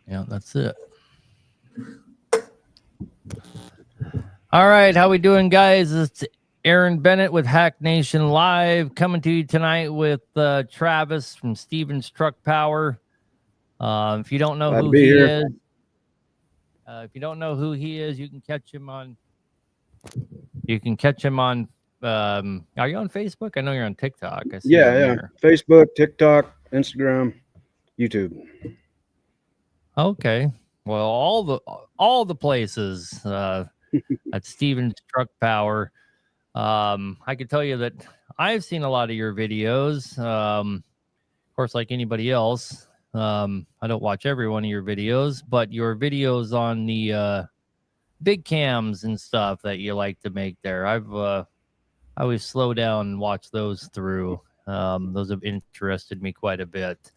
Yeah, that's it. All right, how we doing, guys? It's Aaron Bennett with Hack Nation Live, coming to you tonight with Travis from Stevens Truck Power. If you don't know Glad to who be he here. is, you can catch him on. You can catch him on. Are you on Facebook? I know you're on TikTok. I see you on Yeah. there. Facebook, TikTok, Instagram, YouTube. Okay. Well, all the places. At Stevens Truck Power. I can tell you that I've seen a lot of your videos. Of course, like anybody else, I don't watch every one of your videos, but your videos on the big cams and stuff that you like to make there, I always slow down and watch those through. Those have interested me quite a bit.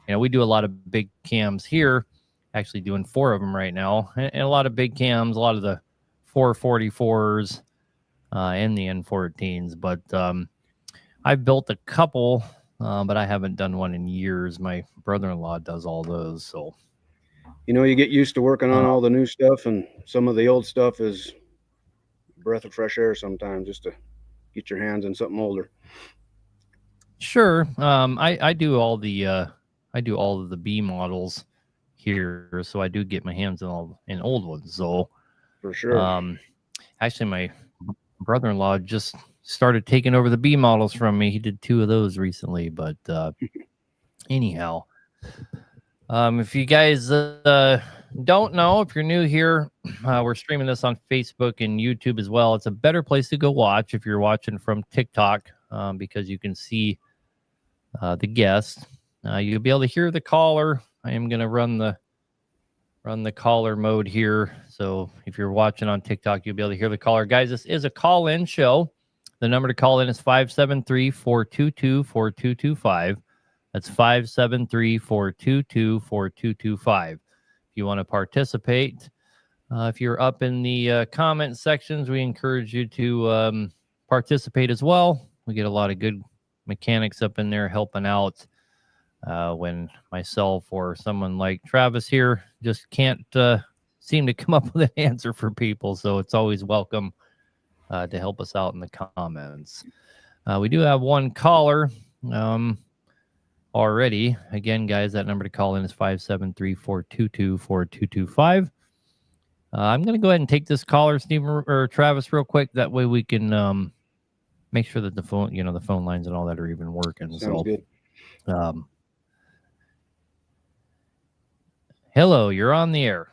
You know, we do a lot of big cams here, actually doing 4 of them right now, and a lot of big cams, a lot of the 444s and the N14s. But I've built a couple, but I haven't done one in years. My brother-in-law does all those. So, You get used to working on all the new stuff, and some of the old stuff is a breath of fresh air sometimes, just to get your hands on something older. sure. I do all of the B models here, so I do get my hands on old ones. So, For sure. Actually, my brother-in-law just started taking over the B models from me. He did 2 of those recently, but anyhow, if you guys don't know, if you're new here, we're streaming this on Facebook and YouTube as well. It's a better place to go watch if you're watching from TikTok, because you can see the guest. You'll be able to hear the caller. I am going to run the caller mode here. So if you're watching on TikTok, you'll be able to hear the caller. Guys, this is a call-in show. The number to call in is 573-422-4225. That's 573-422-4225. If you want to participate, if you're up in the comment sections, we encourage you to participate as well. We get a lot of good mechanics up in there helping out when myself or someone like Travis here just can't seem to come up with an answer for people. So it's always welcome to help us out in the comments. We do have one caller already. Again, guys, that number to call in is 573-422-4225. I'm going to go ahead and take this caller, Stephen or Travis, real quick. That way we can make sure that the phone lines and all that are even working. Sounds good. Hello, you're on the air.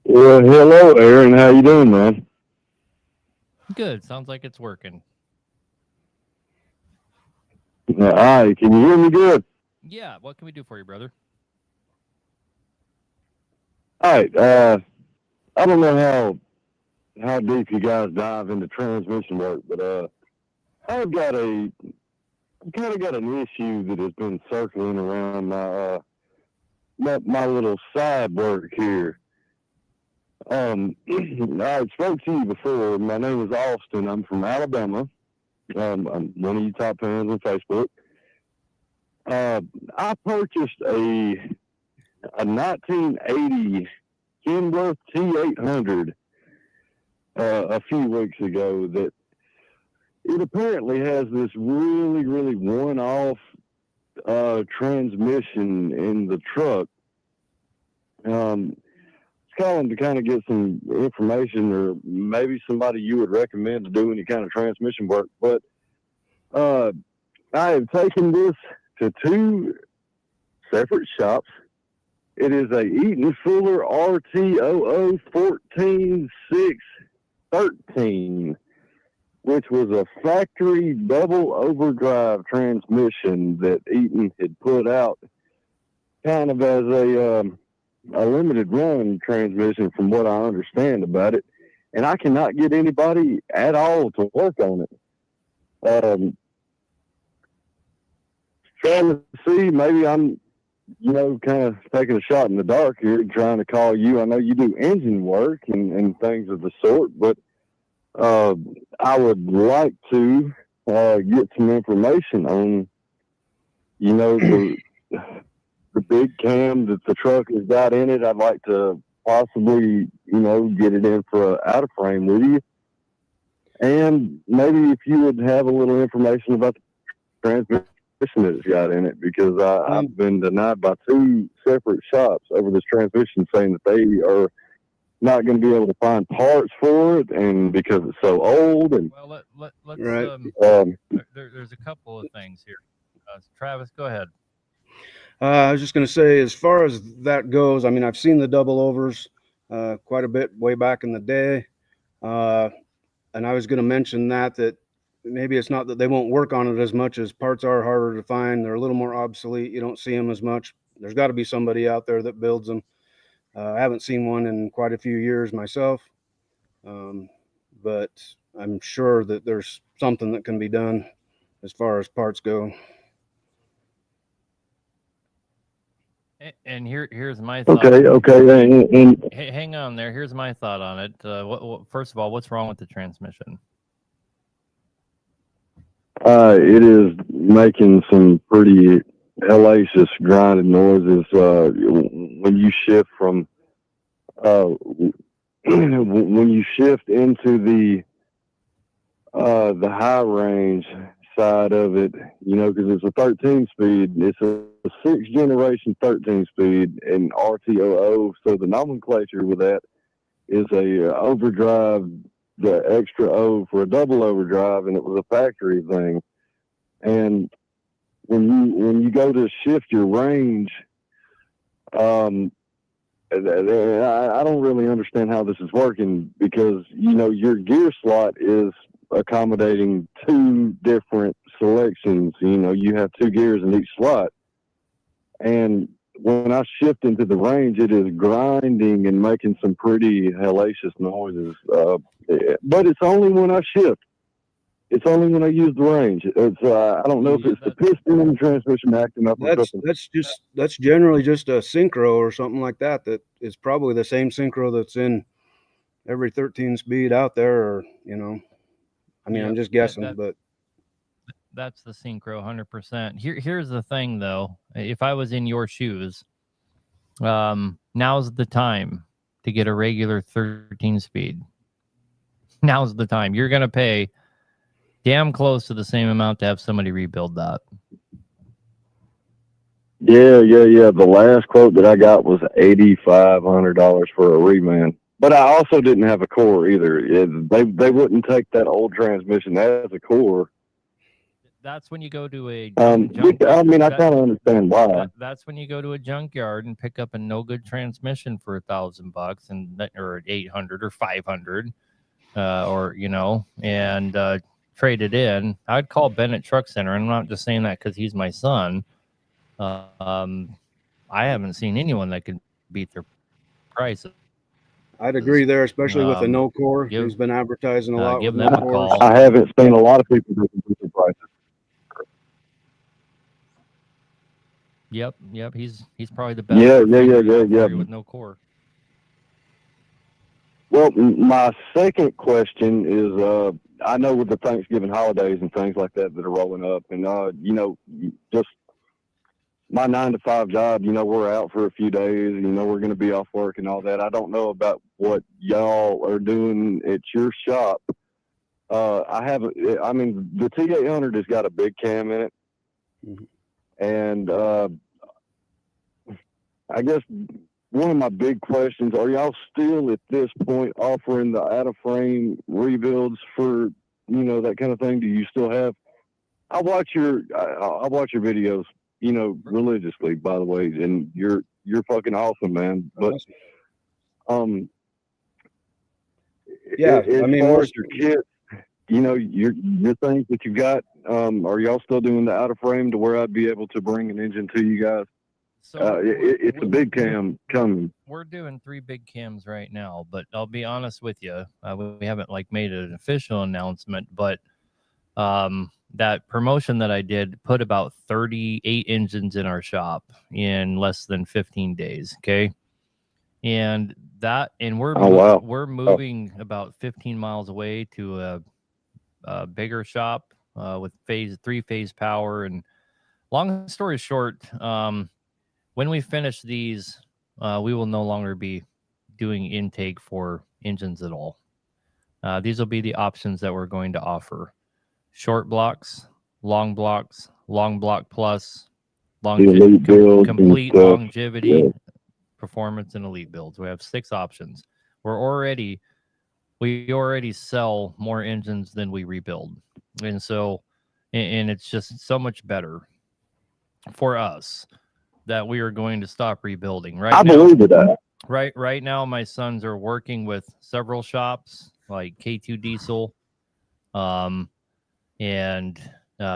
Well, hello, Aaron. How you doing, man? Good. Sounds like it's working. All right. Can you hear me good? Yeah. What can we do for you, brother? All right. I don't know how deep you guys dive into transmission work, but I've got kind of got an issue that has been circling around my little side work here. I spoke to you before. My name is Austin. I'm from Alabama. I'm one of you top fans on Facebook. I purchased a 1980 Kenworth T800 a few weeks ago. That it apparently has this really, really one-off transmission in the truck. Calling to kind of get some information, or maybe somebody you would recommend to do any kind of transmission work. But I have taken this to 2 separate shops. It is a Eaton Fuller RTOO 14613, which was a factory double overdrive transmission that Eaton had put out kind of as a limited run transmission, from what I understand about it, and I cannot get anybody at all to work on it. Trying to see, maybe I'm, kind of taking a shot in the dark here, trying to call you. I know you do engine work and things of the sort, but I would like to get some information on, you know, the big cam that the truck has got in it. I'd like to possibly, you know, get it in for an out of frame with you. And maybe if you would have a little information about the transmission that it's got in it, because I've been denied by 2 separate shops over this transmission, saying that they are not going to be able to find parts for it, and because it's so old. And well, let's Right. there's a couple of things here. Travis, go ahead. I was just going to say, as far as that goes, I mean, I've seen the double overs quite a bit way back in the day. And I was going to mention that maybe it's not that they won't work on it as much as parts are harder to find. They're a little more obsolete. You don't see them as much. There's got to be somebody out there that builds them. I haven't seen one in quite a few years myself. But I'm sure that there's something that can be done as far as parts go. And here's my thought. Okay. And Hey, hang on there. Here's my thought on it. First of all, what's wrong with the transmission? it is making some pretty hellacious grinding noises when you shift from when you shift into the high range side of it, you know, because it's a 13 speed. It's a 6th generation 13 speed and RTOO. So the nomenclature with that is a overdrive, the extra O for a double overdrive, and it was a factory thing. And when you go to shift your range, I don't really understand how this is working, because, you know, your gear slot is accommodating 2 different selections. You know, you have 2 gears in each slot. And when I shift into the range, it is grinding and making some pretty hellacious noises. But it's only when I shift. It's only when I use the range. It's I don't know if it's the piston in the transmission acting up or something. That's generally just a synchro or something like that. That is probably the same synchro that's in every 13 speed out there, or, you know, I mean, I'm just guessing, but that's the synchro 100%. Here's the thing though. If I was in your shoes, now's the time to get a regular 13 speed. Now's the time. You're going to pay damn close to the same amount to have somebody rebuild that. Yeah. The last quote that I got was $8,500 for a reman. But I also didn't have a core either. They wouldn't take that old transmission as a core. That's when you go to a junkyard. I mean, I kind of understand why. That's when you go to a junkyard and pick up a no good transmission for $1,000 and or 800 or 500, or, you know, and trade it in. I'd call Bennett Truck Center, and I'm not just saying that because he's my son. I haven't seen anyone that could beat their prices. I'd agree there, especially with the no core. He's been advertising a lot. Give with them no a cores. call. I haven't seen a lot of people that can beat their prices. Yep. He's probably the best. Yeah. With no core. Well, my second question is, I know with the Thanksgiving holidays and things like that are rolling up, and you know, just my 9-to-5 job, you know, we're out for a few days, you know, we're going to be off work and all that. I don't know about what y'all are doing at your shop. I mean, the T800 has got a big cam in it. Mm-hmm. And I guess one of my big questions, are y'all still at this point offering the out-of-frame rebuilds for, you know, that kind of thing? Do you still have? I watch your videos, you know, religiously, by the way, and you're fucking awesome, man. But yeah, as I mean, far as your kit, you know, your things that you got, are y'all still doing the out of frame to where I'd be able to bring an engine to you guys? So it's a big cam coming. We're doing 3 big cams right now, but I'll be honest with you, we haven't like made an official announcement, but that promotion that I did put about 38 engines in our shop in less than 15 days. Okay. And we're moving about 15 miles away to a bigger shop with three-phase power. And long story short, when we finish these, we will no longer be doing intake for engines at all. These will be the options that we're going to offer: short blocks, long block plus, complete longevity, performance, and elite builds. We have 6 options. We already sell more engines than we rebuild, and so, and it's just so much better for us that we are going to stop rebuilding right now. I believe that. Right now, my sons are working with several shops like K2 Diesel, and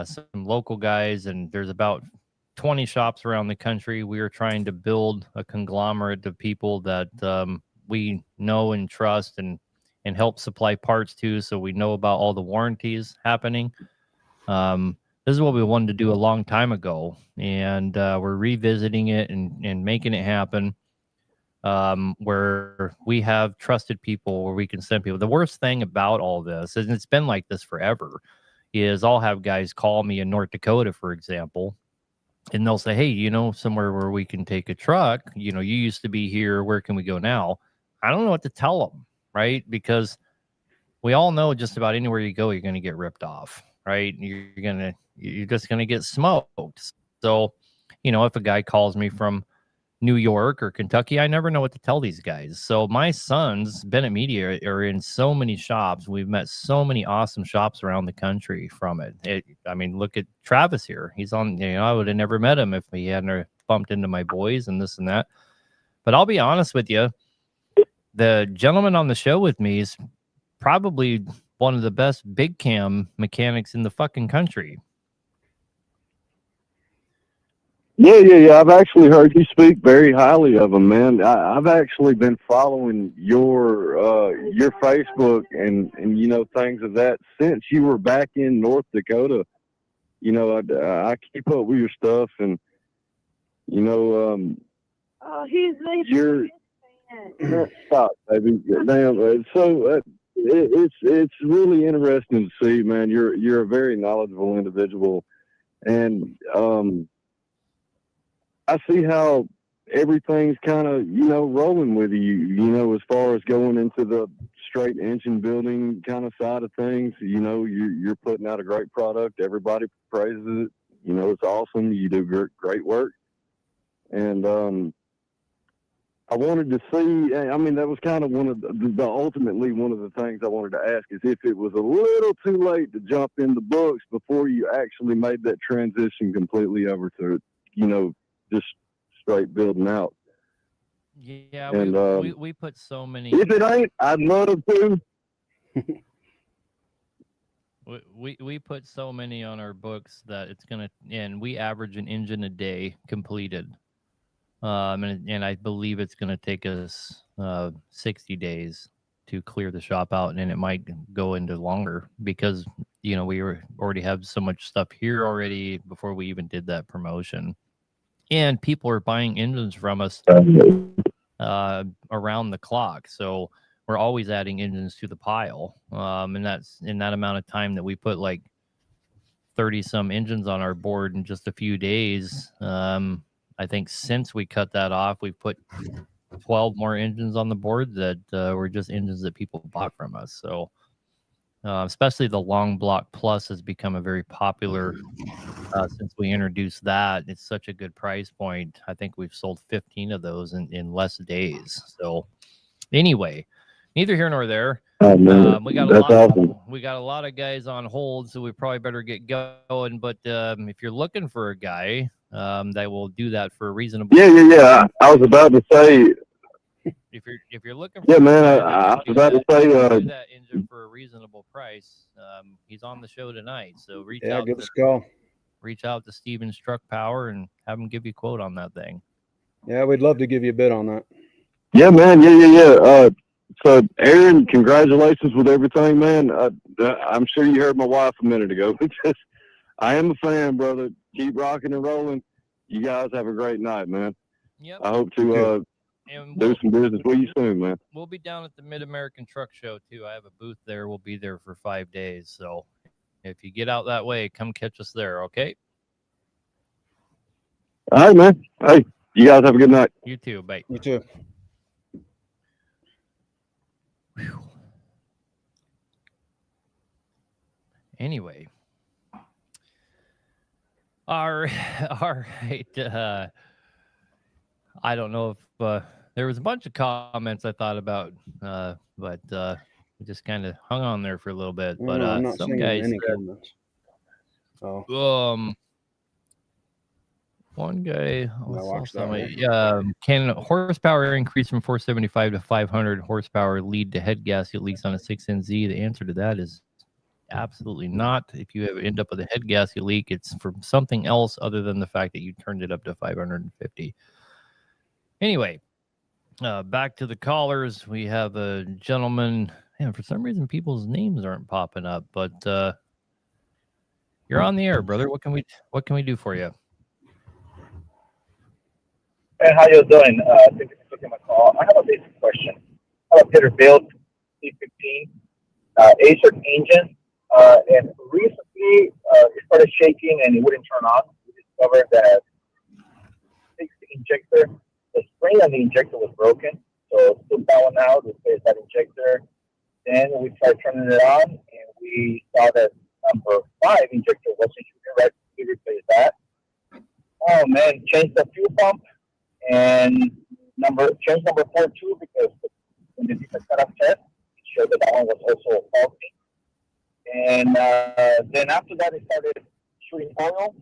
some local guys, and there's about 20 shops around the country. We are trying to build a conglomerate of people that we know and trust, and help supply parts to, so we know about all the warranties happening. This is what we wanted to do a long time ago, and we're revisiting it and making it happen, where we have trusted people, where we can send people. The worst thing about all this, and it's been like this forever, is I'll have guys call me in North Dakota, for example, and they'll say, hey, you know, somewhere where we can take a truck, you know, you used to be here, where can we go now? I don't know what to tell them, right? Because we all know just about anywhere you go, you're going to get ripped off, right? You're just going to get smoked. So, you know, if a guy calls me from New York or Kentucky, I never know what to tell these guys. So my sons, Bennett Media, are in so many shops. We've met so many awesome shops around the country from it. I mean, look at Travis here. He's on, you know, I would have never met him if he hadn't bumped into my boys and this and that. But I'll be honest with you, the gentleman on the show with me is probably one of the best big cam mechanics in the fucking country. Yeah. I've actually heard you speak very highly of him, man. I've actually been following your Facebook and you know, things of that since you were back in North Dakota. You know, I keep up with your stuff, and you know, you're stop, baby. Damn. So it's really interesting to see, man. You're a very knowledgeable individual, and I see how everything's kind of, you know, rolling with you, you know, as far as going into the straight engine building kind of side of things. You know, you're putting out a great product. Everybody praises it. You know, it's awesome. You do great work. And I wanted to see, I mean, that was kind of one of ultimately one of the things I wanted to ask is if it was a little too late to jump in the books before you actually made that transition completely over to, you know, just straight building out. Yeah, and we put so many. If it ain't, I'd love to. We put so many on our books that it's gonna, and we average an engine a day completed, and I believe it's gonna take us 60 days to clear the shop out, and it might go into longer because, you know, we already have so much stuff here already before we even did that promotion. And people are buying engines from us around the clock. So we're always adding engines to the pile. And that's in that amount of time that we put like 30 some engines on our board in just a few days. I think since we cut that off, we've put 12 more engines on the board that were just engines that people bought from us. So especially the long block plus has become a very popular since we introduced that. It's such a good price point. I think we've sold 15 of those in less days. So anyway, neither here nor there. We got a lot of guys on hold, so we probably better get going. But if you're looking for a guy that will do that for a reasonable Yeah. I was about to say, if you're looking for I was about to say do that engine for a reasonable price, he's on the show tonight. So give us a call. Reach out to Steven's Truck Power and have him give you a quote on that thing. Yeah, we'd love to give you a bid on that. Yeah, man. Yeah. So, Aaron, congratulations with everything, man. I'm sure you heard my wife a minute ago. I am a fan, brother. Keep rocking and rolling. You guys have a great night, man. Yep. I hope to do some business with you soon, man. We'll be down at the Mid-American Truck Show, too. I have a booth there. We'll be there for 5 days. So If you get out that way, come catch us there, okay? All right, man. Hey, you guys have a good night. You too, bye. You too. Whew. Anyway, all right. I don't know if there was a bunch of comments I thought about, but we just kind of hung on there for a little bit. But No, I'm not some seeing guys any said, comments. So one guy watch that somebody, one. can horsepower increase from 475 to 500 horsepower lead to head gasket leaks on a 6NZ? The answer to that is absolutely not. If you end up with a head gasket leak, it's from something else other than the fact that you turned it up to 550. Anyway, back to the callers. We have a gentleman, and for some reason people's names aren't popping up, but you're on the air, brother. What can we do for you? Hey, how you doing? Thank you for taking my call. I have a basic question. I have a Peterbilt C15 Acer engine, and recently it started shaking and it wouldn't turn on. We discovered that the injector, the spring on the injector was broken, so took that one out, replaced that injector. Then we tried turning it on, and we saw that number 5 injector wasn't shooting right. We replaced that. Oh man, changed the fuel pump. And change number 4 too, because when they did the cutoff test, it showed that one was also faulty. And then after that, it started shooting oil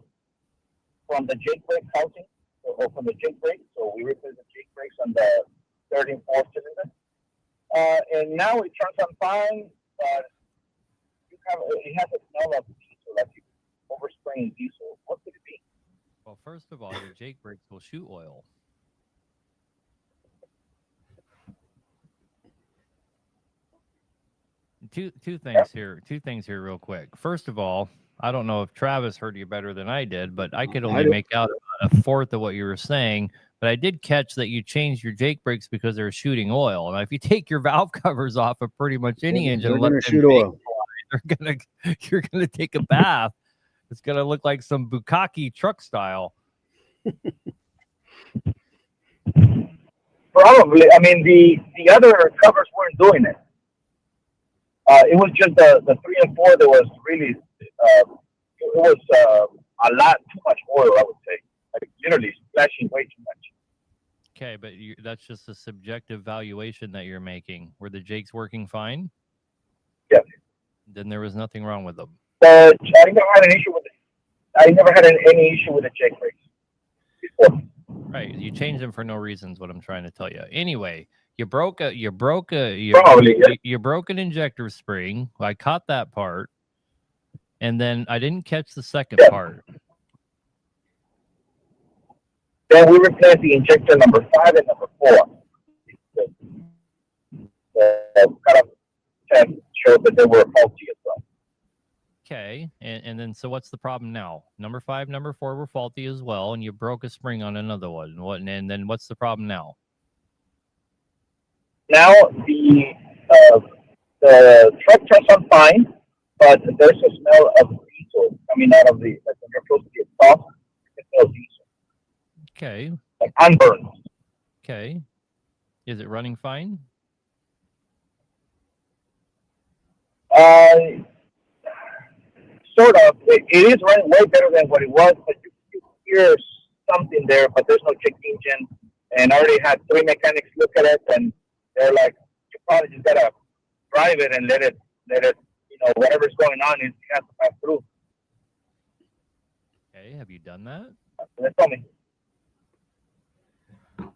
from the jake brake housing, or from the jake brake. So we replaced the jake brakes on the third and fourth cylinder. And now it turns on fine, but it has a smell of diesel, like you overspraying diesel. What could it be? Well, first of all, your jake brakes will shoot oil. Two things here. Two things here, real quick. First of all, I don't know if Travis heard you better than I did, but I could only make out about a fourth of what you were saying. But I did catch that you changed your jake brakes because they were shooting oil. And if you take your valve covers off of pretty much any engine, they're going to shoot oil. You're gonna take a bath. It's gonna look like some bukkake truck style. Probably. I mean, the other covers weren't doing it. It was just the 3 and 4 that was really, it was a lot too much oil, I would say. Like literally splashing way too much. Okay, but that's just a subjective valuation that you're making. Were the jakes working fine? Yes. Then there was nothing wrong with them. But I never had an issue with it. I never had any issue with the jake brakes before. Right, you changed them for no reason is what I'm trying to tell you. Anyway, you broke an injector spring. I caught that part, and then I didn't catch the second part. Then we replaced the injector number 5 and number 4. The kind of test showed that they were faulty as well. Okay, and then so what's the problem now? Number 5, number 4 were faulty as well, and you broke a spring on another one. And then what's the problem now? Now the truck turns on fine, but there's a smell of diesel coming out of the, like when you're close to the exhaust, you can smell diesel. Okay. Like unburned. Okay. Is it running fine? Sort of. It is running way better than what it was, but you hear something there, but there's no check engine. And I already had 3 mechanics look at it, and they're like, you probably just gotta drive it and let it, whatever's going on, it has to pass through. Okay, have you done that? They told me.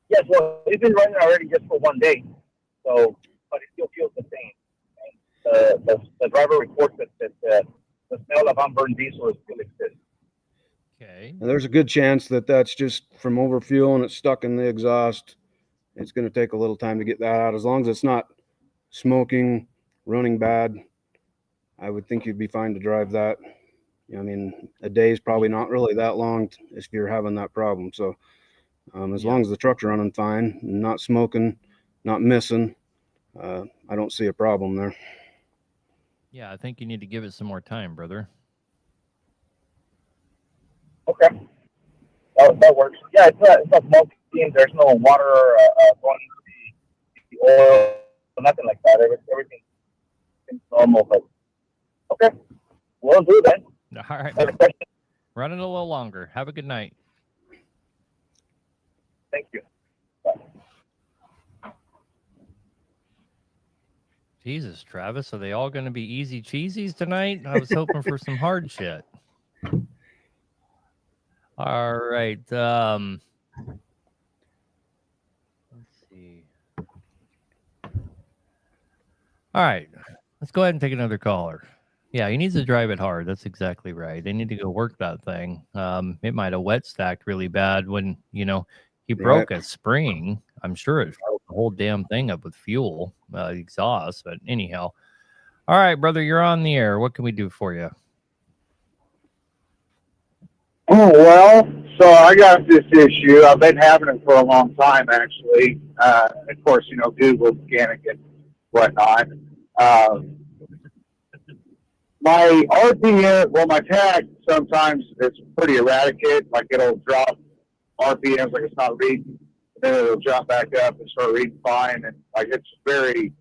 Yes, well, it's been running already just for 1 day, so, but it still feels the same. And the driver reports that the smell of unburned diesel still exists. Okay. And there's a good chance that that's just from overfuel and it's stuck in the exhaust. It's going to take a little time to get that out. As long as it's not smoking, running bad, I would think you'd be fine to drive that. I mean, a day is probably not really that long if you're having that problem. So as long as the truck's running fine, not smoking, not missing, I don't see a problem there. Yeah, I think you need to give it some more time, brother. Okay, that works. Yeah, it's not multi-team. There's no water going into the oil, nothing like that. Everything's normal. But okay, we'll do that. All right, Other man. questions? Running a little longer. Have a good night. Thank you. Jesus, Travis, are they all going to be easy cheesies tonight? I was hoping for some hard shit. All right. Let's see. All right. Let's go ahead and take another caller. Yeah, he needs to drive it hard. That's exactly right. They need to go work that thing. It might have wet stacked really bad when, he broke a spring. I'm sure it filled the whole damn thing up with fuel, exhaust. But anyhow. All right, brother, you're on the air. What can we do for you? Oh, well, so I got this issue. I've been having it for a long time, actually. Of course, Google scanning and whatnot. My RPM, well, my tag sometimes it's pretty erratic. Like it'll drop RPMs like it's not reading, then it'll jump back up and start reading fine. And like it's very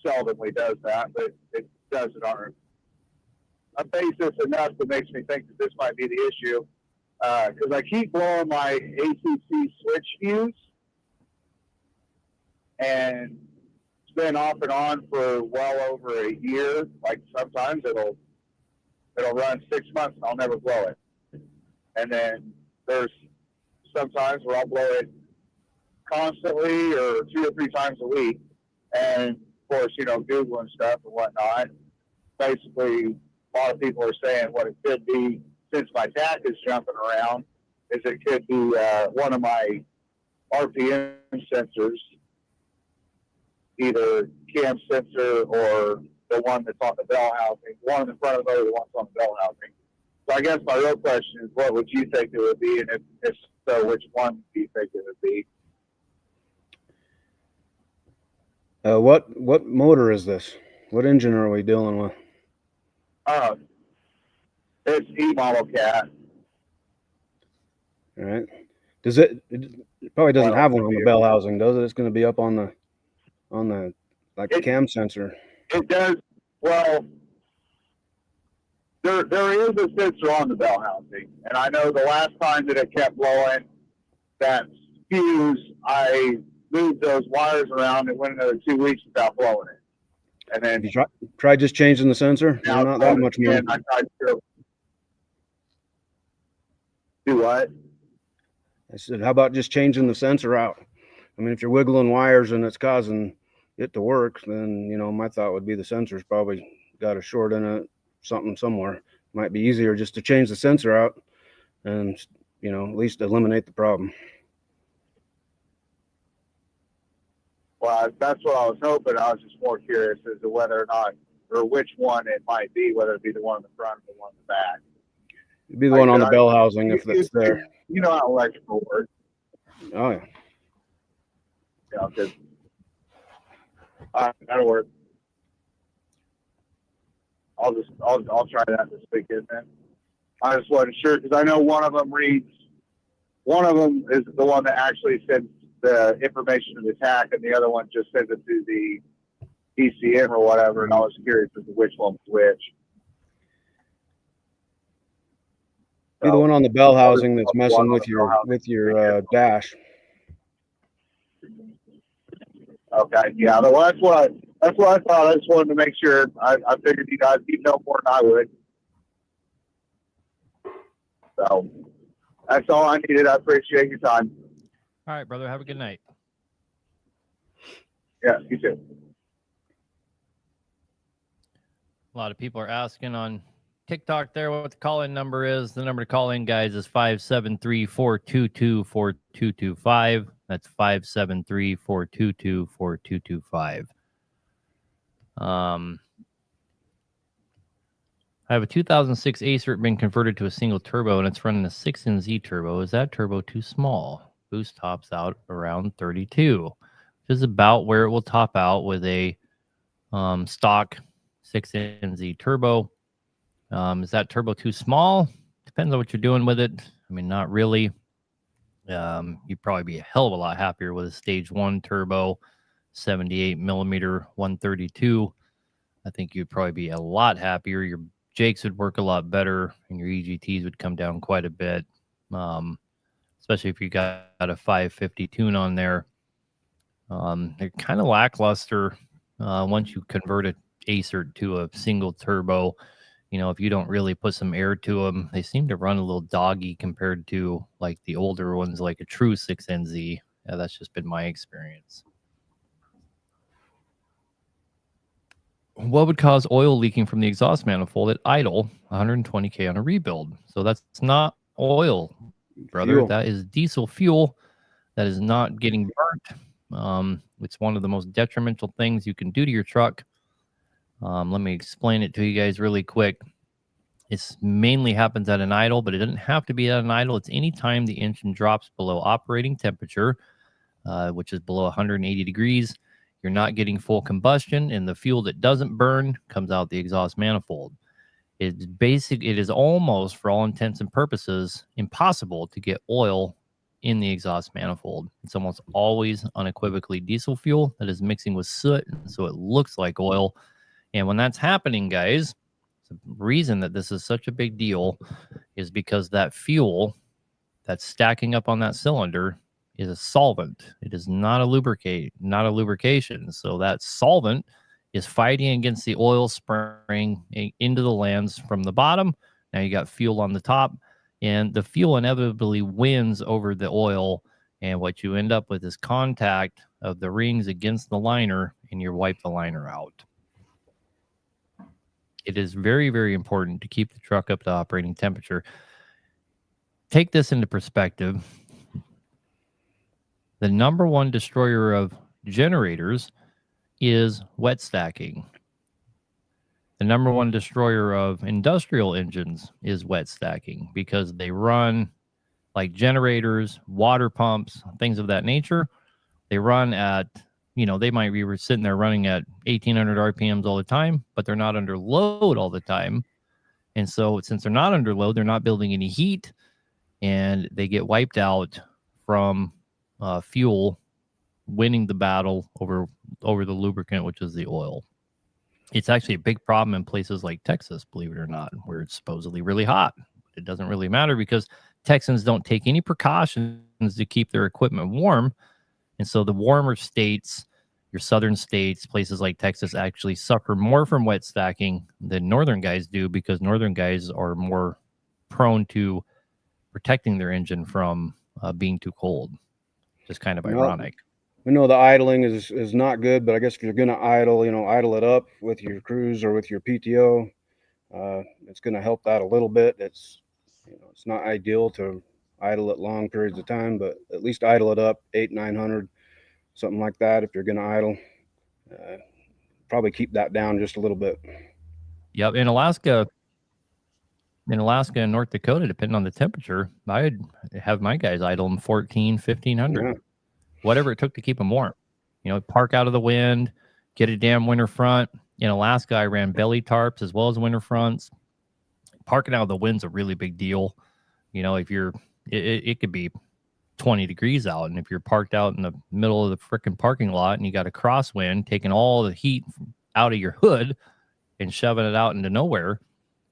seldomly does that, but it does it on a basis enough that makes me think that this might be the issue. Because I keep blowing my ACC switch fuse, and it's been off and on for well over a year. Like sometimes it'll run 6 months and I'll never blow it. And then there's sometimes where I'll blow it constantly or 2 or 3 times a week. And of course, Google and stuff and whatnot. Basically, a lot of people are saying what it could be, since my tach is jumping around, is it could be one of my RPM sensors, either cam sensor or the one that's on the bell housing, one in the front of the motor, the one's on the bell housing. So I guess my real question is, what would you think it would be, and if so, which one do you think it would be? What motor is this? What engine are we dealing with? It's E-model cat. All right. Does it probably doesn't have one on the bell housing, does it? It's going to be up on the like a cam sensor. It does. Well, there is a sensor on the bell housing, and I know the last time that it kept blowing that fuse, I moved those wires around and went another 2 weeks without blowing it. And then you try just changing the sensor. Now, not that much more. I tried to do what? I said, how about just changing the sensor out? I mean, if you're wiggling wires and it's causing it to work, then, my thought would be the sensor's probably got a short in it, something somewhere. Might be easier just to change the sensor out and, at least eliminate the problem. Well, that's what I was hoping. I was just more curious as to whether or not, or which one it might be, whether it be the one in the front or the one in the back. It'd be the one on the bell housing if that's there. You know how electrical works. Oh, yeah. Because that'll work. I'll try that this weekend then. I just wasn't sure because I know one of them is the one that actually sends the information to the TAC, and the other one just sends it to the ECM or whatever. And I was curious as to which one was which. Be the one on the bell housing that's messing with your dash. Okay, yeah, well, that's what I thought. I just wanted to make sure. I figured you guys you'd know more than I would. So that's all I needed. I appreciate your time. All right, brother. Have a good night. Yeah, you too. A lot of people are asking on TikTok there what the call-in number is. The number to call in, guys, is 573-422-4225. That's 573-422-4225. I have a 2006 Acer been converted to a single turbo, and it's running a 6NZ turbo. Is that turbo too small? Boost tops out around 32, which is about where it will top out with a stock 6NZ turbo. Is that turbo too small? Depends on what you're doing with it. I mean, not really. You'd probably be a hell of a lot happier with a stage 1 turbo, 78 millimeter 132. I think you'd probably be a lot happier. Your Jakes would work a lot better, and your EGTs would come down quite a bit, especially if you got a 550 tune on there. They're kind of lackluster once you convert an Acer to a single turbo. You know, if you don't really put some air to them, they seem to run a little doggy compared to like the older ones, like a true 6NZ. Yeah, that's just been my experience. What would cause oil leaking from the exhaust manifold at idle 120K on a rebuild? So that's not oil, brother. Fuel. That is diesel fuel that is not getting burnt. It's one of the most detrimental things you can do to your truck. Let me explain it to you guys really quick. It mainly happens at an idle, but it doesn't have to be at an idle. It's anytime the engine drops below operating temperature, which is below 180 degrees. You're not getting full combustion, and the fuel that doesn't burn comes out the exhaust manifold. It is almost, for all intents and purposes, impossible to get oil in the exhaust manifold. It's almost always unequivocally diesel fuel that is mixing with soot, so it looks like oil. And when that's happening, guys, the reason that this is such a big deal is because that fuel that's stacking up on that cylinder is a solvent. It is not a lubrication. So that solvent is fighting against the oil spraying into the lands from the bottom. Now you got fuel on the top, and the fuel inevitably wins over the oil. And what you end up with is contact of the rings against the liner, and you wipe the liner out. It is very, very important to keep the truck up to operating temperature. Take this into perspective. The number one destroyer of generators is wet stacking. The number one destroyer of industrial engines is wet stacking, because they run like generators, water pumps, things of that nature. They run at, they might be sitting there running at 1,800 RPMs all the time, but they're not under load all the time. And so since they're not under load, they're not building any heat, and they get wiped out from fuel winning the battle over the lubricant, which is the oil. It's actually a big problem in places like Texas, believe it or not, where it's supposedly really hot. It doesn't really matter because Texans don't take any precautions to keep their equipment warm. And so the warmer states, your southern states, places like Texas, actually suffer more from wet stacking than northern guys do, because northern guys are more prone to protecting their engine from being too cold. Just kind of ironic. We know the idling is not good, but I guess if you're going to idle, idle it up with your crews or with your PTO. It's going to help that a little bit. It's not ideal to idle it long periods of time, but at least idle it up 800-900, something like that. If you're going to idle, probably keep that down just a little bit. Yep. In Alaska and North Dakota, depending on the temperature, I'd have my guys idle them 1,400-1,500, Yeah. Whatever it took to keep them warm. Park out of the wind, get a damn winter front. In Alaska, I ran belly tarps as well as winter fronts. Parking out of the wind's a really big deal. If it could be 20 degrees out, and if you're parked out in the middle of the freaking parking lot and you got a crosswind taking all the heat out of your hood and shoving it out into nowhere,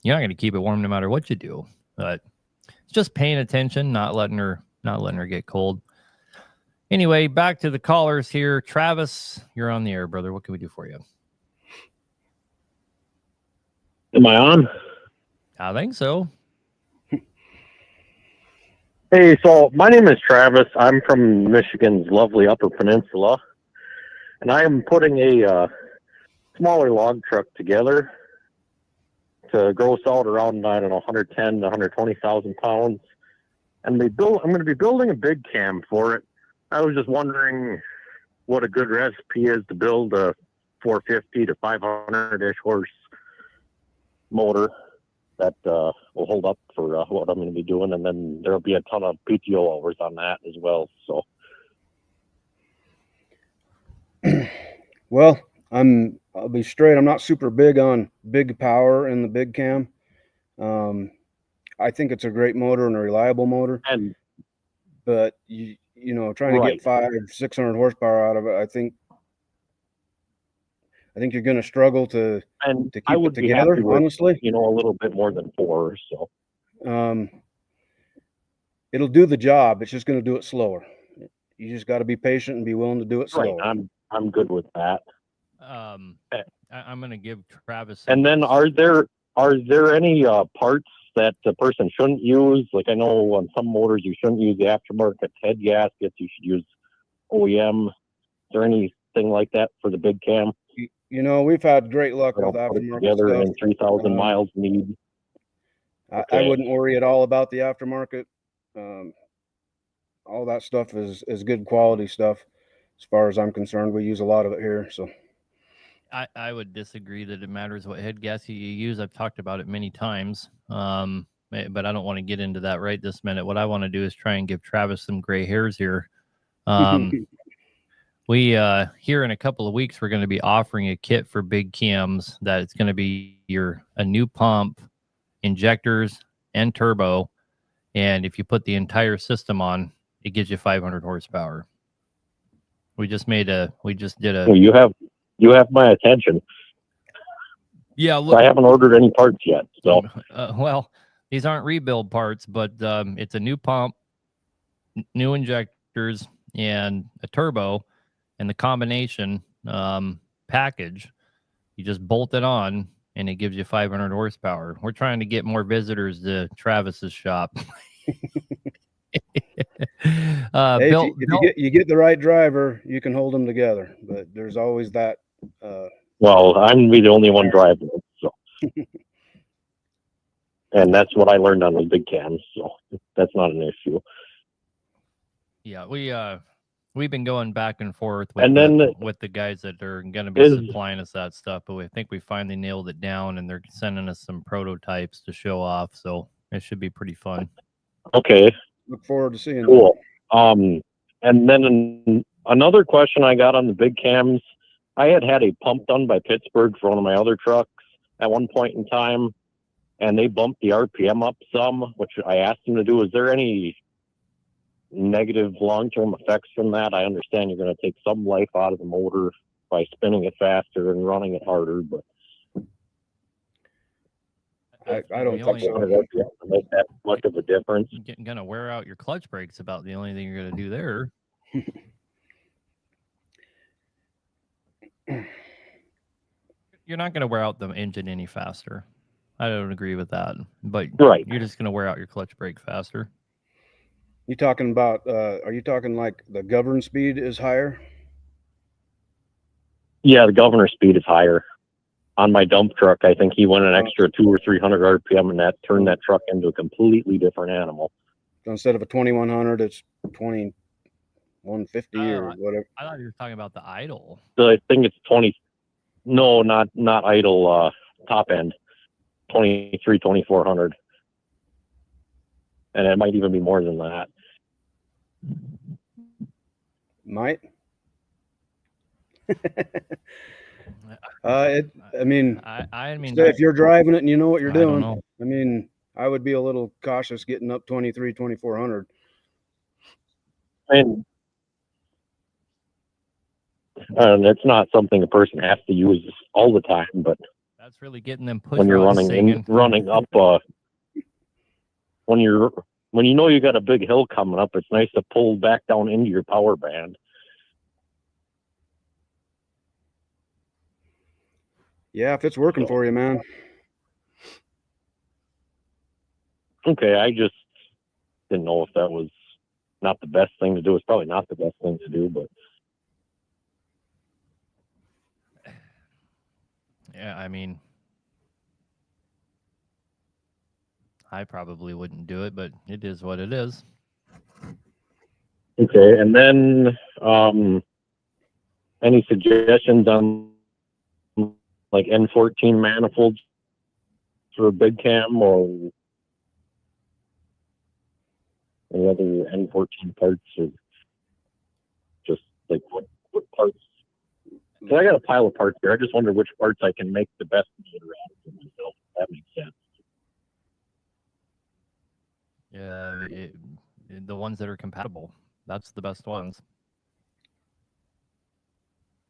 you're not going to keep it warm no matter what you do. But it's just paying attention, not letting her get cold. Anyway, back to the callers here. Travis, you're on the air, brother. What can we do for you? Am I on? I think so. Hey, so my name is Travis. I'm from Michigan's lovely Upper Peninsula, and I am putting a smaller log truck together to gross out around, 110 to 120,000 pounds. And I'm going to be building a big cam for it. I was just wondering what a good recipe is to build a 450 to 500-ish horse motor that will hold up for what I'm going to be doing. And then there'll be a ton of PTO hours on that as well. So, Well, I'll be straight. I'm not super big on big power in the big cam. I think it's a great motor and a reliable motor. And But you know, trying to right. get 500-600 horsepower out of it, I think you're going to struggle to And keep I would it be together. happy with, Honestly, you know, a little bit more than 4. So it'll do the job. It's just going to do it slower. You just got to be patient and be willing to do it right, slower. I'm good with that. I'm going to give Travis. And then are there any parts that the person shouldn't use? Like I know on some motors you shouldn't use the aftermarket head gaskets. You should use OEM. Is there anything like that for the big cam? You know, we've had great luck with Put it aftermarket together stuff. in 3,000 miles need. I wouldn't worry at all about the aftermarket. All that stuff is good quality stuff. As far as I'm concerned, we use a lot of it here. So I would disagree that it matters what head gasket you use. I've talked about it many times, but I don't want to get into that right this minute. What I want to do is try and give Travis some gray hairs here. We here in a couple of weeks, we're going to be offering a kit for big cams that it's going to be a new pump, injectors, and turbo. And if you put the entire system on, it gives you 500 horsepower. We just did a. Well, you have my attention. Yeah, look, I haven't ordered any parts yet. So well, these aren't rebuild parts, but it's a new pump, new injectors, and a turbo, and the combination package. You just bolt it on, and it gives you 500 horsepower. We're trying to get more visitors to Travis's shop. Hey, if you get the right driver, you can hold them together. But there's always that. Well, I'm gonna be the only one driving it, so. And that's what I learned on the big cams, so that's not an issue. Yeah, we've been going back and forth with with the guys that are going to be supplying us that stuff, but we think we finally nailed it down, and they're sending us some prototypes to show off, so it should be pretty fun. Okay. Look forward to seeing. Cool. And then another question I got on the big cams, I had a pump done by Pittsburgh for one of my other trucks at one point in time, and they bumped the RPM up some, which I asked them to do. Is there any negative long-term effects from that? I understand you're going to take some life out of the motor by spinning it faster and running it harder, but I don't think so. Make that much of a difference. Going to wear out your clutch brakes, about the only thing you're going to do there. You're not going to wear out the engine any faster. I don't agree with that, but right. You're just going to wear out your clutch brake faster. You talking about? Are you talking like the govern speed is higher? Yeah, the governor speed is higher. On my dump truck, I think he went an extra 200 or 300 RPM, and that turned that truck into a completely different animal. So instead of a 2100, it's 2150 or whatever. I thought you were talking about the idle. So I think it's 20. No, not idle. Top end, 2400, and it might even be more than that. Might. I mean, if you're driving it and you know what you're doing, I mean, I would be a little cautious getting up 2400. And it's not something a person has to use all the time, but that's really getting them push when you're running up, when you know you got a big hill coming up, it's nice to pull back down into your power band. Yeah, if it's working for you, man. Okay, I just didn't know if that was not the best thing to do. It's probably not the best thing to do, but yeah, I mean, I probably wouldn't do it, but it is what it is. Okay, and then any suggestions on like N14 manifolds for a big cam or any other N14 parts, or just like what parts? So I got a pile of parts here. I just wonder which parts I can make the best motor out of for myself. If that makes sense. The ones that are compatible, that's the best ones.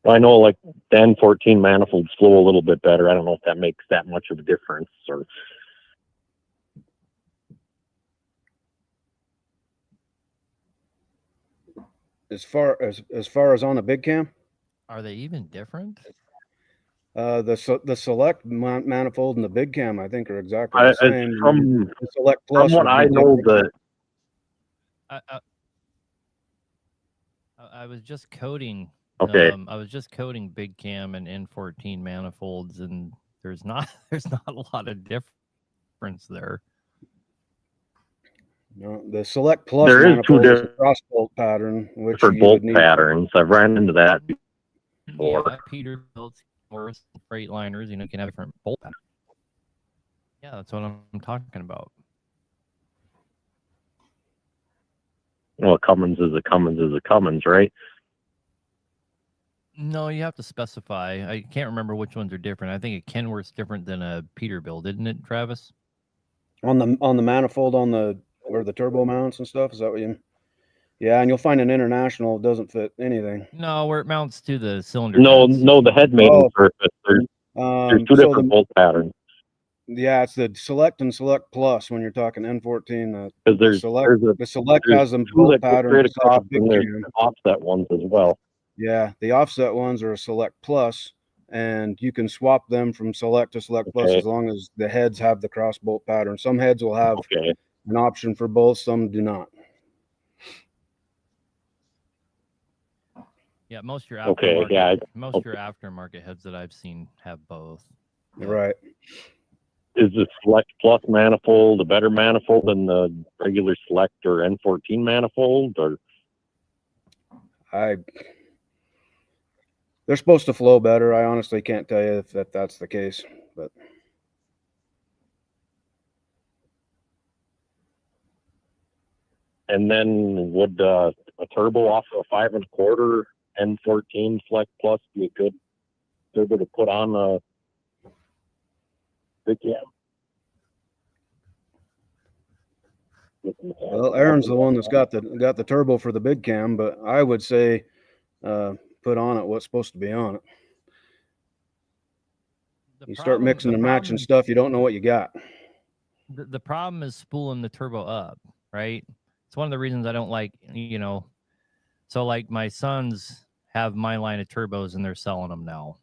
I know, like the N14 manifolds flow a little bit better. I don't know if that makes that much of a difference. Or As far as on a big cam, Are they even different? the select manifold and the big cam, I think, are exactly the same. From The select plus what would I be know, different. I was just coding. Okay. I was just coding big cam and N14 manifolds, and there's not a lot of difference there. No, the select plus There is manifold two is a cross bolt pattern, which different you bolt would need. patterns. I've ran into that before. Yeah, Peterbilt, Morris, Freightliners, you can have different bolt patterns. Yeah, that's what I'm talking about. Well, Cummins is a Cummins is a Cummins, right? No, you have to specify. I can't remember which ones are different. I think a Kenworth's different than a Peterbilt, isn't it, Travis? On the manifold where the turbo mounts and stuff. Is that what you? Yeah, and you'll find an International doesn't fit anything. No, where it mounts to the cylinder. No, beds. the head main surface. There's two so different bolt patterns. Yeah, it's the select and select plus when you're talking N14. Because The select has them bolt pattern just like a big cam. Offset ones as well. Yeah, the offset ones are a select plus, and you can swap them from select to select plus as long as the heads have the cross bolt pattern. Some heads will have an option for both, some do not. Yeah, most of your aftermarket heads that I've seen have both. Yeah. Right. Is the Select Plus manifold a better manifold than the regular Select or N14 manifold? Or they're supposed to flow better. I honestly can't tell you if that's the case, but. And then would a turbo off a 5 1/4 N14 Select Plus be a good turbo to put on a big cam? Well, Aaron's the one that's got the turbo for the big cam, but I would say put on it what's supposed to be on it. You start mixing and matching stuff, you don't know what you got. The problem is spooling the turbo up, right? It's one of the reasons I don't like, so like my sons have my line of turbos and they're selling them now.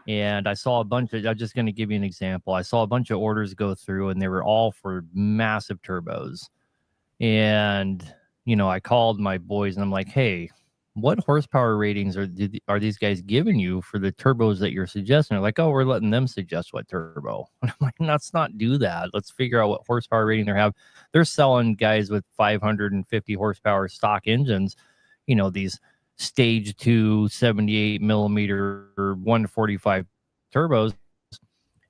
And I saw a bunch of, I'm just going to give you an example. I saw a bunch of orders go through and they were all for massive turbos. And, I called my boys and I'm like, hey, what horsepower ratings are these guys giving you for the turbos that you're suggesting? They're like, oh, we're letting them suggest what turbo. And I'm like, let's not do that. Let's figure out what horsepower rating they have. They're selling guys with 550 horsepower stock engines, these stage 2 78 millimeter 145 turbos.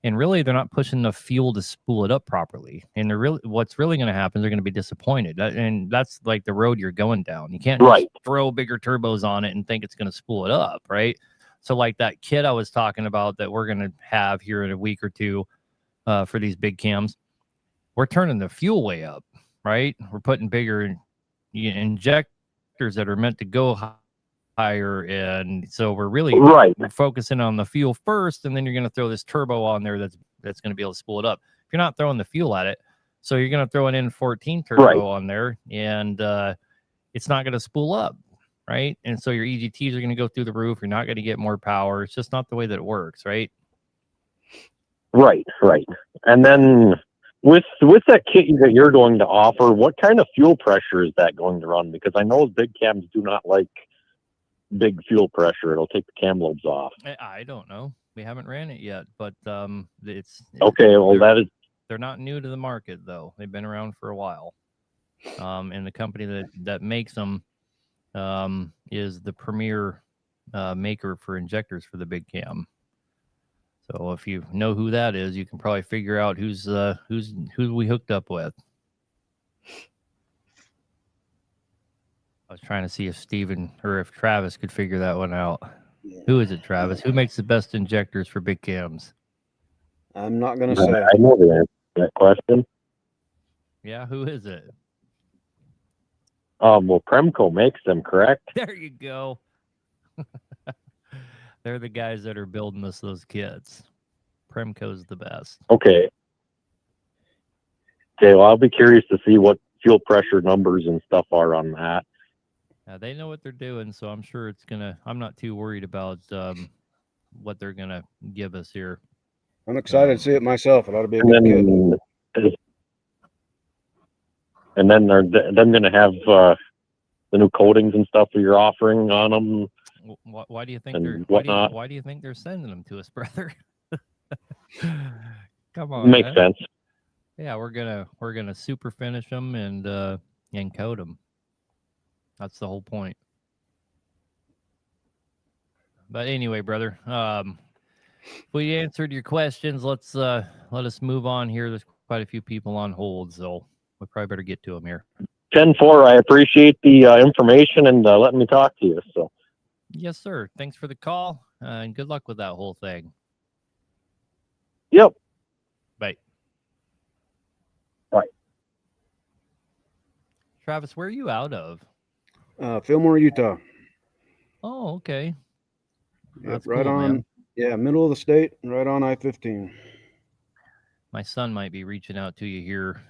And really, they're not pushing enough fuel to spool it up properly. And what's really going to happen, they're going to be disappointed. And that's like the road you're going down. You can't just throw bigger turbos on it and think it's going to spool it up, right? So like that kit I was talking about that we're going to have here in a week or two for these big cams, we're turning the fuel way up, right? We're putting bigger injectors that are meant to go higher, and so we're really we're focusing on the fuel first, and then you're going to throw this turbo on there that's going to be able to spool it up. If you're not throwing the fuel at it, so you're going to throw an N14 turbo on there, and it's not going to spool up, right? And so your EGTs are going to go through the roof. You're not going to get more power. It's just not the way that it works, right? Right. And then with that kit that you're going to offer, what kind of fuel pressure is that going to run? Because I know big cams do not like big fuel pressure. It'll take the cam lobes off. I don't know. We haven't ran it yet, but it's okay. Well, they're not new to the market though. They've been around for a while. And the company that makes them is the premier maker for injectors for the big cam. So if you know who that is, you can probably figure out who we hooked up with. I was trying to see if Steven or if Travis could figure that one out. Yeah. Who is it, Travis? Who makes the best injectors for big cams? I'm not going to say. I know the answer to that question. Yeah, who is it? Well, Premco makes them, correct? There you go. They're the guys that are building us those kits. Premco's the best. Okay. Okay, well, I'll be curious to see what fuel pressure numbers and stuff are on that. They know what they're doing, so I'm sure it's gonna. I'm not too worried about what they're gonna give us here. I'm excited to see it myself. It ought to be a And good kit. then are them going to have the new coatings and stuff that you're offering on them? Why do you think and they're whatnot? why do you think they're sending them to us, brother? Come on, Makes man. sense. Yeah, we're gonna super finish them and coat them. That's the whole point. But anyway, brother, we answered your questions. Let's let us move on here. There's quite a few people on hold, so we probably better get to them here. 10-4, I appreciate the information and letting me talk to you. So Yes, sir. Thanks for the call, and good luck with that whole thing. Yep. Bye. Bye. Travis, where are you out of? Fillmore, Utah. Oh, okay. Yep, That's right cool, on. man. Yeah, middle of the state, right on I-15. My son might be reaching out to you here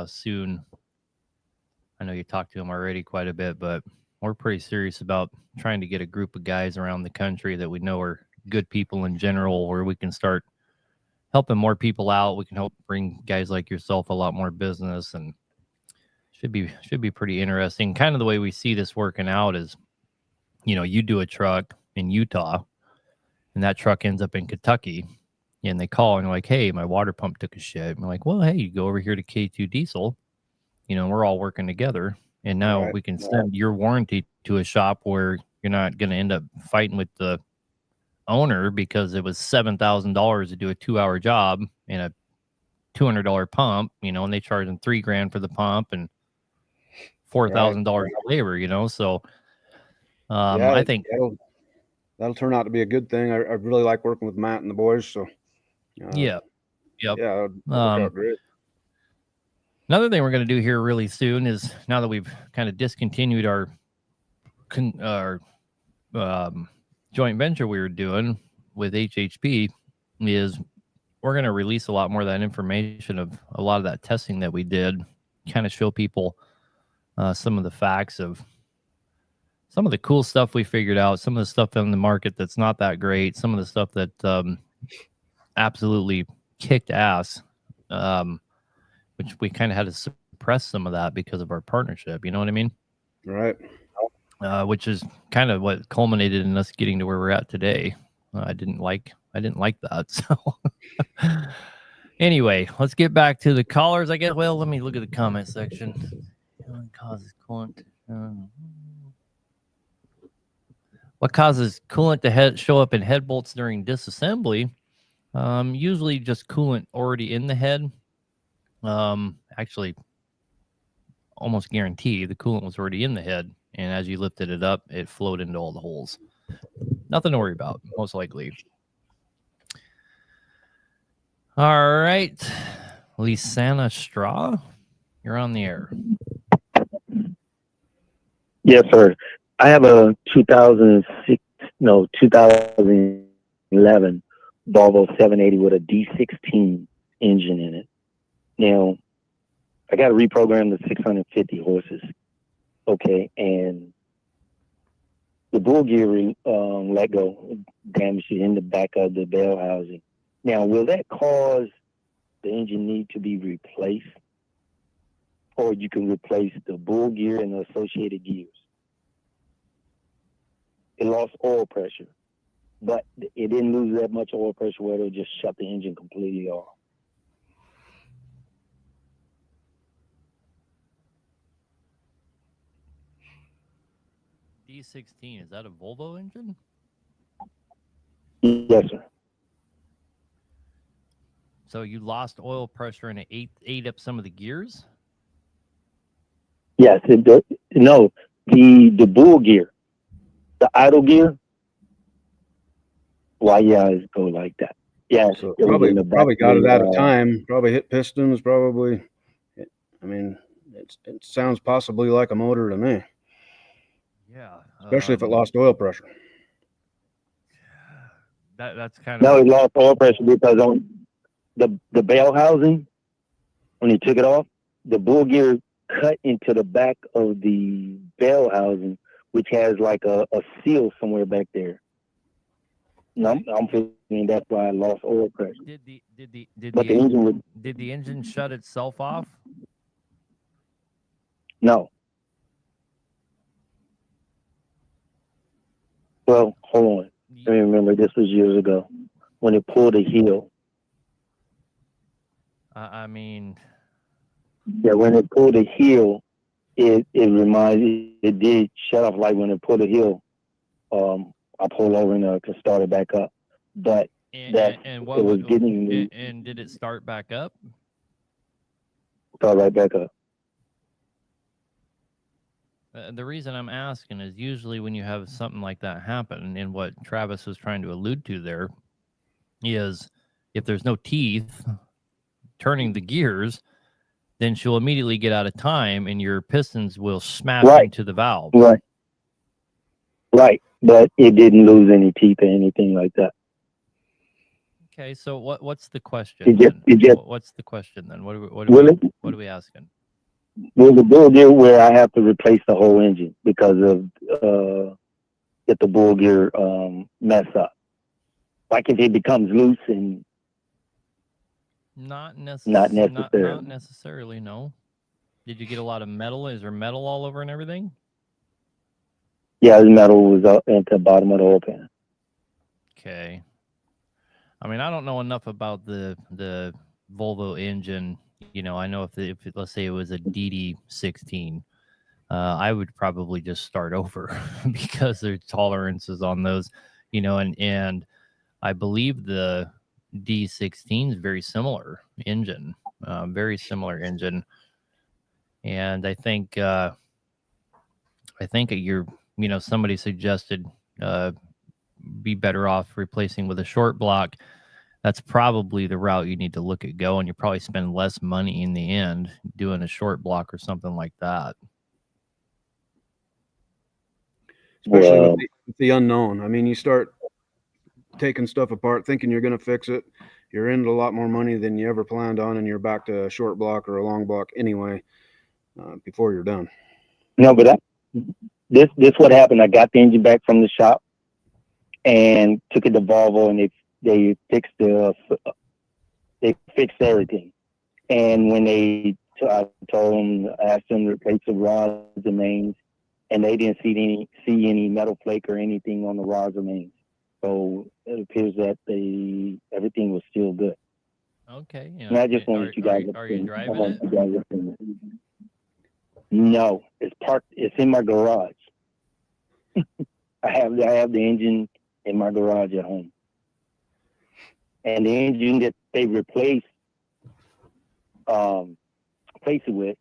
soon. I know you talked to him already quite a bit, but we're pretty serious about trying to get a group of guys around the country that we know are good people in general, where we can start helping more people out. We can help bring guys like yourself a lot more business, and should be pretty interesting. Kind of the way we see this working out is, you do a truck in Utah, and that truck ends up in Kentucky, and they call and they're like, "Hey, my water pump took a shit." And we're like, "Well, hey, you go over here to K2 Diesel. We're all working together, and now we can send your warranty to a shop where you're not going to end up fighting with the owner because it was $7,000 to do a 2-hour job and a $200 pump, and they charge them $3,000 for the pump and $4,000 for labor, So Yeah, I think that'll turn out to be a good thing. I really like working with Matt and the boys. So yeah, yep. yeah, it'll work out great. Another thing we're going to do here really soon is, now that we've kind of discontinued our joint venture we were doing with HHP, is we're going to release a lot more of that information of a lot of that testing that we did, kind of show people some of the facts of some of the cool stuff we figured out, some of the stuff on the market that's not that great, some of the stuff that absolutely kicked ass, which we kind of had to suppress some of that because of our partnership. You know what I mean? Right. Which is kind of what culminated in us getting to where we're at today. I didn't like that. So anyway, let's get back to the callers, I guess. Well, let me look at the comment section. What causes coolant to show up in head bolts during disassembly? Usually just coolant already in the head. Actually, almost guarantee the coolant was already in the head, and as you lifted it up, it flowed into all the holes. Nothing to worry about, most likely. All right, Lisana Straw, you're on the air. Yes, sir. I have a 2011 Volvo 780 with a D16 engine in it. Now, I got to reprogram the 650 horses. Okay, and the bull gear let go, damaged in the back of the bell housing. Now, will that cause the engine need to be replaced? Or you can replace the bull gear and the associated gears? It lost oil pressure, but it didn't lose that much oil pressure where it'll just shut the engine completely off. D16, is that a Volvo engine? Yes, sir. So you lost oil pressure and it ate up some of the gears? Yes, no, the bull gear, the idle gear. Why, yeah, it go like that. Yeah, So probably got it out of time. Probably hit pistons. Probably. I mean, it sounds possibly like a motor to me, Yeah. especially if it lost oil pressure. That's kind No, of it lost oil pressure because on the bell housing, when he took it off, the bull gear cut into the back of the bell housing, which has like a seal somewhere back there. No, I'm thinking that's why I lost oil pressure. But the engine was did the engine shut itself off? no. Well, hold on. I remember this was years ago when it pulled a heel. I mean, Yeah, when it pulled a heel, it did shut off. Like when it pulled a heel, I pulled over and to start it back up. But and what it was getting me and did it start back up? start right back up. The reason I'm asking is usually when you have something like that happen, and what Travis was trying to allude to there is if there's no teeth turning the gears, then she'll immediately get out of time and your pistons will smash into the valve. Right. But it didn't lose any teeth or anything like that. Okay, so what's the question? What's the question then? What are we asking? Will the bull gear where I have to replace the whole engine because of if the bull gear mess up? Like if it becomes loose and not necessarily. Not necessarily, no. Did you get a lot of metal? Is there metal all over and everything? Yeah, the metal was up at the bottom of the oil pan. Okay. I mean, I don't know enough about the Volvo engine. You know, I know if let's say it was a DD16, I would probably just start over because there's tolerances on those, you know, and I believe the D16 is very similar engine, and I think somebody suggested be better off replacing with a short block. That's probably the route you need to look at going. You probably spend less money in the end doing a short block or something like that. Especially with the unknown. I mean, you start taking stuff apart, thinking you're going to fix it. You're into a lot more money than you ever planned on, and you're back to a short block or a long block anyway before you're done. No, but this what happened. I got the engine back from the shop and took it to Volvo, and they fixed everything. And when I told them, I asked them to replace the rods and mains, and they didn't see any metal flake or anything on the rods or mains. So it appears that everything was still good. Okay. And I just wanted you guys. Are you driving it? No, it's parked. It's in my garage. I have the engine in my garage at home, and the engine that they replaced it with.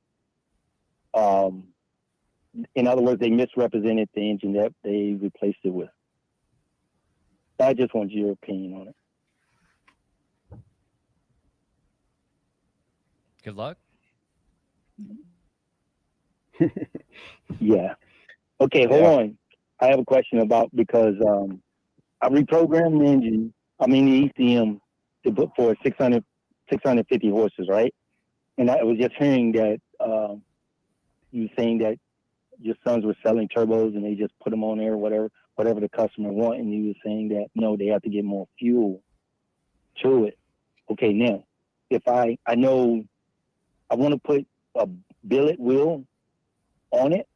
In other words, they misrepresented the engine that they replaced it with. I just want your opinion on it. Good luck. Yeah. Okay, hold on. I have a question about because I reprogrammed the engine. I mean the ECM to put for 650 horses, right? And I was just hearing that you were saying that your sons were selling turbos and they just put them on there, whatever the customer want. And you were saying that no, they have to get more fuel to it. Okay, now if I know I want to put a billet wheel on it,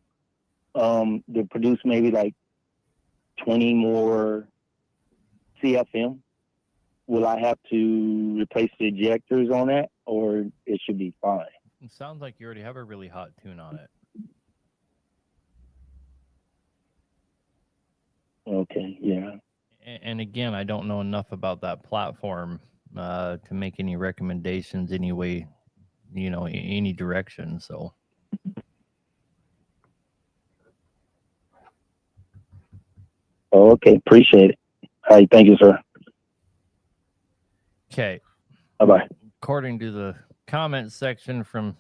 to produce maybe like 20 more CFM, will I have to replace the ejectors on that, or it should be fine? It sounds like you already have a really hot tune on it. Okay, yeah. And again, I don't know enough about that platform to make any recommendations anyway, you know, in any direction. So. Oh, okay, appreciate it. All right, thank you, sir. Okay. Bye-bye. According to the comment section from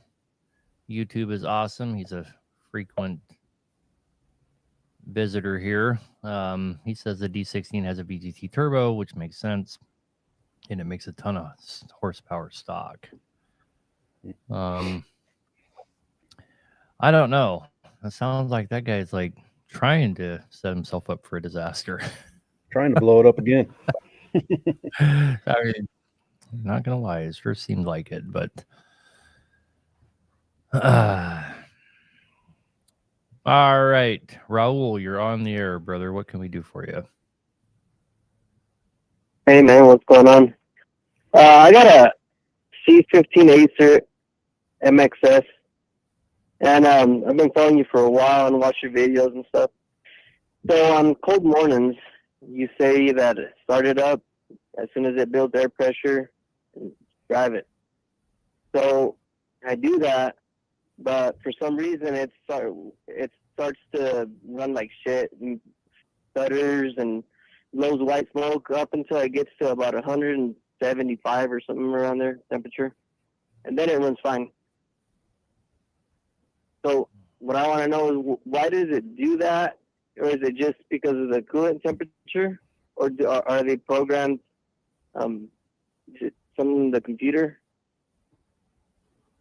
YouTube is awesome. He's a frequent visitor here. He says the D16 has a VGT turbo, which makes sense, and it makes a ton of horsepower stock. I don't know. It sounds like that guy's like trying to set himself up for a disaster. Trying to blow it up again. I mean, not gonna lie, it sure seemed like it, but all right, Raul, you're on the air, brother. What can we do for you? Hey man, what's going on? I got a C15 Acer MXS, and I've been following you for a while and watch your videos and stuff. So on cold mornings, you say that start it up as soon as it builds air pressure, and drive it. So I do that, but for some reason it starts to run like shit and stutters and blows white smoke up until it gets to about 175 or something around there temperature, and then it runs fine. So what I want to know is, why does it do that? Or is it just because of the coolant temperature? Or are they programmed from the computer?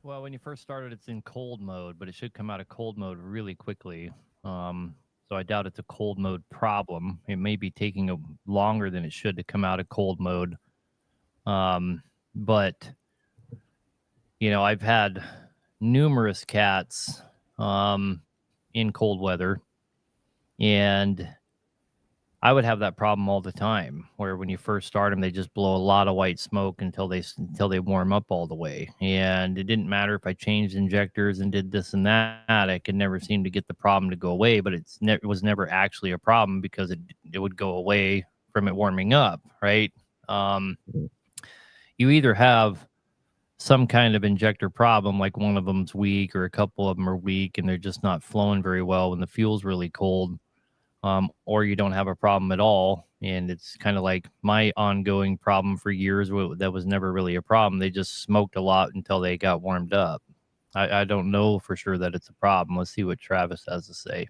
Well, when you first started, it's in cold mode, but it should come out of cold mode really quickly. So I doubt it's a cold mode problem. It may be taking longer than it should to come out of cold mode. But, I've had numerous cats in cold weather, and I would have that problem all the time, where when you first start them, they just blow a lot of white smoke until they warm up all the way. And it didn't matter if I changed injectors and did this and that; I could never seem to get the problem to go away. But it was never actually a problem because it would go away from it warming up, right? You either have some kind of injector problem, like one of them's weak or a couple of them are weak and they're just not flowing very well when the fuel's really cold. Or you don't have a problem at all. And it's kind of like my ongoing problem for years that was never really a problem. They just smoked a lot until they got warmed up. I don't know for sure that it's a problem. Let's see what Travis has to say.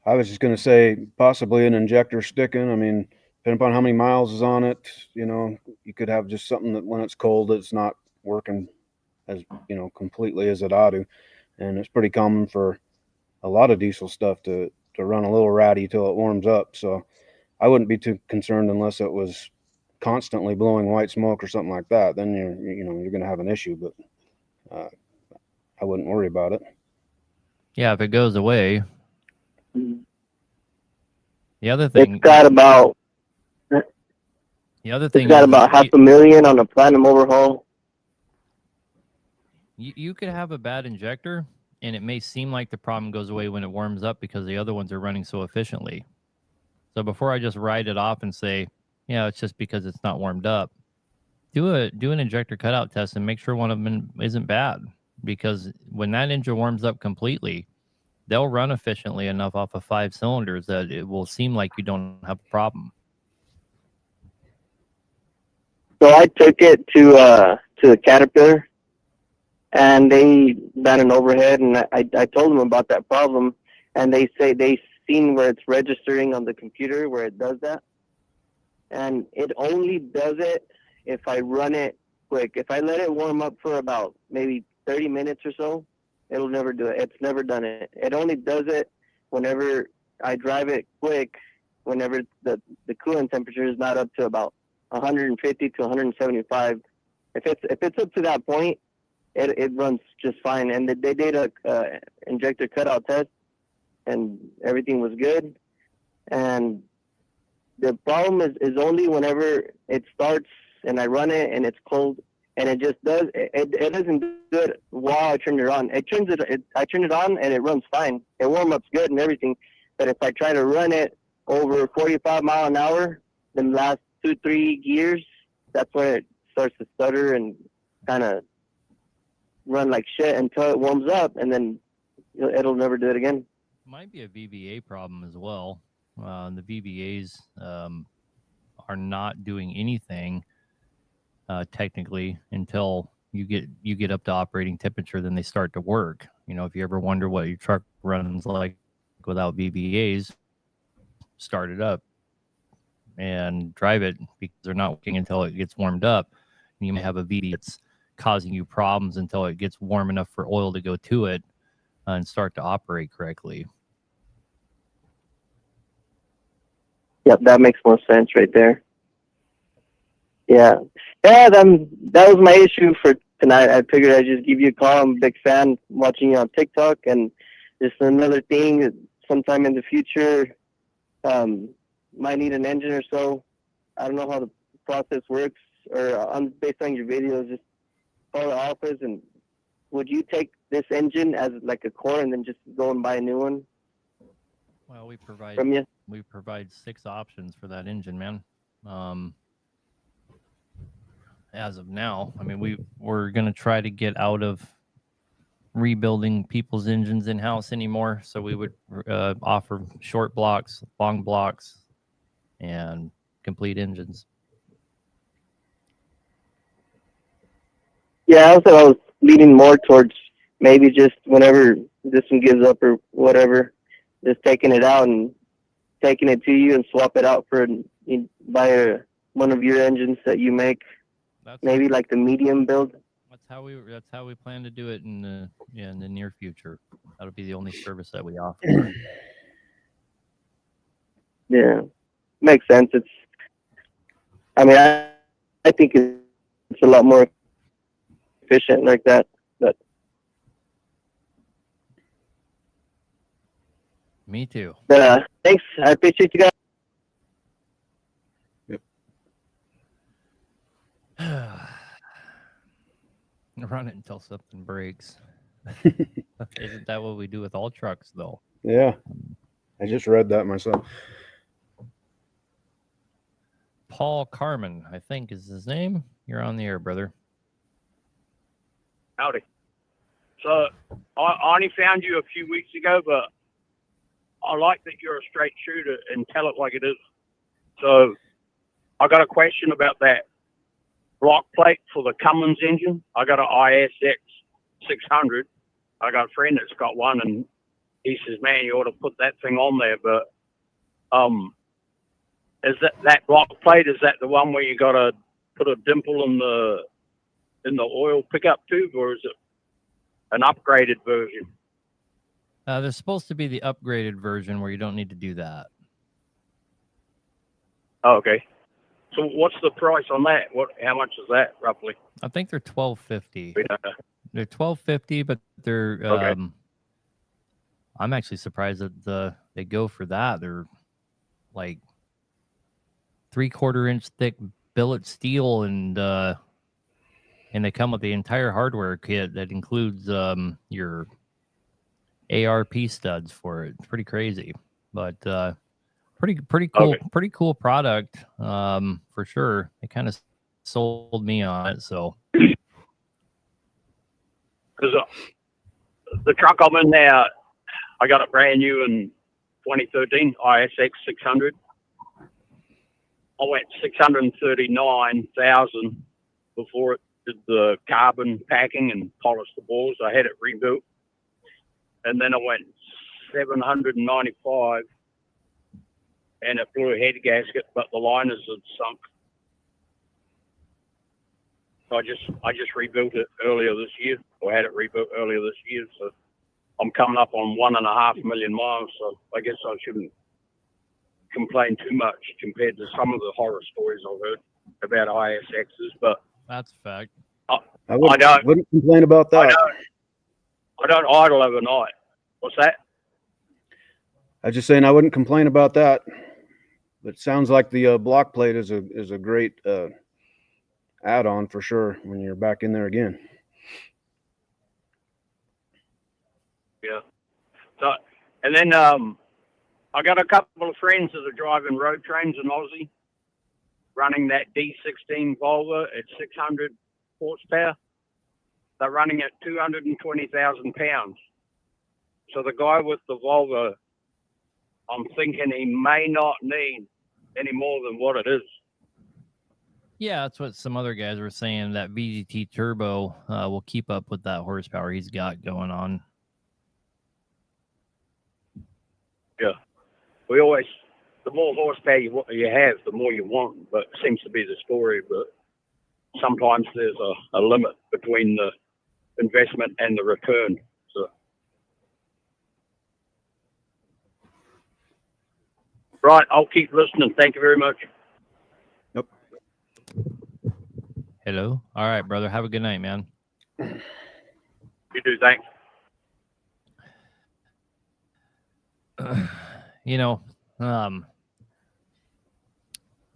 I was just going to say possibly an injector sticking. I mean, depending upon how many miles is on it, you could have just something that when it's cold, it's not working as, completely as it ought to. And it's pretty common for a lot of diesel stuff to run a little ratty till it warms up. So I wouldn't be too concerned unless it was constantly blowing white smoke or something like that. Then you're going to have an issue, but I wouldn't worry about it. Yeah, if it goes away. The other It's thing got about $500,000 on a platinum overhaul. You could have a bad injector, and it may seem like the problem goes away when it warms up because the other ones are running so efficiently. So before I just write it off and say, it's just because it's not warmed up, do an injector cutout test and make sure one of them isn't bad, because when that engine warms up completely, they'll run efficiently enough off of 5 cylinders that it will seem like you don't have a problem. So I took it to the Caterpillar, and they ran an overhead, and I told them about that problem, and they say they seen where it's registering on the computer where it does that, and it only does it if I run it quick. If I let it warm up for about maybe 30 minutes or so, it'll never do it. It's never done it. It only does it whenever I drive it quick, whenever the coolant temperature is not up to about 150 to 175. If it's up to that point, it runs just fine. And they did a injector cutout test, and everything was good. And the problem is only whenever it starts and I run it and it's cold, and it just does it doesn't do it while I turn it on. I turn it on and it runs fine. It warm up's good and everything. But if I try to run it over 45 mile an hour, the last 2-3 gears, that's when it starts to stutter and kind of run like shit until it warms up, and then it'll never do it again. Might be a VBA problem as well. The VBAs are not doing anything technically until you get up to operating temperature, then they start to work. If you ever wonder what your truck runs like without VBAs, start it up and drive it, because they're not working until it gets warmed up. And you may have a VB that's causing you problems until it gets warm enough for oil to go to it and start to operate correctly. Yep, that makes more sense right there. Yeah. Yeah, that was my issue for tonight. I figured I'd just give you a call. I'm a big fan watching you on TikTok, and just another thing, sometime in the future, might need an engine or so. I don't know how the process works, or based on your videos, just call the office. And would you take this engine as like a core and then just go and buy a new one? Well, we provide from you? We provide 6 options for that engine, man. As of now, I mean, we're gonna try to get out of rebuilding people's engines in house anymore. So we would offer short blocks, long blocks, and complete engines. Yeah, I was leaning more towards maybe just whenever this one gives up or whatever, just taking it out and taking it to you and swap it out for buy one of your engines that you make. Maybe like the medium build. That's how we plan to do it in the near future. That'll be the only service that we offer. Yeah, makes sense. I think it's a lot more efficient like that. But me too. Thanks. I appreciate you guys. Run it until something breaks. Isn't that what we do with all trucks, though? Yeah, I just read that myself. Paul Carmen, I think is his name. You're on the air, brother. Howdy. So I only found you a few weeks ago, but I like that you're a straight shooter and tell it like it is. So I got a question about that block plate for the Cummins engine. I got an ISX 600. I got a friend that's got one, and he says, "Man, you ought to put that thing on there." But is that block plate? Is that the one where you got to put a dimple in the oil pickup tube, or is it an upgraded version? There's supposed to be the upgraded version where you don't need to do that. Oh, okay. So what's the price on that? How much is that roughly? I think they're $12.50. They're $12.50, but they're. Okay. I'm actually surprised that they go for that. They're like 3/4 inch thick billet steel, and they come with the entire hardware kit that includes your ARP studs for it. It's pretty crazy, but pretty cool. Okay. Pretty cool product for sure. It kind of sold me on it. So because the truck I'm in now, I got it brand new in 2013 ISX 600. I went 639,000 before it did the carbon packing and polished the balls. I had it rebuilt, and then I went 795, and it blew a head gasket, but the liners had sunk. So I just rebuilt it earlier this year, or had it rebuilt earlier this year. So I'm coming up on 1.5 million miles. So I guess I shouldn't complain too much compared to some of the horror stories I've heard about ISXs. But that's a fact. I wouldn't complain about that. I don't idle overnight. What's that? I was just saying I wouldn't complain about that. But it sounds like the block plate is a great add-on for sure when you're back in there again. Yeah. So, and then I got a couple of friends that are driving road trains in Aussie, running that D16 Volvo at 600 horsepower. They're running at 220,000 pounds. So the guy with the Volvo, I'm thinking he may not need any more than what it is. Yeah, that's what some other guys were saying. That VGT turbo will keep up with that horsepower he's got going on. Yeah. We always, the more horsepower you have, the more you want, but it seems to be the story. But sometimes there's a limit between the investment and the return. So, right, I'll keep listening. Thank you very much. Yep. Hello. All right, brother. Have a good night, man. You do. Thanks. You know,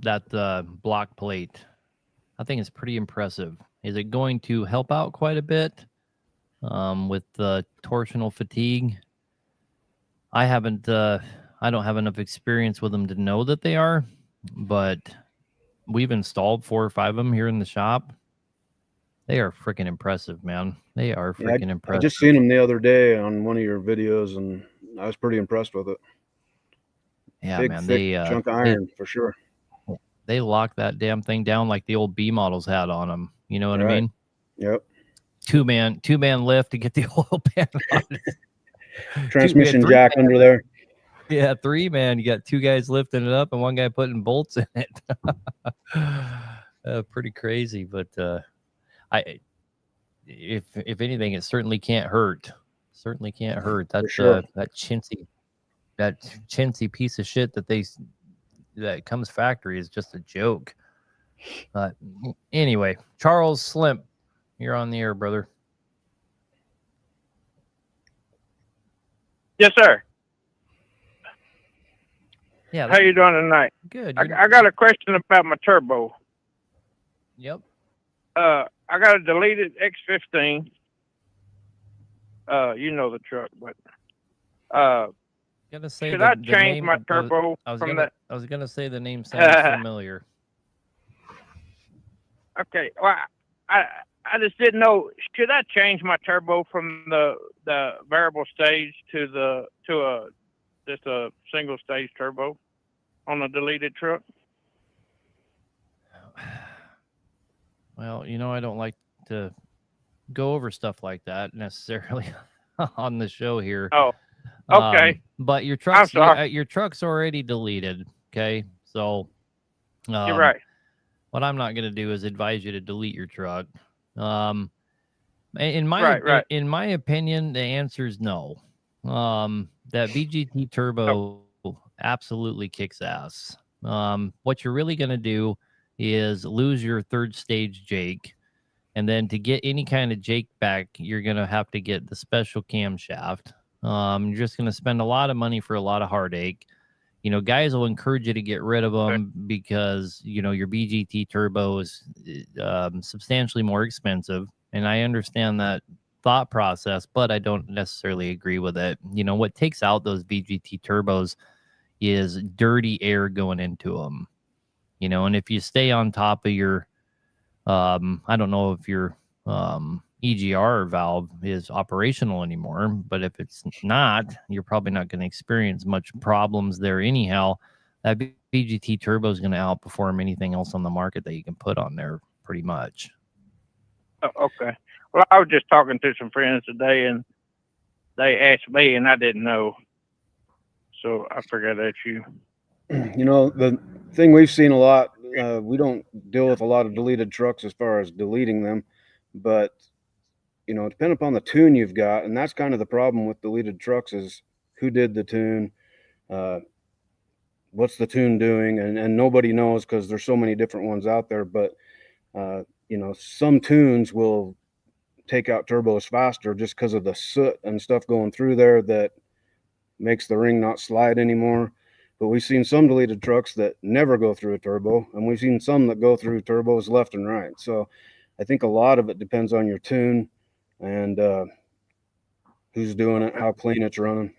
that block plate, I think it's pretty impressive. Is it going to help out quite a bit with the torsional fatigue? I don't have enough experience with them to know that they are, but we've installed 4 or 5 of them here in the shop. They are freaking impressive, man. They are freaking impressive. I just seen them the other day on one of your videos, and I was pretty impressed with it. Yeah, big, man. Thick chunk of iron for sure. They lock that damn thing down like the old B models had on them. You know what I mean? Yep. Two man lift to get the oil pan on it. Transmission jack under there. Yeah, 3 man. You got 2 guys lifting it up and 1 guy putting bolts in it. Pretty crazy, but if anything, it certainly can't hurt. Certainly can't hurt. That's sure. that chintzy piece of shit that comes factory is just a joke. Anyway, Charles Slimp, you're on the air, brother. Yes, sir. Yeah. How you doing tonight? Good. I got a question about my turbo. Yep. I got a deleted X15. You know the truck, but should I change my turbo from that? I was gonna say the name sounds familiar. Okay. Well, I just didn't know. Should I change my turbo from the variable stage to just a single stage turbo on a deleted truck? Well, I don't like to go over stuff like that necessarily on the show here. Oh, okay. But your truck's already deleted. Okay, so you're right. What I'm not going to do is advise you to delete your truck. In my opinion, the answer is no. That VGT turbo absolutely kicks ass. What you're really going to do is lose your 3rd stage Jake, and then to get any kind of Jake back, you're going to have to get the special camshaft. You're just going to spend a lot of money for a lot of heartache. Guys will encourage you to get rid of them because, your BGT turbo is substantially more expensive. And I understand that thought process, but I don't necessarily agree with it. What takes out those BGT turbos is dirty air going into them. And if you stay on top of your, I don't know if your EGR valve is operational anymore, but if it's not, you're probably not going to experience much problems there anyhow. That BGT turbo is going to outperform anything else on the market that you can put on there pretty much. Oh, okay. Well, I was just talking to some friends today, and they asked me, and I didn't know. So I figured that's you. The thing we've seen a lot, we don't deal with a lot of deleted trucks as far as deleting them, but depending upon the tune you've got, and that's kind of the problem with deleted trucks is who did the tune, what's the tune doing, and nobody knows because there's so many different ones out there. But some tunes will take out turbos faster just because of the soot and stuff going through there that makes the ring not slide anymore. But we've seen some deleted trucks that never go through a turbo, and we've seen some that go through turbos left and right. So I think a lot of it depends on your tune and who's doing it, how clean it's running.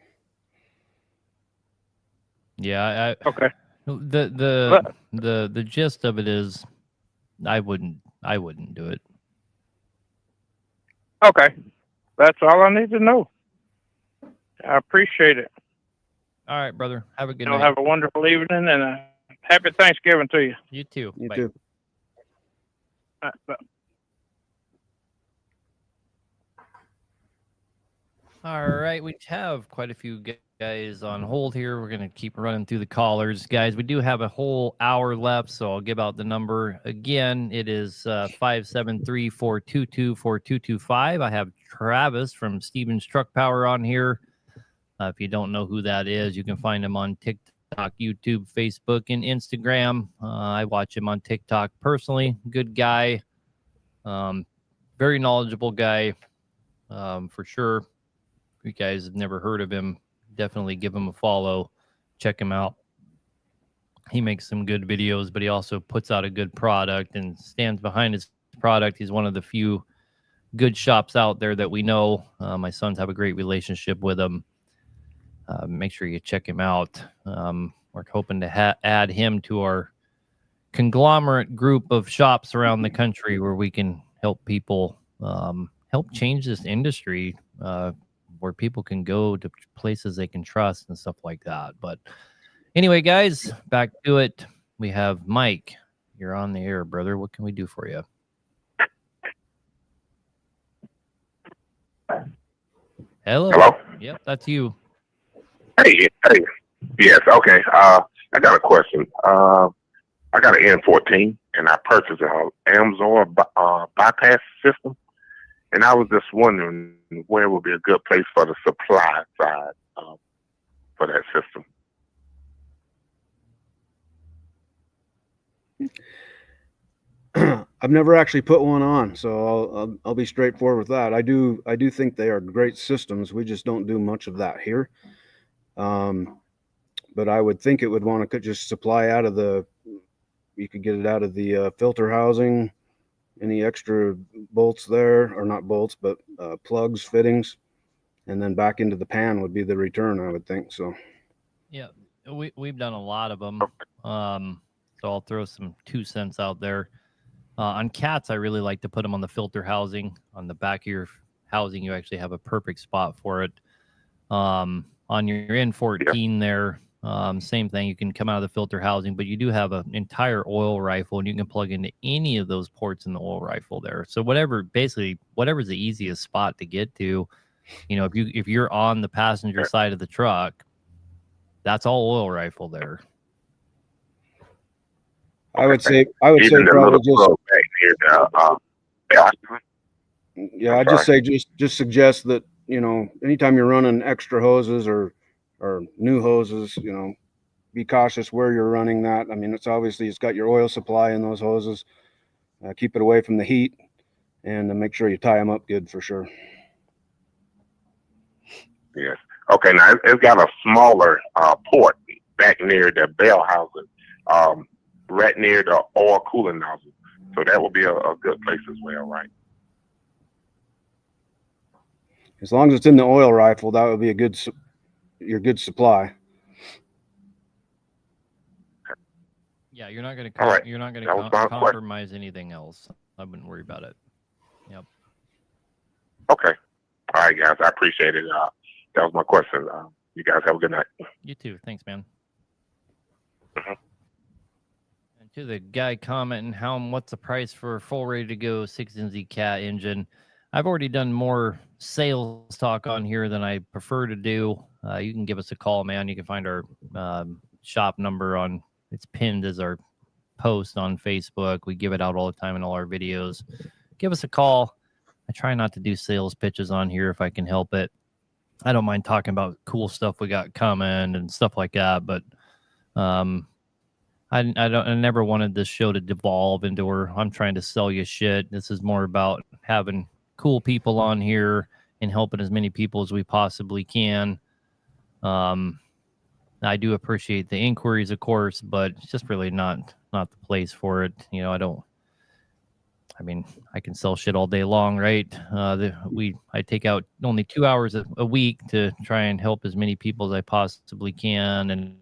Yeah, okay. The gist of it is, I wouldn't do it. Okay, that's all I need to know. I appreciate it. All right, brother. Have a good night. Have a wonderful evening and a happy Thanksgiving to you. You too. You too. All right, we have quite a few guys on hold here. We're going to keep running through the callers. Guys, we do have a whole hour left, so I'll give out the number. Again, it is 573-422-4225. I have Travis from Stevens Truck Power on here. If you don't know who that is, you can find him on TikTok, YouTube, Facebook, and Instagram. I watch him on TikTok personally. Good guy. Very knowledgeable guy, for sure. If you guys have never heard of him, definitely give him a follow. Check him out. He makes some good videos, but he also puts out a good product and stands behind his product. He's one of the few good shops out there that we know. My sons have a great relationship with him. Make sure you check him out. We're hoping to add him to our conglomerate group of shops around the country where we can help people, help change this industry, where people can go to places they can trust and stuff like that. But anyway, guys, back to it. We have Mike. You're on the air, brother. What can we do for you? Hello. Hello? Yep, that's you. Hey. Yes, okay. I got a question. I got an N14, and I purchased an Amazon bypass system. And I was just wondering where would be a good place for the supply side for that system. I've never actually put one on, so I'll be straightforward with that. I do think they are great systems. We just don't do much of that here. But I would think it would want to just supply out of you could get it out of the filter housing. Any extra bolts there, or not bolts, but plugs, fittings, and then back into the pan would be the return, I would think. So, yeah, we've done a lot of them. So I'll throw some 2 cents out there. On cats, I really like to put them on the filter housing. On the back of your housing, you actually have a perfect spot for it. On your N14 there, same thing. You can come out of the filter housing, but you do have an entire oil rifle, and you can plug into any of those ports in the oil rifle there. So whatever's the easiest spot to get to, if you're on the passenger side of the truck, that's all oil rifle there. I would say probably just I'd just say just suggest that anytime you're running extra hoses or new hoses, be cautious where you're running that. I mean, it's got your oil supply in those hoses. Keep it away from the heat, and make sure you tie them up good for sure. Yes. Okay. Now it's got a smaller port back near the bell housing, right near the oil cooling nozzle. So that would be a good place as well, right? As long as it's in the oil rifle, that would be your good supply. Yeah, you're not going right. to compromise anything else. I wouldn't worry about it. Yep. Okay. All right, guys. I appreciate it. That was my question. You guys have a good night. You too. Thanks, man. Mm-hmm. And to the guy commenting, what's the price for a full ready to go 6NZ cat engine? I've already done more sales talk on here than I prefer to do. You can give us a call, man. You can find our shop number it's pinned as our post on Facebook. We give it out all the time in all our videos. Give us a call. I try not to do sales pitches on here if I can help it. I don't mind talking about cool stuff we got coming and stuff like that, but I never wanted this show to devolve into where I'm trying to sell you shit. This is more about having cool people on here and helping as many people as we possibly can. I do appreciate the inquiries, of course, but it's just really not the place for it. I can sell shit all day long, right? I take out only 2 hours a week to try and help as many people as I possibly can, and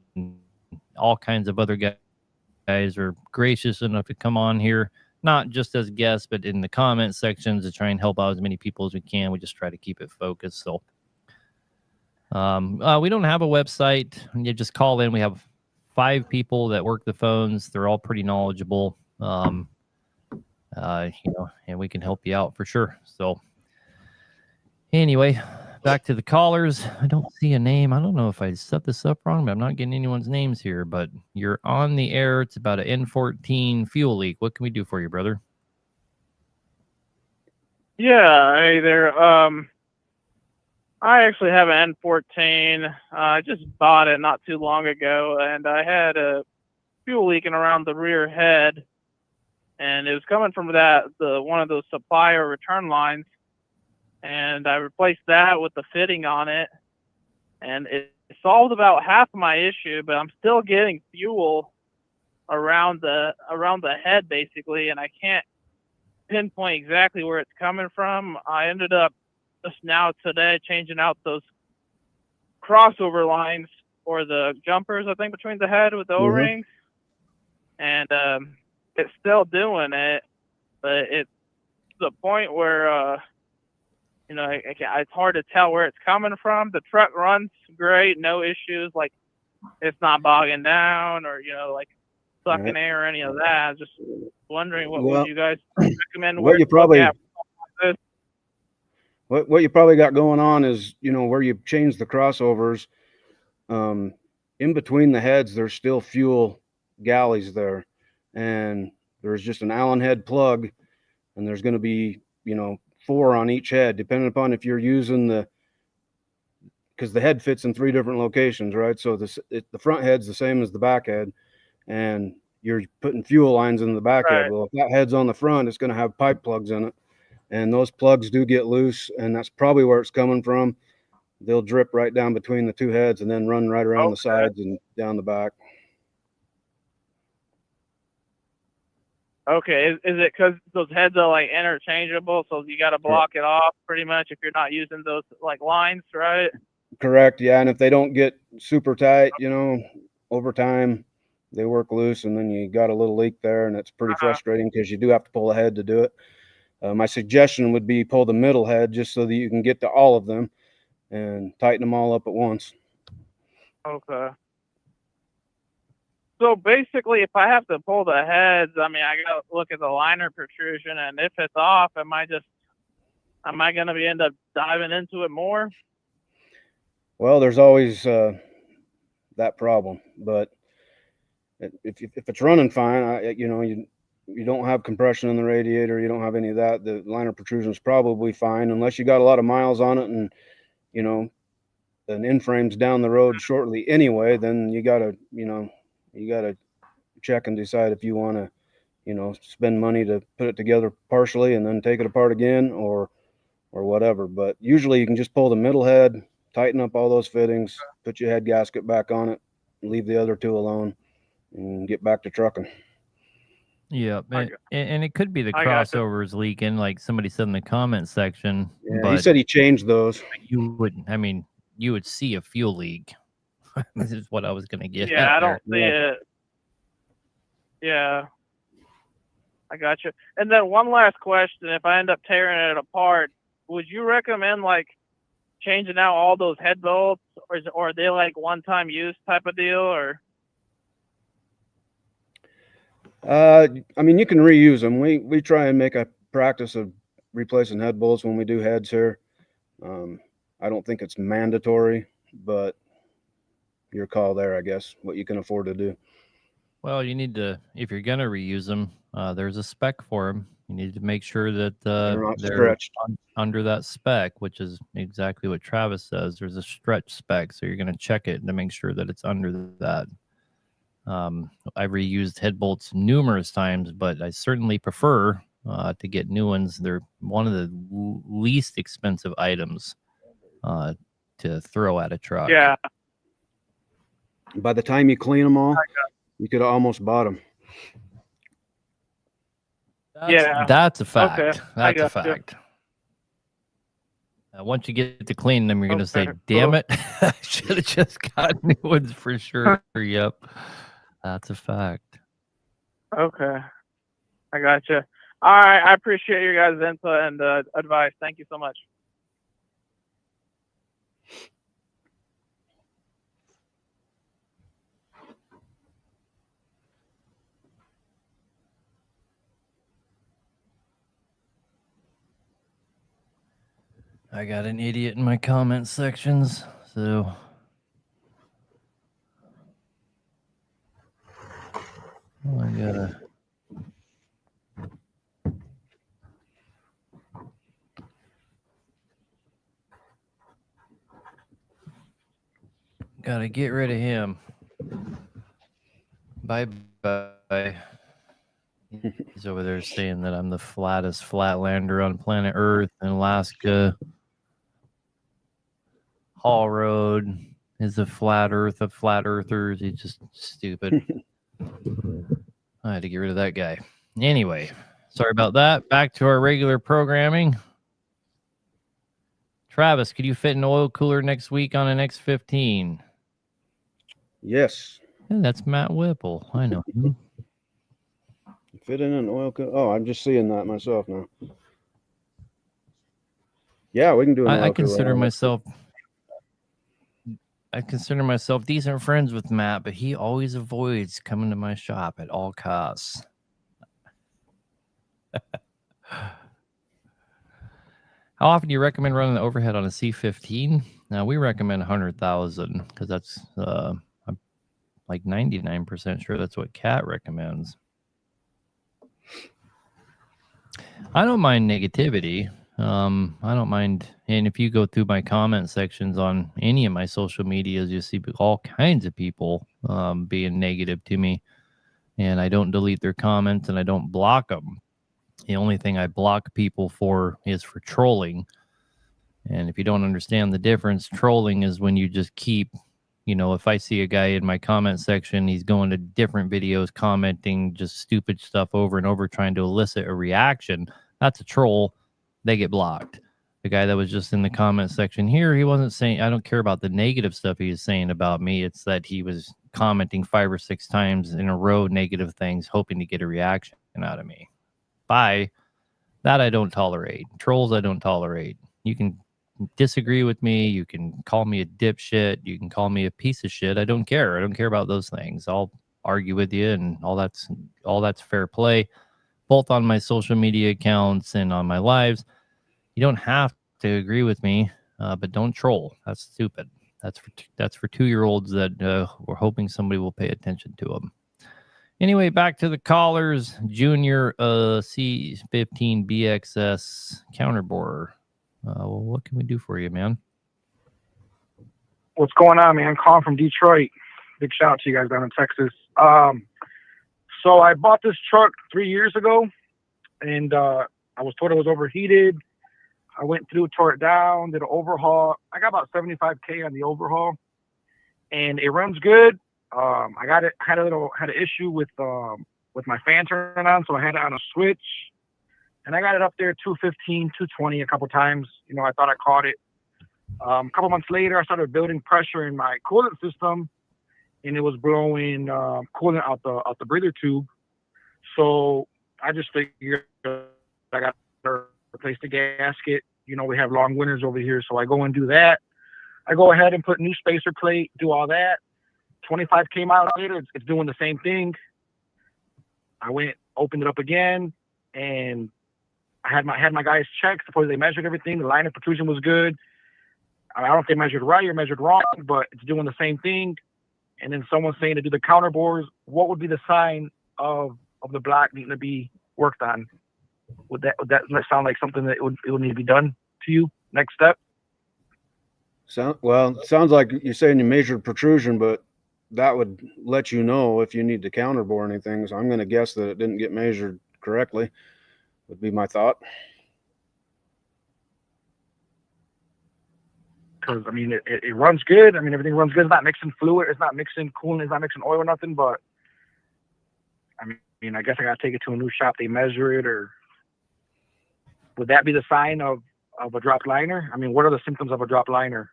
all kinds of other guys are gracious enough to come on here, not just as guests, but in the comment sections to try and help out as many people as we can. We just try to keep it focused. So we don't have a website. You just call in. We have 5 people that work the phones. They're all pretty knowledgeable. and we can help you out for sure. So anyway, back to the callers. I don't see a name. I don't know if I set this up wrong, but I'm not getting anyone's names here. But you're on the air. It's about an N14 fuel leak. What can we do for you, brother? Yeah, hey there. I actually have an N14. I just bought it not too long ago, and I had a fuel leaking around the rear head, and it was coming from one of those supplier return lines, and I replaced that with the fitting on it, and it solved about half of my issue, but I'm still getting fuel around the head basically, and I can't pinpoint exactly where it's coming from. I ended up just now today changing out those crossover lines or the jumpers, I think, between the head with the O-rings, and it's still doing it, but it's to the point where it's hard to tell where it's coming from. The truck runs great, no issues, like it's not bogging down or like sucking air or any of that. Just wondering what would you guys recommend? What you probably got going on is, where you change the crossovers, in between the heads, there's still fuel galleys there, and there's just an Allen head plug, and there's going to be, 4 on each head, depending upon if you're using because the head fits in 3 different locations, right? So the front head's the same as the back head, and you're putting fuel lines in the back head. Well, if that head's on the front, it's going to have pipe plugs in it, and those plugs do get loose, and that's probably where it's coming from. They'll drip right down between the 2 heads and then run right around the sides and down the back. Okay, is it because those heads are like interchangeable, so you got to block it off pretty much if you're not using those like lines, right? Correct, yeah. And if they don't get super tight, over time they work loose, and then you got a little leak there, and it's pretty frustrating because you do have to pull ahead to do it. My suggestion would be pull the middle head just so that you can get to all of them and tighten them all up at once. Okay. So basically, if I have to pull the heads, I got to look at the liner protrusion, and if it's off, am I going to end up diving into it more? Well, there's always that problem, but if it's running fine, you don't have compression in the radiator, you don't have any of that, the liner protrusion is probably fine, unless you got a lot of miles on it and an in-frame's down the road shortly anyway. Then you gotta check and decide if you want to spend money to put it together partially and then take it apart again, or whatever. But usually you can just pull the middle head, tighten up all those fittings, put your head gasket back on it, leave the other 2 alone, and get back to trucking. Yeah, and it could be the crossovers leaking, like somebody said in the comment section. Yeah, but he said he changed those. You would see a fuel leak. This is what I was going to get. Yeah, I don't see it. Yeah, I got you. And then one last question: if I end up tearing it apart, would you recommend like changing out all those head bolts, or are they like one-time use type of deal, or? You can reuse them. We try and make a practice of replacing head bolts when we do heads here. I don't think it's mandatory, but your call there, I guess, what you can afford to do. Well, you need to, if you're going to reuse them, there's a spec for them. You need to make sure that they're not they're stretched under that spec, which is exactly what Travis says. There's a stretch spec, so you're going to check it to make sure that it's under that. I've reused head bolts numerous times, but I certainly prefer to get new ones. They're one of the least expensive items to throw at a truck. Yeah. By the time you clean them all, you could have almost bought them. That's a fact. Okay. That's a fact. Once you get to clean them, you're going to say, damn it, I should have just got new ones for sure. Yep. That's a fact. Okay. I got you. All right. I appreciate your guys' input and advice. Thank you so much. I got an idiot in my comment sections, so I gotta get rid of him. Bye bye. He's over there saying that I'm the flattest flatlander on planet Earth in Alaska. Hall Road is a flat Earth of flat earthers. He's just stupid. I had to get rid of that guy. Anyway, sorry about that. Back to our regular programming. Travis, could you fit an oil cooler next week on an X15? Yes. Yeah, that's Matt Whipple. I know him. Fit in an oil cooler. Oh, I'm just seeing that myself now. Yeah, we can do an oil I cooler. I consider myself decent friends with Matt, but he always avoids coming to my shop at all costs. How often do you recommend running the overhead on a C15? Now, we recommend 100,000 because that's I'm like 99% sure that's what Cat recommends. I don't mind negativity. I don't mind. And if you go through my comment sections on any of my social medias, you see all kinds of people being negative to me. And I don't delete their comments and I don't block them. The only thing I block people for is for trolling. And if you don't understand the difference, trolling is when you just keep, if I see a guy in my comment section, he's going to different videos, commenting just stupid stuff over and over, trying to elicit a reaction. That's a troll. They get blocked. The guy that was just in the comment section here, he wasn't saying, I don't care about the negative stuff he was saying about me. It's that he was commenting 5 or 6 times in a row negative things, hoping to get a reaction out of me. Bye. That I don't tolerate. Trolls I don't tolerate. You can disagree with me. You can call me a dipshit. You can call me a piece of shit. I don't care. I don't care about those things. I'll argue with you, and all that's fair play, both on my social media accounts and on my lives. You don't have to agree with me, but don't troll. That's stupid. That's for 2-year-olds that we're hoping somebody will pay attention to them. Anyway, back to the callers. Junior C15 BXS counterborer. Well, what can we do for you, man? What's going on, man? Calling from Detroit. Big shout out to you guys down in Texas. So I bought this truck 3 years ago, and I was told it was overheated. I went through, tore it down, did an overhaul. I got about $75K on the overhaul, and it runs good. I had an issue with my fan turning on, so I had it on a switch. And I got it up there 215, 220 a couple times. I thought I caught it. A couple months later, I started building pressure in my coolant system, and it was blowing coolant out the breather tube. So I just figured I got to replace the gasket. We have long winters over here, so I go and do that. I go ahead and put new spacer plate, do all that. 25K miles later, it's doing the same thing. I went, opened it up again, and I had my guys check. Supposedly they measured everything. The liner protrusion was good. I don't know if they measured right or measured wrong, but it's doing the same thing. And then someone's saying to do the counterbores. What would be the sign of the block needing to be worked on? Would that sound like something that it would need to be done to you? Next step. It sounds like you're saying you measured protrusion, but that would let you know if you need to counterbore anything. So I'm going to guess that it didn't get measured correctly. Would be my thought. Because it runs good. Everything runs good. It's not mixing fluid. It's not mixing coolant. It's not mixing oil or nothing. But I guess I got to take it to a new shop. They measure it, or would that be the sign of a dropped liner? What are the symptoms of a dropped liner?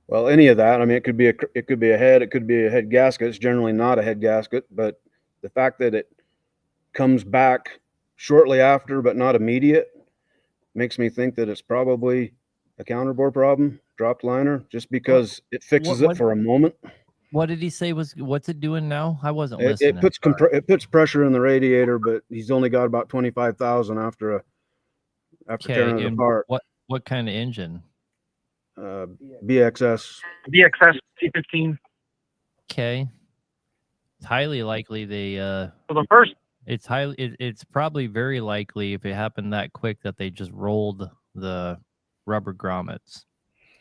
Well, any of that. It could be a head. It could be a head gasket. It's generally not a head gasket, but the fact that it comes back shortly after, but not immediate, makes me think that it's probably a counterbore problem, dropped liner, just because it fixes it for a moment. What did he say what's it doing now? I wasn't listening. It puts pressure in the radiator, but he's only got about 25,000 after after tearing it apart. What kind of engine? BXS. BXS C15. Okay. It's highly likely they So the first it's probably very likely if it happened that quick that they just rolled the rubber grommets.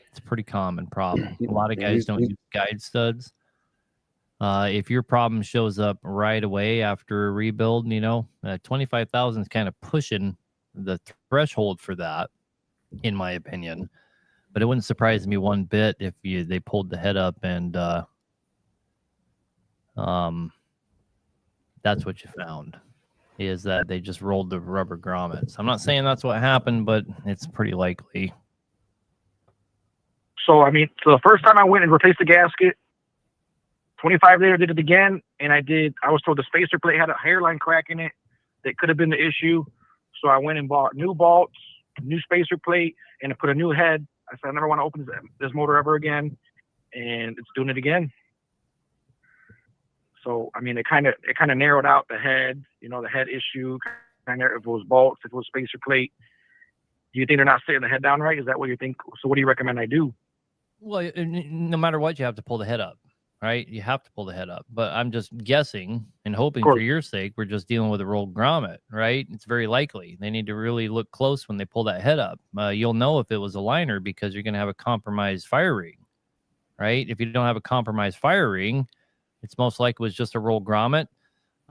It's a pretty common problem. A lot of guys don't use guide studs. If your problem shows up right away after a rebuild, 25,000 is kind of pushing the threshold for that, in my opinion. But it wouldn't surprise me one bit if they pulled the head up and that's what you found, is that they just rolled the rubber grommets. I'm not saying that's what happened, but it's pretty likely. So the first time I went and replaced the gasket, 25 later did it again, and I was told the spacer plate had a hairline crack in it that could have been the issue. So I went and bought new bolts, new spacer plate, and I put a new head. I said I never want to open this motor ever again, and it's doing it again. So it kind of narrowed out the head, the head issue, kind of if it was bolts, if it was spacer plate. Do you think they're not sitting the head down right? Is that what you think? So what do you recommend I do? Well, no matter what, you have to pull the head up, right? You have to pull the head up. But I'm just guessing and hoping for your sake, we're just dealing with a rolled grommet, right? It's very likely. They need to really look close when they pull that head up. You'll know if it was a liner because you're going to have a compromised fire ring, right? If you don't have a compromised fire ring, it's most likely was just a rolled grommet.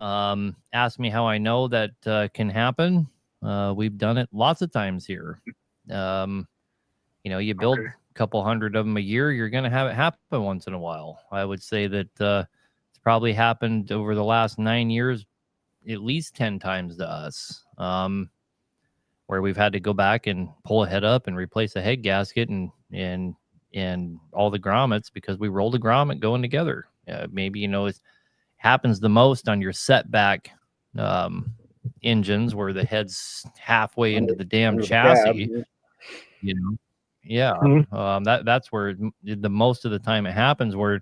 Ask me how I know that can happen. We've done it lots of times here. You build a couple hundred of them a year, you're going to have it happen once in a while. I would say that it's probably happened over the last 9 years at least 10 times to us, where we've had to go back and pull a head up and replace a head gasket and all the grommets because we rolled a grommet going together. Maybe, it happens the most on your setback engines where the head's halfway into the damn chassis, that's where the most of the time it happens, where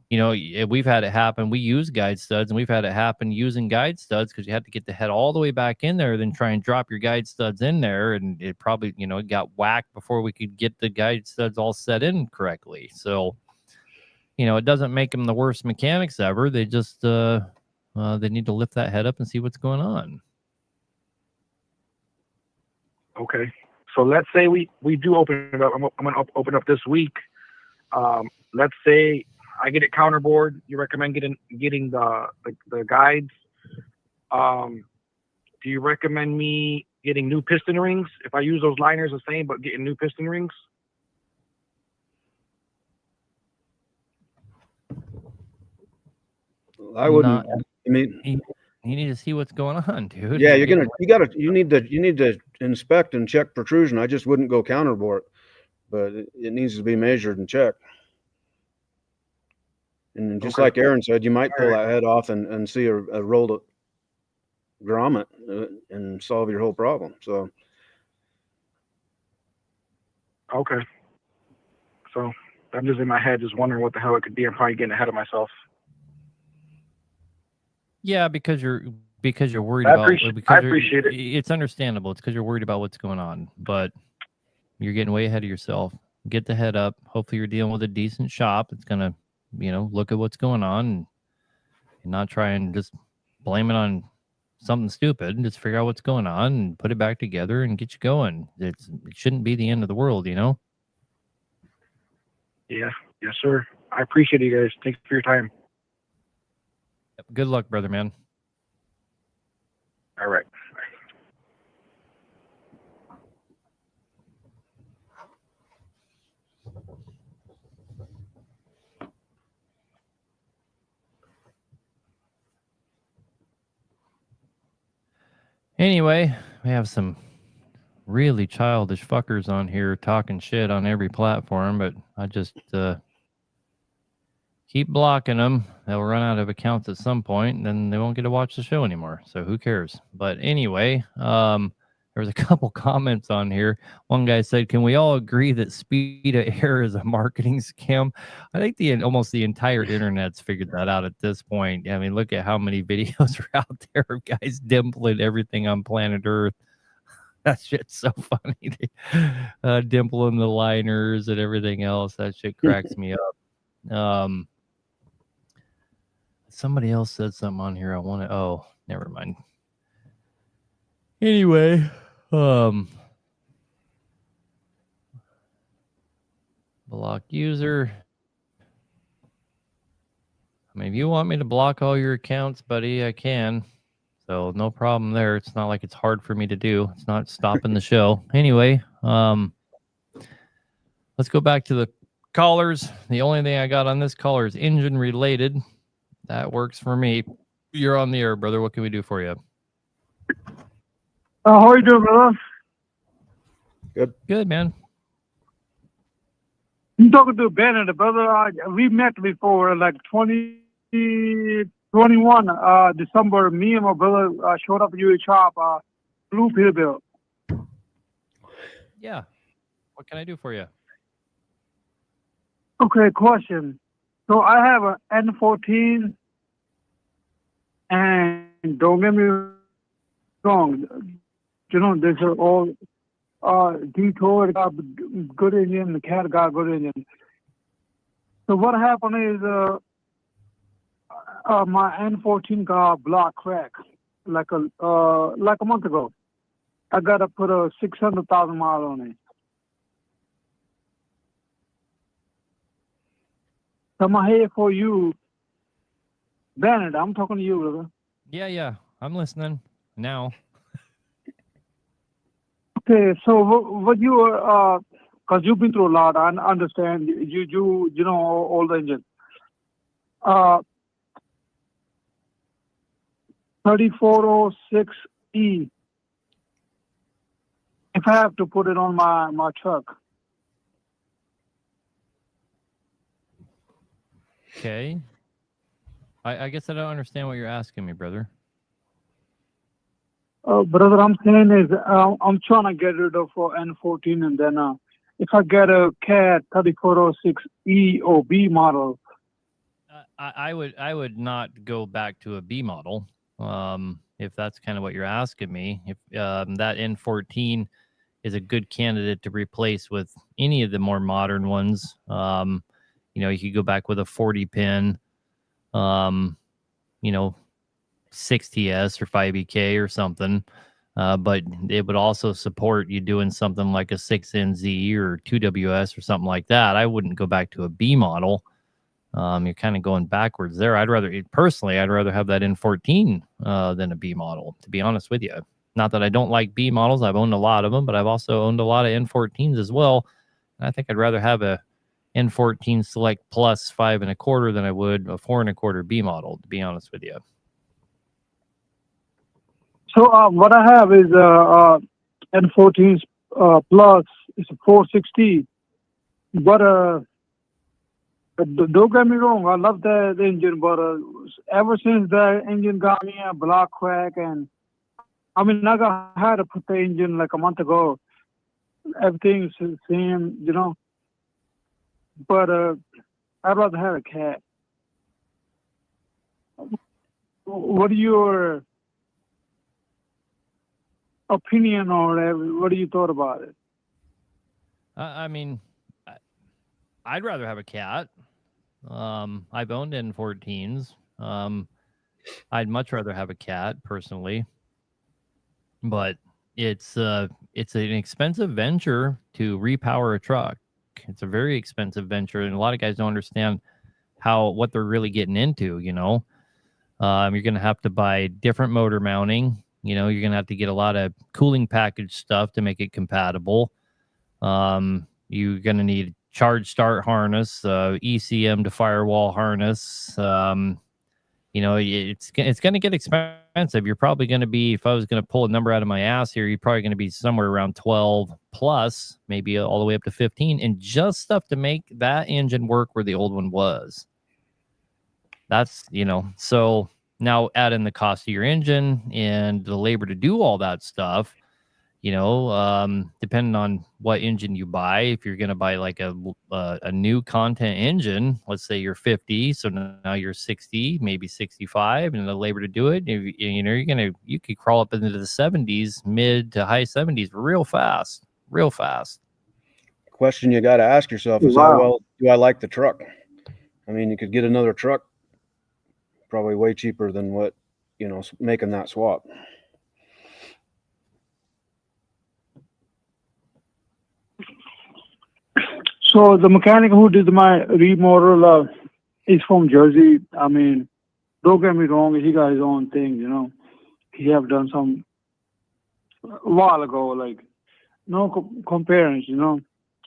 we've had it happen. We use guide studs, and we've had it happen using guide studs because you have to get the head all the way back in there, then try and drop your guide studs in there, and it probably it got whacked before we could get the guide studs all set in correctly. So it doesn't make them the worst mechanics ever. They just they need to lift that head up and see what's going on. Okay. So let's say we do open it up. I'm going to open up this week. Let's say I get it counterboard. You recommend getting the guides. Do you recommend me getting new piston rings? If I use those liners the same, but getting new piston rings? I wouldn't. You need to see what's going on, dude. Yeah, you need to inspect and check protrusion. I just wouldn't go counterboard, but it needs to be measured and checked. And just like Aaron said, you might pull that head off and see a rolled grommet and solve your whole problem. So. Okay. So I'm just in my head, just wondering what the hell it could be. I'm probably getting ahead of myself. Yeah, because you're worried about. I appreciate it. It's understandable. It's because you're worried about what's going on, but you're getting way ahead of yourself. Get the head up. Hopefully, you're dealing with a decent shop. It's gonna, look at what's going on and not try and just blame it on something stupid. Just figure out what's going on and put it back together and get you going. It shouldn't be the end of the world, Yeah. Yes, sir. I appreciate you guys. Thanks for your time. Good luck, brother, man. All right. Anyway, we have some really childish fuckers on here talking shit on every platform, but I just keep blocking them. They'll run out of accounts at some point, and then they won't get to watch the show anymore. So who cares? But anyway, there was a couple comments on here. One guy said, "Can we all agree that speed of air is a marketing scam?" I think almost the entire internet's figured that out at this point. I mean, look at how many videos are out there of guys dimpling everything on planet Earth. That shit's so funny. Dimple in the liners and everything else. That shit cracks me up. Somebody else said something on here. I want to. Oh, never mind. Anyway, block user. I mean, if you want me to block all your accounts, buddy, I can. So no problem there. It's not like it's hard for me to do. It's not stopping the show. Anyway, let's go back to the callers. The only thing I got on this caller is engine related. That works for me. You're on the air, brother. What can we do for you? How are you doing, brother? Good, man. I'm talking to Bennett, brother. We met before, like 2021, December. Me and my brother showed up at your shop, Blue Peterbilt. Yeah. What can I do for you? Okay, question. So I have an N14, and don't get me wrong, you know, there's all Detour got good engine, the Cat got good engine. So what happened is my N14 got block crack like a month ago. I got to put a 600,000 mile on it. So I'm here for you, Bennett. I'm talking to you, brother. Yeah. I'm listening now. Okay, so what you are, because you've been through a lot, I understand. You know all the engine. 3406E. If I have to put it on my truck. Okay. I guess I don't understand what you're asking me, brother. Brother, I'm saying is I'm trying to get rid of N14, and then if I get a Cat 3406E or B model. I would not go back to a B model. If that's kind of what you're asking me. If that N14 is a good candidate to replace with any of the more modern ones. You could go back with a 40 pin, 6TS or 5EK or something. But it would also support you doing something like a 6NZ or 2WS or something like that. I wouldn't go back to a B model. You're kind of going backwards there. I'd rather have that N14 than a B model, to be honest with you. Not that I don't like B models. I've owned a lot of them, but I've also owned a lot of N14s as well. And I think I'd rather have a N14 Select Plus 5 1/4 than I would a 4 1/4 B model, to be honest with you. So what I have is N14 Plus. It's a 460, but don't get me wrong. I love the engine, but ever since the engine got me a block crack, and I mean I had to put the engine like a month ago. Everything's the same, you know. But I'd rather have a Cat. What are your opinion on it? What do you thought about it? I mean, I'd rather have a Cat. I've owned N14s. I'd much rather have a Cat personally, but it's an expensive venture to repower a truck. It's a very expensive venture, and a lot of guys don't understand what they're really getting into. You're going to have to buy different motor mounting. You're going to have to get a lot of cooling package stuff to make it compatible. You're going to need charge start harness, ECM to firewall harness. It's going to get expensive. You're probably going to be, if I was going to pull a number out of my ass here, you're probably going to be somewhere around 12 plus, maybe all the way up to 15, and just stuff to make that engine work where the old one was. That's, so now add in the cost of your engine and the labor to do all that stuff. depending on what engine you buy, if you're going to buy like a new content engine, let's say you're 50, so now you're 60, maybe 65, and the labor to do it, you could crawl up into the 70s, mid to high 70s, real fast. Question you got to ask yourself is how well do I like the truck? I mean, you could get another truck probably way cheaper than what, making that swap. So the mechanic who did my remodel is from Jersey. I mean, don't get me wrong, he got his own thing, He have done some a while ago, like no comparing,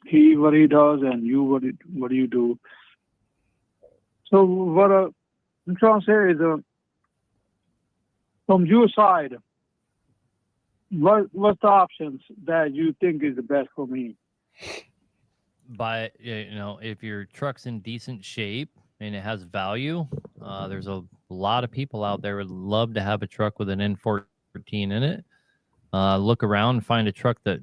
He what he does and you what do you do. So what I'm trying to say is, from your side, what's the options that you think is the best for me? But if your truck's in decent shape and it has value, there's a lot of people out there would love to have a truck with an N14 in it. Look around and find a truck that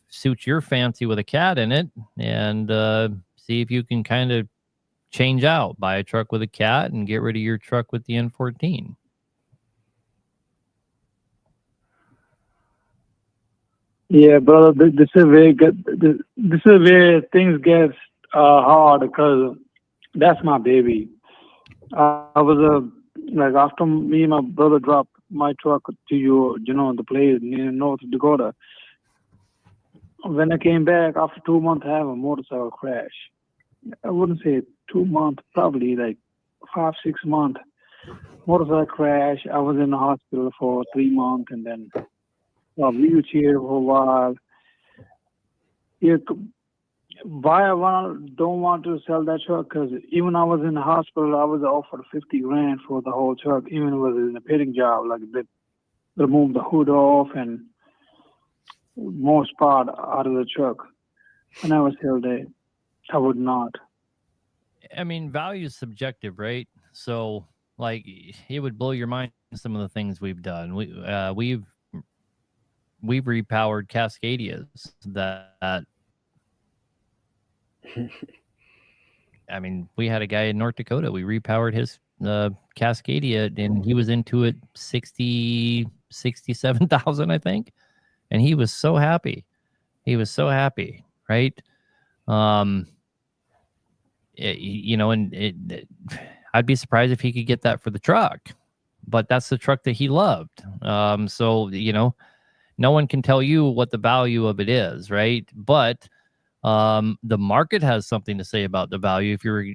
suits your fancy with a cat in it, and see if you can kind of change out, buy a truck with a cat and get rid of your truck with the N14. Yeah, brother, this is where things get hard, because that's my baby. I was like, after me and my brother dropped my truck to you, the place in North Dakota. When I came back after 2 months, I have a motorcycle crash. I wouldn't say 2 months, probably like 5-6 months. Motorcycle crash. I was in the hospital for 3 months, and then a wheelchair for a while. Yeah, why I don't want to sell that truck? Because even I was in the hospital, I was offered $50,000 for the whole truck. Even it was in a pitting job, like they removed the hood off and most part out of the truck. And I was still there. I would not. I mean, value is subjective, right? So, like, it would blow your mind some of the things we've done. We've repowered Cascadias that I mean, we had a guy in North Dakota. We repowered his Cascadia, and he was into it 67,000, I think. And he was so happy. Right? I'd be surprised if he could get that for the truck, but that's the truck that he loved. So, no one can tell you what the value of it is, right? But the market has something to say about the value if you're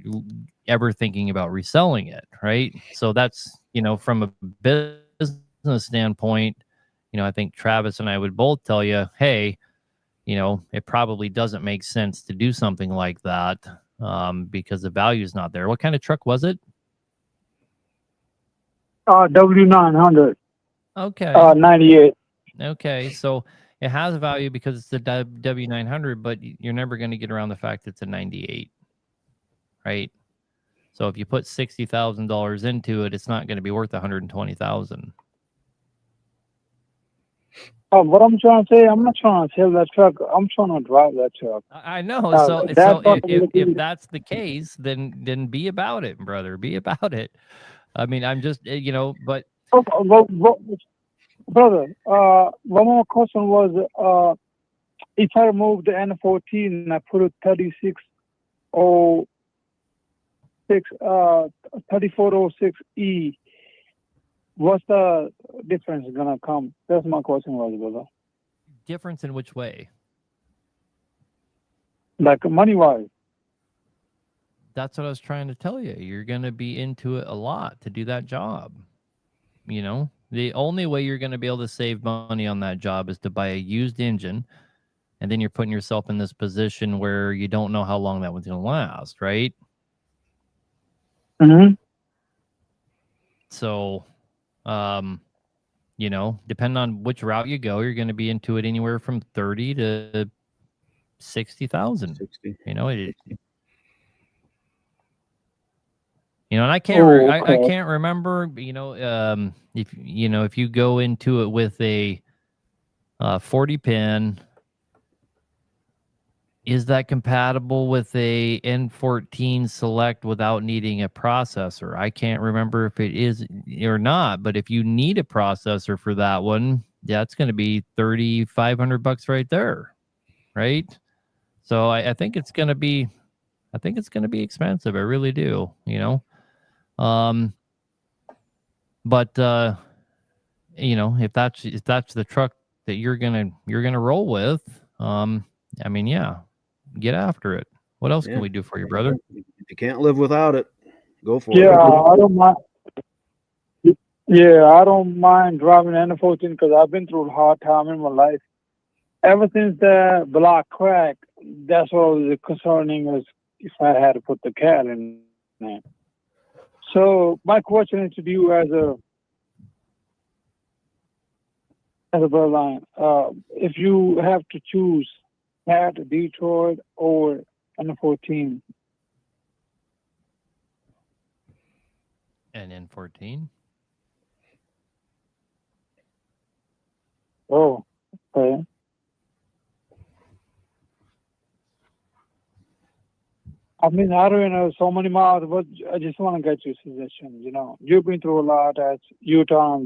ever thinking about reselling it, right? So that's, from a business standpoint, I think Travis and I would both tell you, hey, it probably doesn't make sense to do something like that because the value is not there. What kind of truck was it? W900. Okay. 98. Okay, so it has value because it's the W900, but you're never going to get around the fact it's a 98, right? So if you put $60,000 into it, it's not going to be worth $120,000. What I'm trying to say, I'm not trying to sell that truck. I'm trying to drive that truck. I know. So if that's the case, then be about it, brother. Be about it. I mean, I'm just, but. Brother, one more question was, if I remove the N14 and I put a 3406E, what's the difference gonna come? That's my question was, brother. Difference in which way? Like money-wise. That's what I was trying to tell you. You're going to be into it a lot to do that job. The only way you're going to be able to save money on that job is to buy a used engine, and then you're putting yourself in this position where you don't know how long that one's going to last, right? Mm-hmm. So, depending on which route you go, you're going to be into it anywhere from 30 to 60,000. 60. And I can't, I can't remember, if you go into it with a 40 pin. Is that compatible with a N14 Select without needing a processor? I can't remember if it is or not, but if you need a processor for that one, that's going to be $3,500 right there, right? So I think it's going to be, expensive. I really do, you know. But you know, if that's the truck that you're gonna roll with, I mean, yeah, get after it. What else can we do for you, brother? If you can't live without it, go for Yeah, it. I don't mind. Yeah, I don't mind driving N14 because I've been through a hard time in my life. Ever since the block cracked, that's what was concerning was if I had to put the cat in there. So my question is to you as a Berline, if you have to choose cat, Detroit, or N14. And N14. Oh, okay. I mean, I don't know so many miles, but I just want to get your suggestions. You know, you've been through a lot at Utah.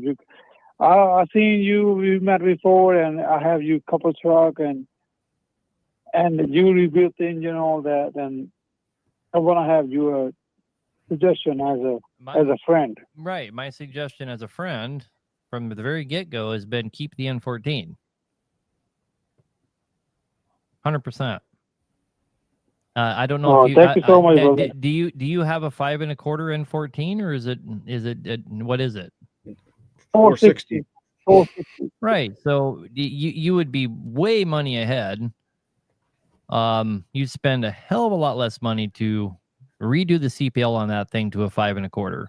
I seen you. We met before, and I have you couple truck, and you rebuilt the engine, all that, and I want to have your suggestion as a friend. Right. My suggestion as a friend from the very get-go has been keep the N14. 100%. I don't know if you. Thank you so much, brother. Do you have a 5 1/4 N14 or is it what is it? 460. 460. Right. So you would be way money ahead. You spend a hell of a lot less money to redo the CPL on that thing to a 5 1/4,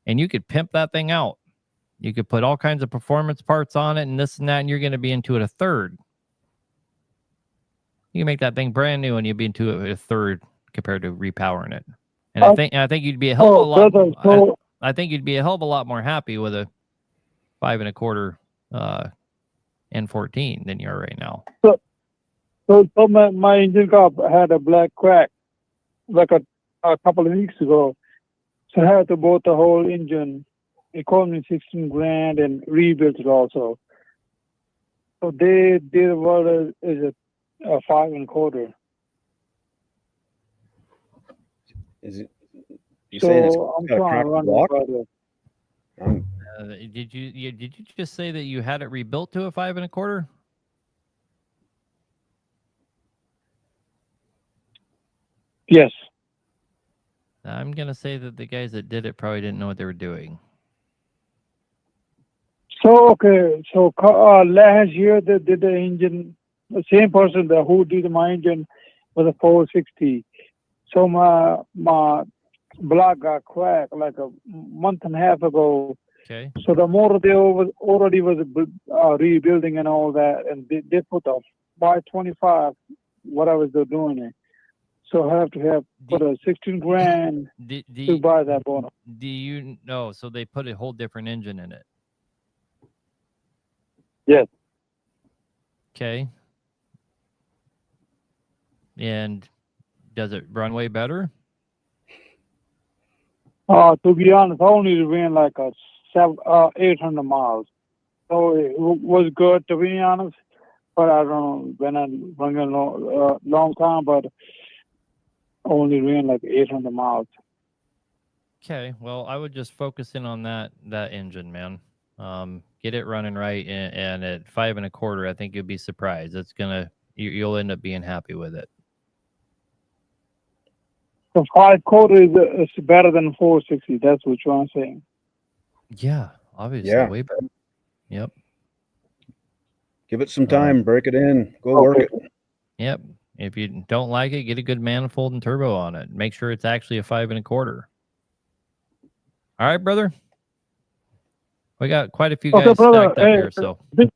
and you could pimp that thing out. You could put all kinds of performance parts on it and this and that, and you're going to be into it a third. You can make that thing brand new and you'd be into it a third compared to repowering it. And I think you'd be a hell of a lot. Brother, I think you'd be a hell of a lot more happy with a 5 1/4 N14 than you are right now. So my engine cup had a black crack like a couple of weeks ago. So I had to bolt the whole engine. It cost me 16 grand and rebuilt it also. So they did what is a 5 1/4. Is it? You So saying it's I'm got a trying cracked to run block? Did you just say that you had it rebuilt to a 5 1/4? Yes. I'm gonna say that the guys that did it probably didn't know what they were doing. So okay, so last year they did the engine. The same person that who did my engine was a 460. So my block got cracked like a month and a half ago. Okay. So the motor they already was rebuilding and all that, and they put a 525 whatever they're doing it. So I have to put a 16 grand to buy that motor. Do you know? So they put a whole different engine in it. Yes. Okay. And does it run way better? To be honest, I only ran like 800 miles. So it was good, to be honest. But I don't know, when I run a long time, but I only ran like 800 miles. Okay. Well, I would just focus in on that engine, man. Get it running right, and at 5 1/4, I think you'll be surprised. It's you'll end up being happy with it. So 5 1/4 is better than 460. That's what you're saying. Yeah, obviously, Yeah. way better. Yep. Give it some time, break it in, go work it. Yep. If you don't like it, get a good manifold and turbo on it. Make sure it's actually a 5 1/4. All right, brother. We got quite a few guys stacked up here, so. Big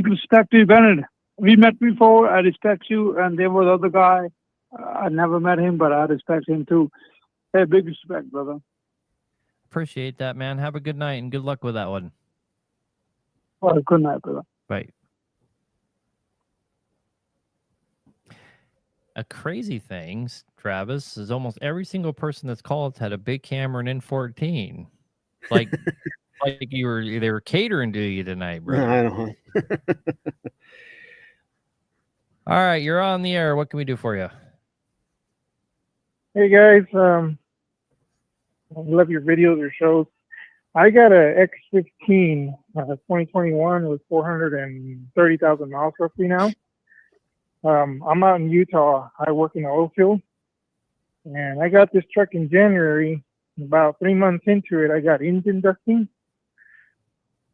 respect to you, Bennett. We met before. I respect you, and there was other guy. I never met him, but I respect him too. Hey, big respect, brother. Appreciate that, man. Have a good night and good luck with that one. All right, good night, brother. Right. A crazy thing, Travis, is almost every single person that's called had a big camera and N14. Like, like they were catering to you tonight, brother. I don't. All right, you're on the air. What can we do for you? Hey guys, I love your videos or shows. I got a X15 2021 with 430,000 miles roughly now. I'm out in Utah. I work in the oil field, and I got this truck in January. About 3 months into it, I got engine dusting.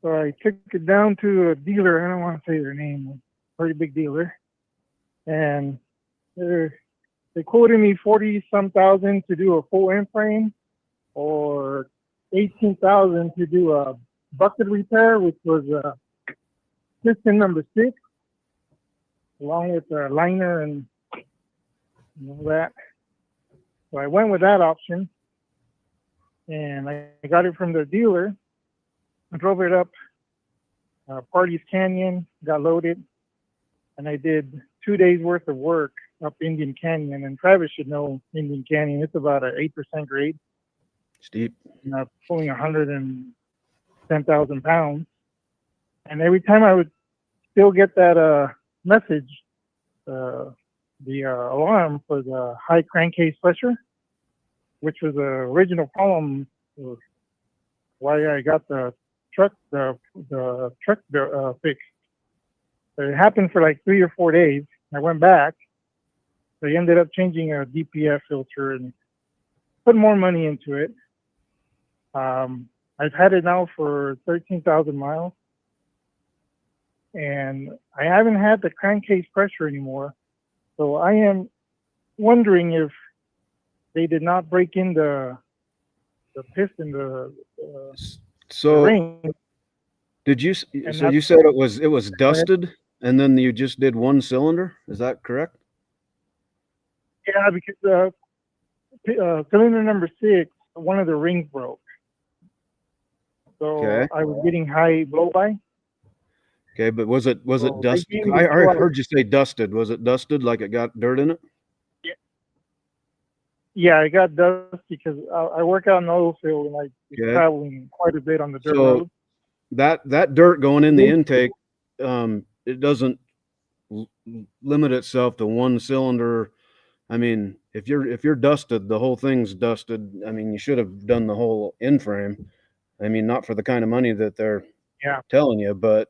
So I took it down to a dealer. I don't want to say their name. Pretty big dealer, and they quoted me 40-some thousand to do a full end frame, or 18,000 to do a bucket repair, which was piston number 6, along with a liner and all that. So I went with that option, and I got it from the dealer. I drove it up Party's Canyon, got loaded, and I did 2 days worth of work up Indian Canyon. And Travis should know Indian Canyon. It's about an 8% grade. Steep. And pulling 110,000 pounds. And every time I would still get that message, the alarm for the high crankcase pressure, which was the original problem why I got the truck fixed. It happened for like 3 or 4 days. I went back. They ended up changing a DPF filter and put more money into it. I've had it now for 13,000 miles, and I haven't had the crankcase pressure anymore. So I am wondering if they did not break in the piston, the ring. Did you? So you said it was dusted, and then you just did one cylinder. Is that correct? Yeah, because cylinder number 6, one of the rings broke. So Okay. I was getting high blow by. Okay, but was it dusted? I heard you say dusted. Was it dusted, like it got dirt in it? Yeah, I got dust because I work out in the oil field, and I was traveling quite a bit on the dirt road. That dirt going in the intake, it doesn't limit itself to one cylinder. I mean, if you're dusted, the whole thing's dusted. I mean, you should have done the whole in frame. I mean, not for the kind of money that they're telling you, but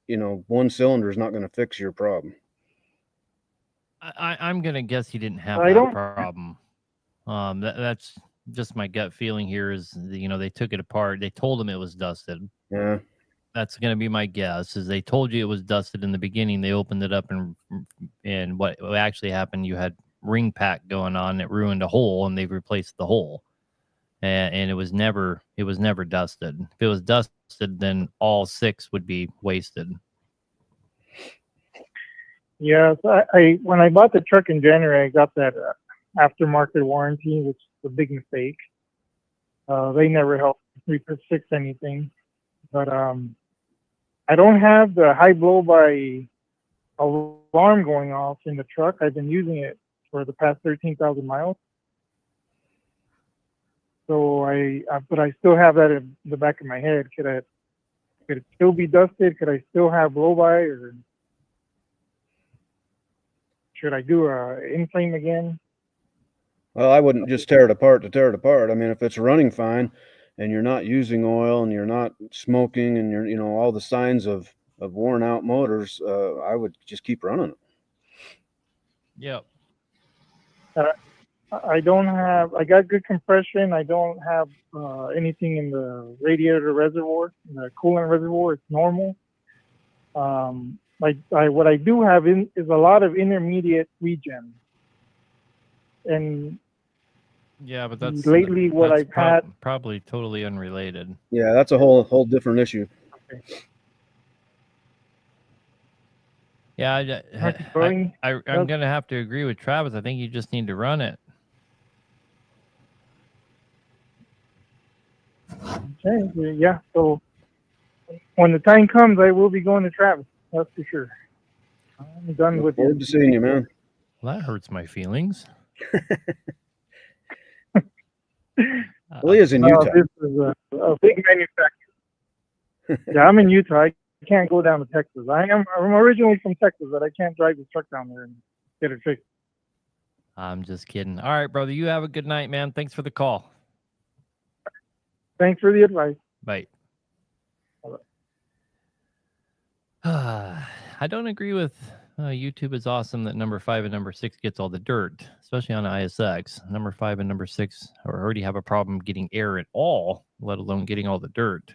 you know, one cylinder is not going to fix your problem. I'm gonna guess he didn't have that problem. That's just my gut feeling here. Is they took it apart. They told him it was dusted. Yeah. That's gonna be my guess. Is they told you it was dusted in the beginning. They opened it up, and what actually happened? You had ring pack going on that ruined a hole, and they've replaced the hole. And it was never dusted. If it was dusted, then all 6 would be wasted. Yeah, so when I bought the truck in January, I got that aftermarket warranty, which is a big mistake. They never helped me fix anything. But I don't have the high blow by alarm going off in the truck. I've been using it for the past 13,000 miles. So but I still have that in the back of my head. Could it still be dusted? Could I still have blow by, or should I do a in frame again? Well, I wouldn't just tear it apart to tear it apart. I mean, if it's running fine, and you're not using oil, and you're not smoking, and you're all the signs of worn out motors, I would just keep running it. Yep. I got good compression. I don't have anything in the radiator reservoir, the coolant reservoir. It's normal. What I do have is a lot of intermediate regen. And yeah, but that's lately what I've had probably totally unrelated. Yeah, that's a whole different issue. Okay. Yeah, I'm gonna have to agree with Travis. I think you just need to run it. Okay, yeah. So when the time comes, I will be going to Travis. That's for sure. I'm done Look with forward you. to seeing you, man. Well, that hurts my feelings. Well, he is in Utah. This is a big manufacturer. Yeah, I'm in Utah. I can't go down to Texas. I'm originally from Texas, but I can't drive the truck down there and get it fixed. I'm just kidding. All right, brother. You have a good night, man. Thanks for the call. Thanks for the advice. Bye. I don't agree with YouTube is awesome that number 5 and number 6 gets all the dirt, especially on ISX. Number 5 and number 6 already have a problem getting air at all, let alone getting all the dirt.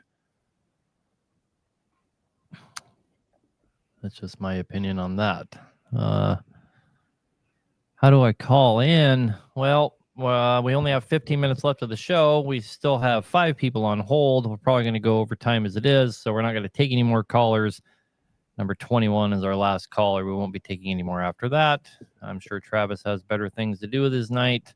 That's just my opinion on that. How do I call in? Well, we only have 15 minutes left of the show. We still have 5 people on hold. We're probably going to go over time as it is, so we're not going to take any more callers. Number 21 is our last caller. We won't be taking any more after that. I'm sure Travis has better things to do with his night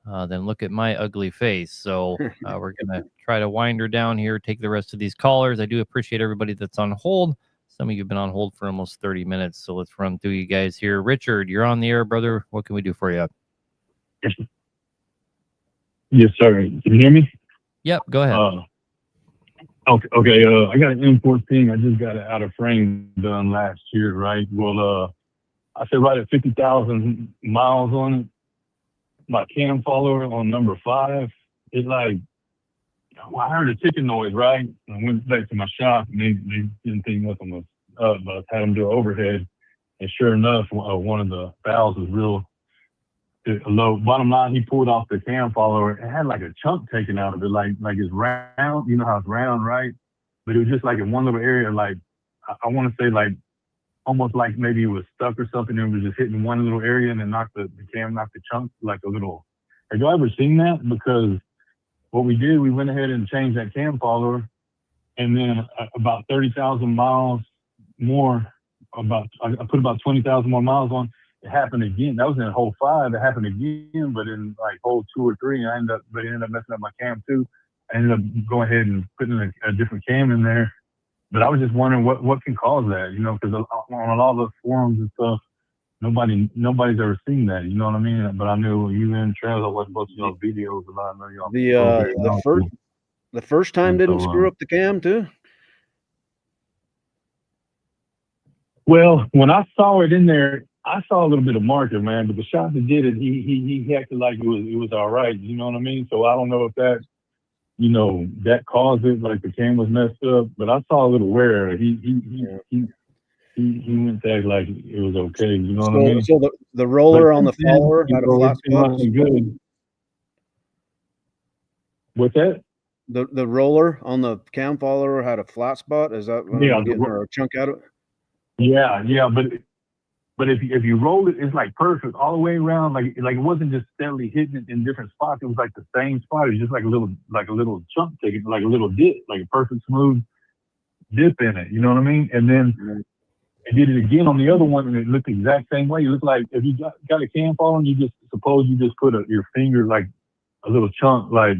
than look at my ugly face. So we're going to try to wind her down here, take the rest of these callers. I do appreciate everybody that's on hold. Some of you have been on hold for almost 30 minutes. So let's run through you guys here. Richard, you're on the air, brother. What can we do for you? Yes, sir. Can you hear me? Yep, go ahead. Okay. I got an M14. I just got it out of frame done last year, right? Well, I said right at 50,000 miles on it. My cam follower on number 5, it's like, well, I heard a ticking noise, right? I went back to my shop, and they didn't think nothing was up, but I had them do an overhead, and sure enough, one of the valves was real low. Bottom line, he pulled off the cam follower and had like a chunk taken out of it, like it's round. You know how it's round, right? But it was just like in one little area, like I want to say like almost like maybe it was stuck or something, and it was just hitting one little area, and then the cam knocked the chunk like a little. Have you ever seen that? Because what we did, we went ahead and changed that cam follower, and then about 30,000 miles more, I put about 20,000 more miles on. It happened again. That was in hole 5. It happened again, but in like hole 2 or 3, I ended up messing up my cam too. I ended up going ahead and putting a different cam in there. But I was just wondering what can cause that, because on all the forums and stuff, nobody's ever seen that. You know what I mean? But I knew you and Travis, I watched both of y'all's videos a lot. I know y'all the first time didn't screw up the cam too. Well, when I saw it in there, I saw a little bit of marker, man. But the shop that did it, he acted like it was all right. You know what I mean? So I don't know if that, that caused it, like the cam was messed up. But I saw a little wear. He went to act like it was okay. You know what I mean? So the roller on the follower had a flat spot. Good. What's that? The roller on the cam follower had a flat spot. Is that what I'm getting, or a chunk out of it? Yeah, but if you roll it, it's like perfect all the way around. Like it wasn't just steadily hitting it in different spots. It was like the same spot. It was just like a little chunk taken, like a little dip, like a perfect smooth dip in it. You know what I mean? And then I did it again on the other one, and it looked the exact same way. It looked like if you got a cam falling, you just put your finger like a little chunk, like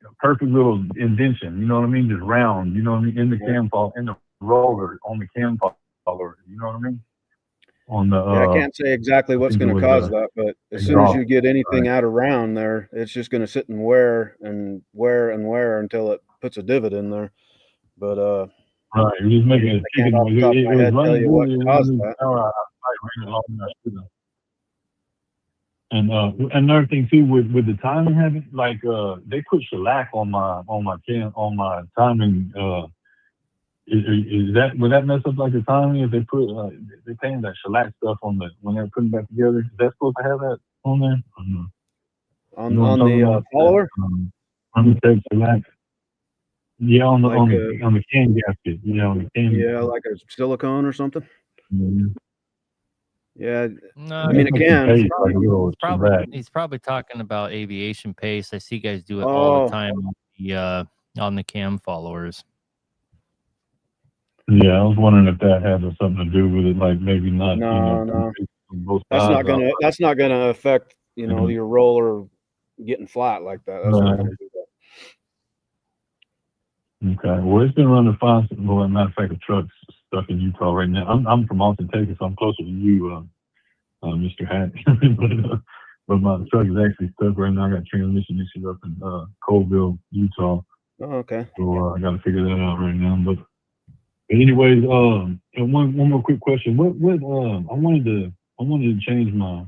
a perfect little indention. You know what I mean? Just round. You know what I mean? In the cam fall, in the roller on the cam fall. You know what I mean? On the I can't say exactly what's going to cause that, but as soon as you get anything out of round there, it's just going to sit and wear until it puts a divot in there. But right, you're just making I can't off the top of my head tell you what caused that. And another thing too with the timing having, like they put shellac on my timing. Is that, would that mess up like the timing if they put they painted that shellac stuff on when they're putting it back together? Is that supposed to have that on there? On the follower? On the shellac. Yeah, on the can gasket. On the can. Yeah, like a silicone or something. Mm-hmm. Yeah, No, I mean it can. He's probably talking about aviation paste. I see guys do it all the time on the cam followers. Yeah, I was wondering if that had something to do with it, like maybe not. No. That's not gonna affect your roller getting flat like that. That's not gonna do Okay. Well, it's been running fine. Well, as a matter of fact, the truck's stuck in Utah right now. I'm from Austin, Texas, so I'm closer to you, Mr. Hack. but my truck is actually stuck right now. I got transmission issues up in Colville, Utah. Oh, okay. So I got to figure that out right now. But anyways, and one more quick question. What I wanted to change my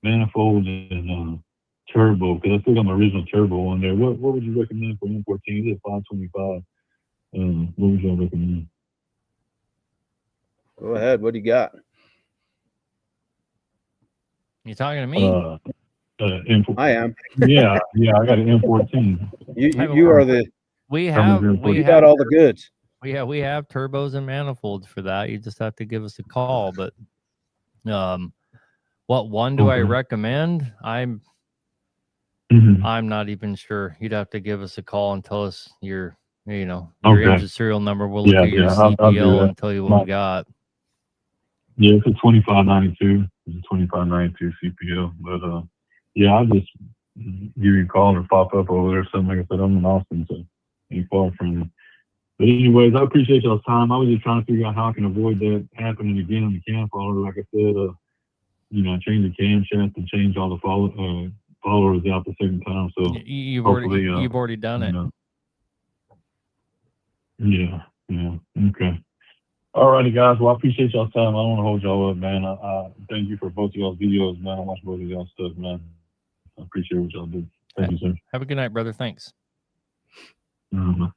manifold and turbo, because I still got my original turbo on there. What would you recommend for 114? Is it 525? What would y'all recommend? Go ahead. What do you got? You talking to me? I am. Yeah, I got an M14. You are the. We You got all the goods. We have turbos and manifolds for that. You just have to give us a call. But what one do I recommend? I'm not even sure. You'd have to give us a call and tell us your engine serial number. We'll look at your CPL and tell you what we got. Yeah, it's a 2592. It's a 2592 CPL. But yeah, I'll just give you a call or pop up over there or something. Like I said, I'm in Austin, so ain't far from you. But anyways, I appreciate y'all's time. I was just trying to figure out how I can avoid that happening again on the cam follower. Like I said, I changed the camshaft and changed all the followers out the second time. So you've already done it. Yeah. Okay. All righty, guys. Well, I appreciate y'all's time. I don't want to hold y'all up, man. I thank you for both of y'all's videos, man. I watch both of y'all's stuff, man. I appreciate what y'all do. Thank you, sir. Have a good night, brother. Thanks. Oh,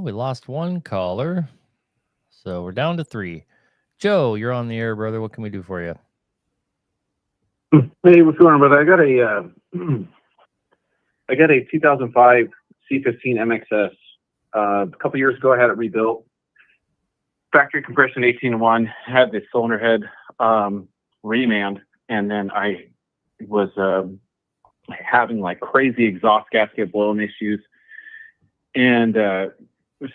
we lost one caller, so we're down to 3. Joe, you're on the air, brother. What can we do for you? Hey, what's going on, brother? I got a 2005 C15 MXS. A couple years ago, I had it rebuilt. Factory compression 18-1, had the cylinder head remanned, and then I was having like crazy exhaust gasket blowing issues. And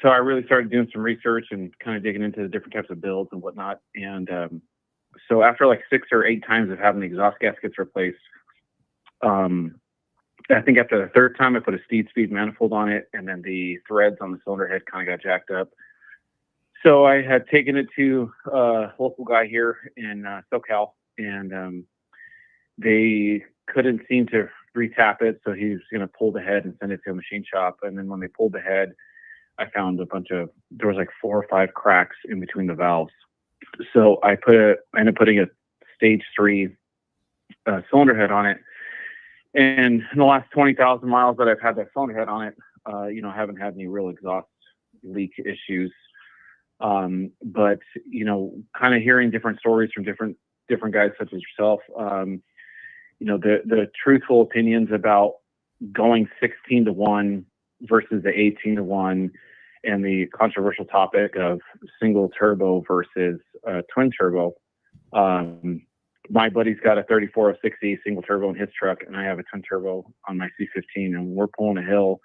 so I really started doing some research and kind of digging into the different types of builds and whatnot. And so after like 6 or 8 times of having the exhaust gaskets replaced, I think after the 3rd time I put a steed speed manifold on it, and then the threads on the cylinder head kind of got jacked up. So I had taken it to a local guy here in SoCal, and they couldn't seem to retap it. So he was going to pull the head and send it to a machine shop. And then when they pulled the head, I found there was like 4 or 5 cracks in between the valves. So I ended up putting a stage 3 cylinder head on it. And in the last 20,000 miles that I've had that cylinder head on it, I haven't had any real exhaust leak issues. But kind of hearing different stories from different guys such as yourself, the truthful opinions about going 16-1 versus the 18-1, and the controversial topic of single turbo versus twin turbo. My buddy's got a 3406E single turbo in his truck, and I have a twin turbo on my C15, and we're pulling a hill.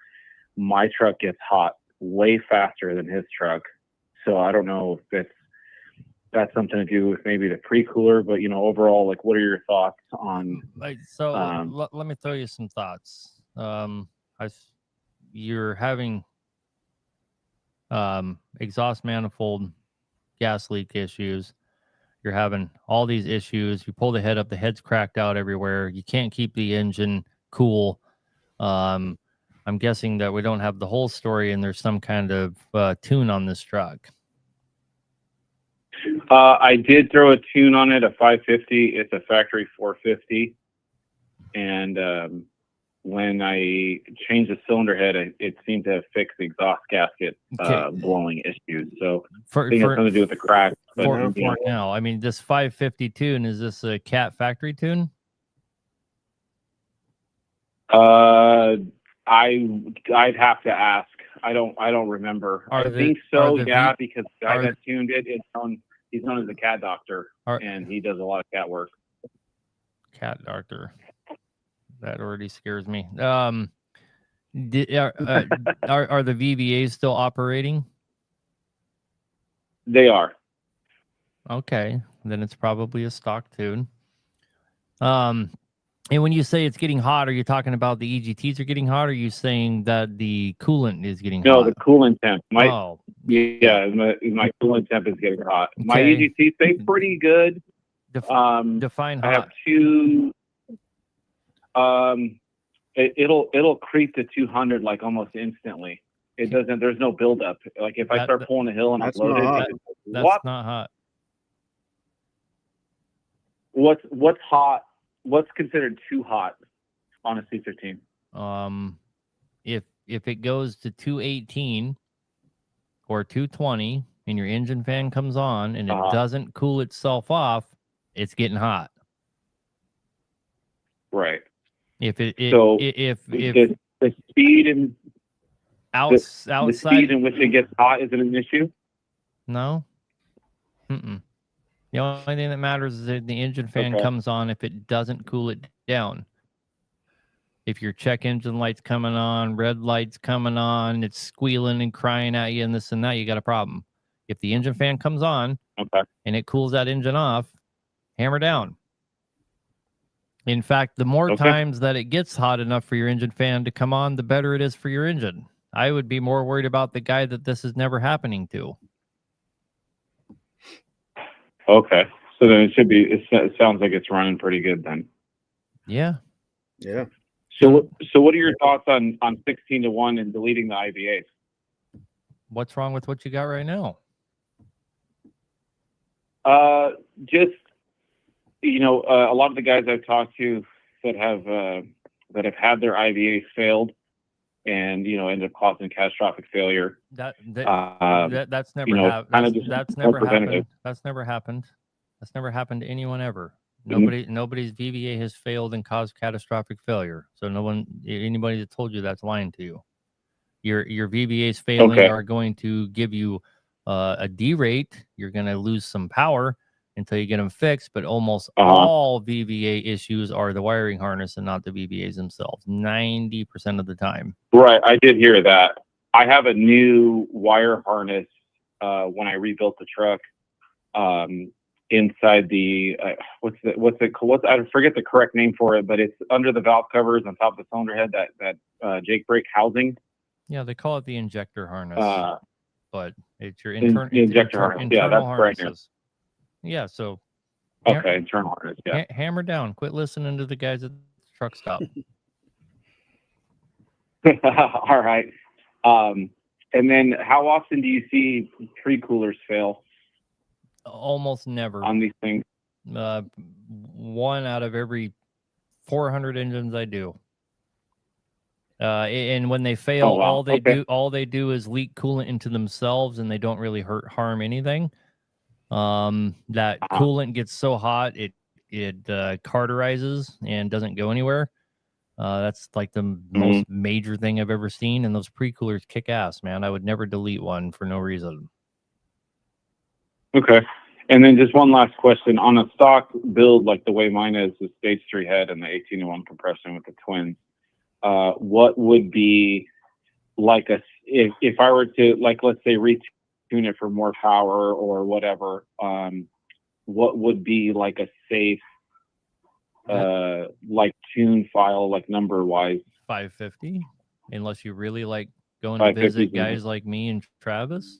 My truck gets hot way faster than his truck. So I don't know if that's something to do with maybe the pre-cooler, but overall, like, what are your thoughts on? Let me throw you some thoughts. You're having exhaust manifold gas leak issues. You're having all these issues. You pull the head up, the head's cracked out everywhere. You can't keep the engine cool. I'm guessing that we don't have the whole story, and there's some kind of tune on this truck. I did throw a tune on it, a 550. It's a factory 450. And when I changed the cylinder head, it seemed to fix the exhaust gasket blowing issues. So I think it's something to do with the crack. But for now, I mean, this 550 tune, is this a Cat factory tune? I'd have to ask. I don't remember. I think so. Yeah, because the guy that tuned it, he's known as the Cat Doctor, and he does a lot of cat work. Cat Doctor. That already scares me. Are the VVAs still operating? They are. Okay, then it's probably a stock tune. And when you say it's getting hot, are you talking about the EGTs are getting hot, or are you saying that the coolant is getting No, hot? the coolant temp. Yeah. My coolant temp is getting hot. My Okay. EGT stays pretty good. Define hot. I have two. It'll creep to 200 like almost instantly. It doesn't. There's no buildup. Like if I start pulling a hill and I'm loaded, That's not hot. What's hot? What's considered too hot on a C15? If it goes to 218 or 220 and your engine fan comes on and it doesn't cool itself off, it's getting hot. Right. If the speed and outside the speed in which it gets hot isn't an issue. No. Mm-mm. The only thing that matters is that the engine fan comes on if it doesn't cool it down. If your check engine light's coming on, red light's coming on, it's squealing and crying at you and this and that, you got a problem. If the engine fan comes on and it cools that engine off, hammer down. In fact, the more times that it gets hot enough for your engine fan to come on, the better it is for your engine. I would be more worried about the guy that this is never happening to. Okay. So then it should be, it sounds like it's running pretty good then. Yeah. Yeah. So what are your thoughts on 16-1 and deleting the IVAs? What's wrong with what you got right now? Just, a lot of the guys I've talked to that have had their IVAs failed and, ended up causing catastrophic failure. That's never happened. That's never happened. That's never happened. That's never happened to anyone ever. Nobody's VVA has failed and caused catastrophic failure. So anybody that told you that's lying to you. Your VVAs failing are going to give you a D-rate. You're going to lose some power until you get them fixed. But almost all VVA issues are the wiring harness and not the VVAs themselves. 90% of the time. Right, I did hear that. I have a new wire harness when I rebuilt the truck. Inside the what's I forget the correct name for it, but it's under the valve covers on top of the cylinder head, that Jake brake housing. Yeah, they call it the injector harness, but it's your injector harness. Yeah, that's harnesses. Yeah, so internal harness. Yeah, hammer down. Quit listening to the guys at the truck stop. All right. And then how often do you see pre-coolers fail? Almost never on these things. One out of every 400 engines I do. And when they fail, all they do is leak coolant into themselves, and they don't really harm anything. That coolant gets so hot it carterizes and doesn't go anywhere. That's like the most major thing I've ever seen, and those pre-coolers kick ass, man. I would never delete one for no reason. Okay. And then just one last question. On a stock build like the way mine is, the stage 3 head and the 18-1 compression with the twins, what would be like if I were to, like, let's say retune it for more power or whatever, what would be like a safe like tune file, like number wise? 550, unless you really like going to visit guys like me and Travis.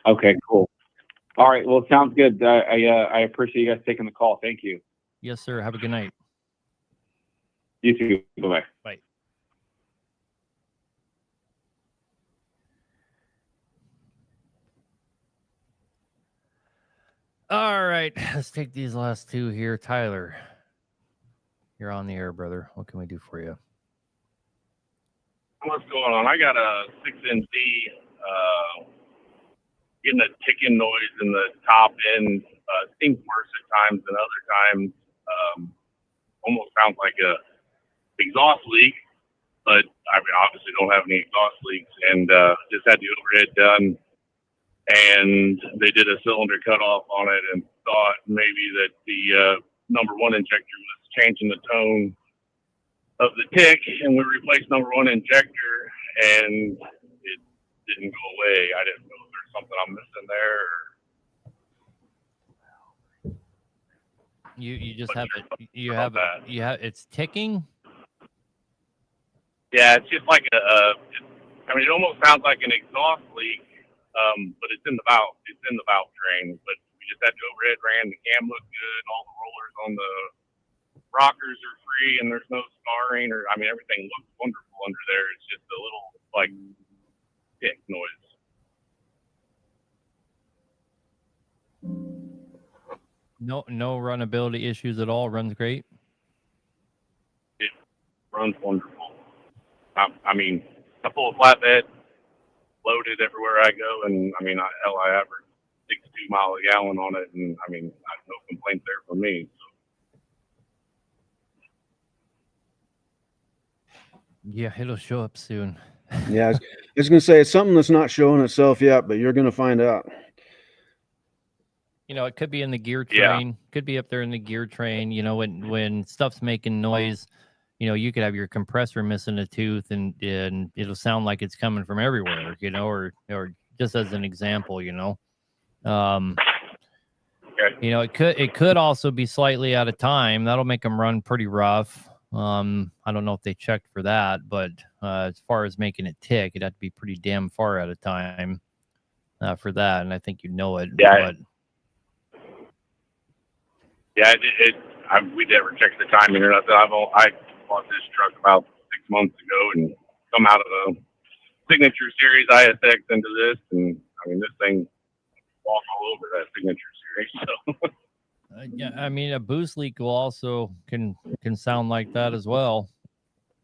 Okay, cool. All right, well, sounds good. I appreciate you guys taking the call. Thank you. Yes, sir. Have a good night. You too. Bye-bye. Bye. All right, let's take these last two here. Tyler, you're on the air, brother. What can we do for you? What's going on? I got a 6NZ getting a ticking noise in the top end. Seems worse at times than other times. Almost sounds like a exhaust leak, but I mean, obviously don't have any exhaust leaks. And just had the overhead done, and they did a cylinder cutoff on it and thought maybe that the number one injector was changing the tone of the tick, and we replaced number one injector, and it didn't go away. I didn't know if there's something I'm missing there. You just But have sure, it. You about have that. you have it's ticking. Yeah, it's just like I mean, it almost sounds like an exhaust leak, but it's in the valve. It's in the valve train. But we just had the overhead ran. The cam looked good. All the rollers on the rockers are free, and there's no scarring. Or I mean, everything looks wonderful under there. It's just a little like tick noise. No runnability issues at all. Runs great. It runs wonderful. I mean, I pull a flatbed, loaded everywhere I go, and I mean, I average 62 miles a gallon on it, and I mean, I have no complaints there for me. Yeah, it'll show up soon. Yeah, I was going to say it's something that's not showing itself yet, but you're going to find out. You know, it could be in the gear Yeah. train. Could be up there in the gear train. You know, when stuff's making noise, you know, you could have your compressor missing a tooth, and it'll sound like it's coming from everywhere. You know, or just as an example, you know. Okay. You know, it could also be slightly out of time. That'll make them run pretty rough. I don't know if they checked for that, but as far as making it tick, it'd have to be pretty damn far out of time for that. And I think you know it. Yeah. But Yeah, we never checked the timing or nothing. I bought this truck about 6 months ago and come out of a Signature Series ISX into this, and I mean, this thing walks all over that Signature Series. So. yeah, I mean, a boost leak will also can sound like that as well.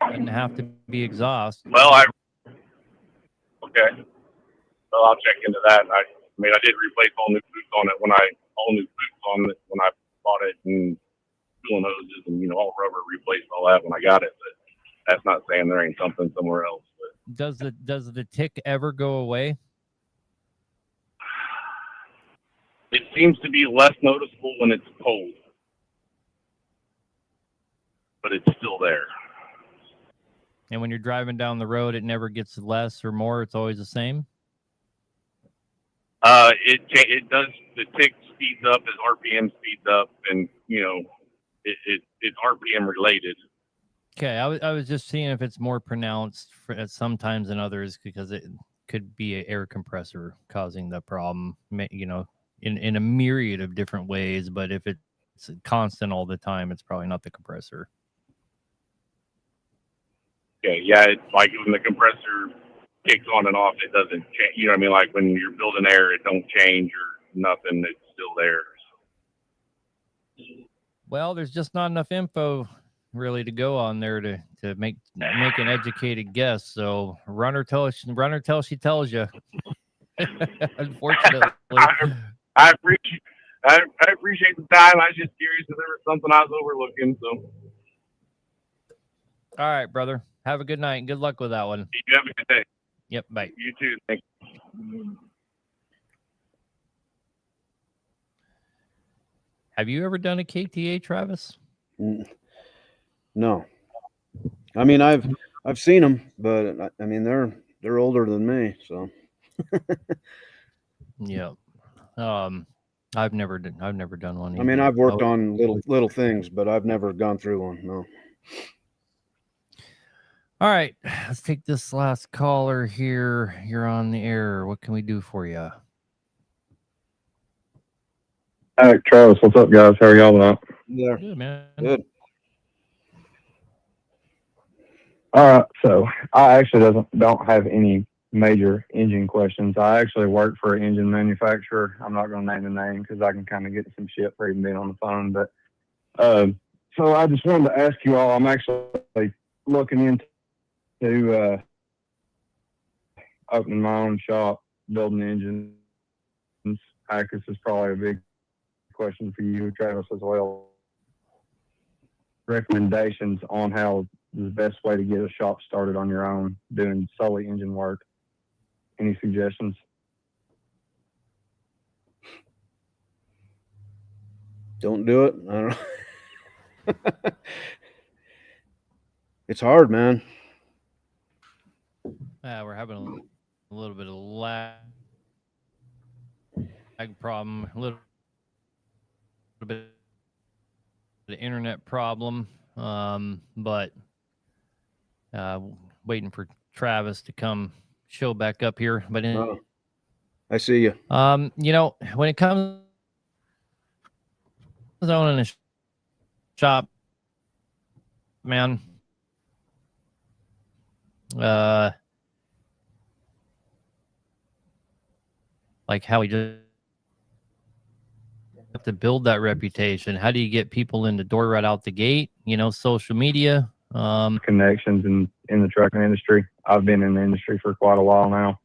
Doesn't have to be exhaust. Well, okay. Well, I'll check into that. I mean, I did replace all new boots on it when I bought it, and cooling hoses and all rubber, replaced all that when I got it. But that's not saying there ain't something somewhere else. But Does the tick ever go away? it seems to be less noticeable when it's cold, but it's still there. And when you're driving down the road, it never gets less or more. It's always the same. It does. The tick speeds up as RPM speeds up, and it's RPM related. Okay, I was just seeing if it's more pronounced sometimes than others, because it could be an air compressor causing the problem. You know, in a myriad of different ways. But if it's constant all the time, it's probably not the compressor. Okay, yeah, it's like when the compressor kicks on and off, it doesn't change. You know what I mean? Like when you're building air, it don't change or nothing. It's still there. Well, there's just not enough info really to go on there to make an educated guess. So run her till she tells you. Unfortunately, I appreciate the time. I was just curious if there was something I was overlooking. So, all right, brother. Have a good night and good luck with that one. you have a good day. Yep, bye. You too. Thank you. Have you ever done a KTA, Travis? No. I mean, I've seen them, but I mean they're older than me, so. Yeah. I've never done one. I mean, I've worked on little things, but I've never gone through one. No. All right, let's take this last caller here. You're on the air. What can we do for you? Hi, Travis. What's up, guys? How are y'all tonight? Yeah. Good, man. Good. All right. So I actually don't have any major engine questions. I actually work for an engine manufacturer. I'm not going to name the name because I can kind of get some shit for even being on the phone. But so I just wanted to ask you all. I'm actually looking into opening my own shop, building engines. This is probably a big question for you, Travis, as well. Recommendations on how the best way to get a shop started on your own, doing solely engine work. Any suggestions? Don't do it. I don't know. It's hard, man. We're having a little bit of lag problem. A little bit the internet problem, but waiting for Travis to come show back up here. But I see you. You know, when it comes to owning a shop, man, like how we just have to build that reputation. How do you get people in the door right out the gate? You know, social media, connections in the trucking industry. I've been in the industry for quite a while now,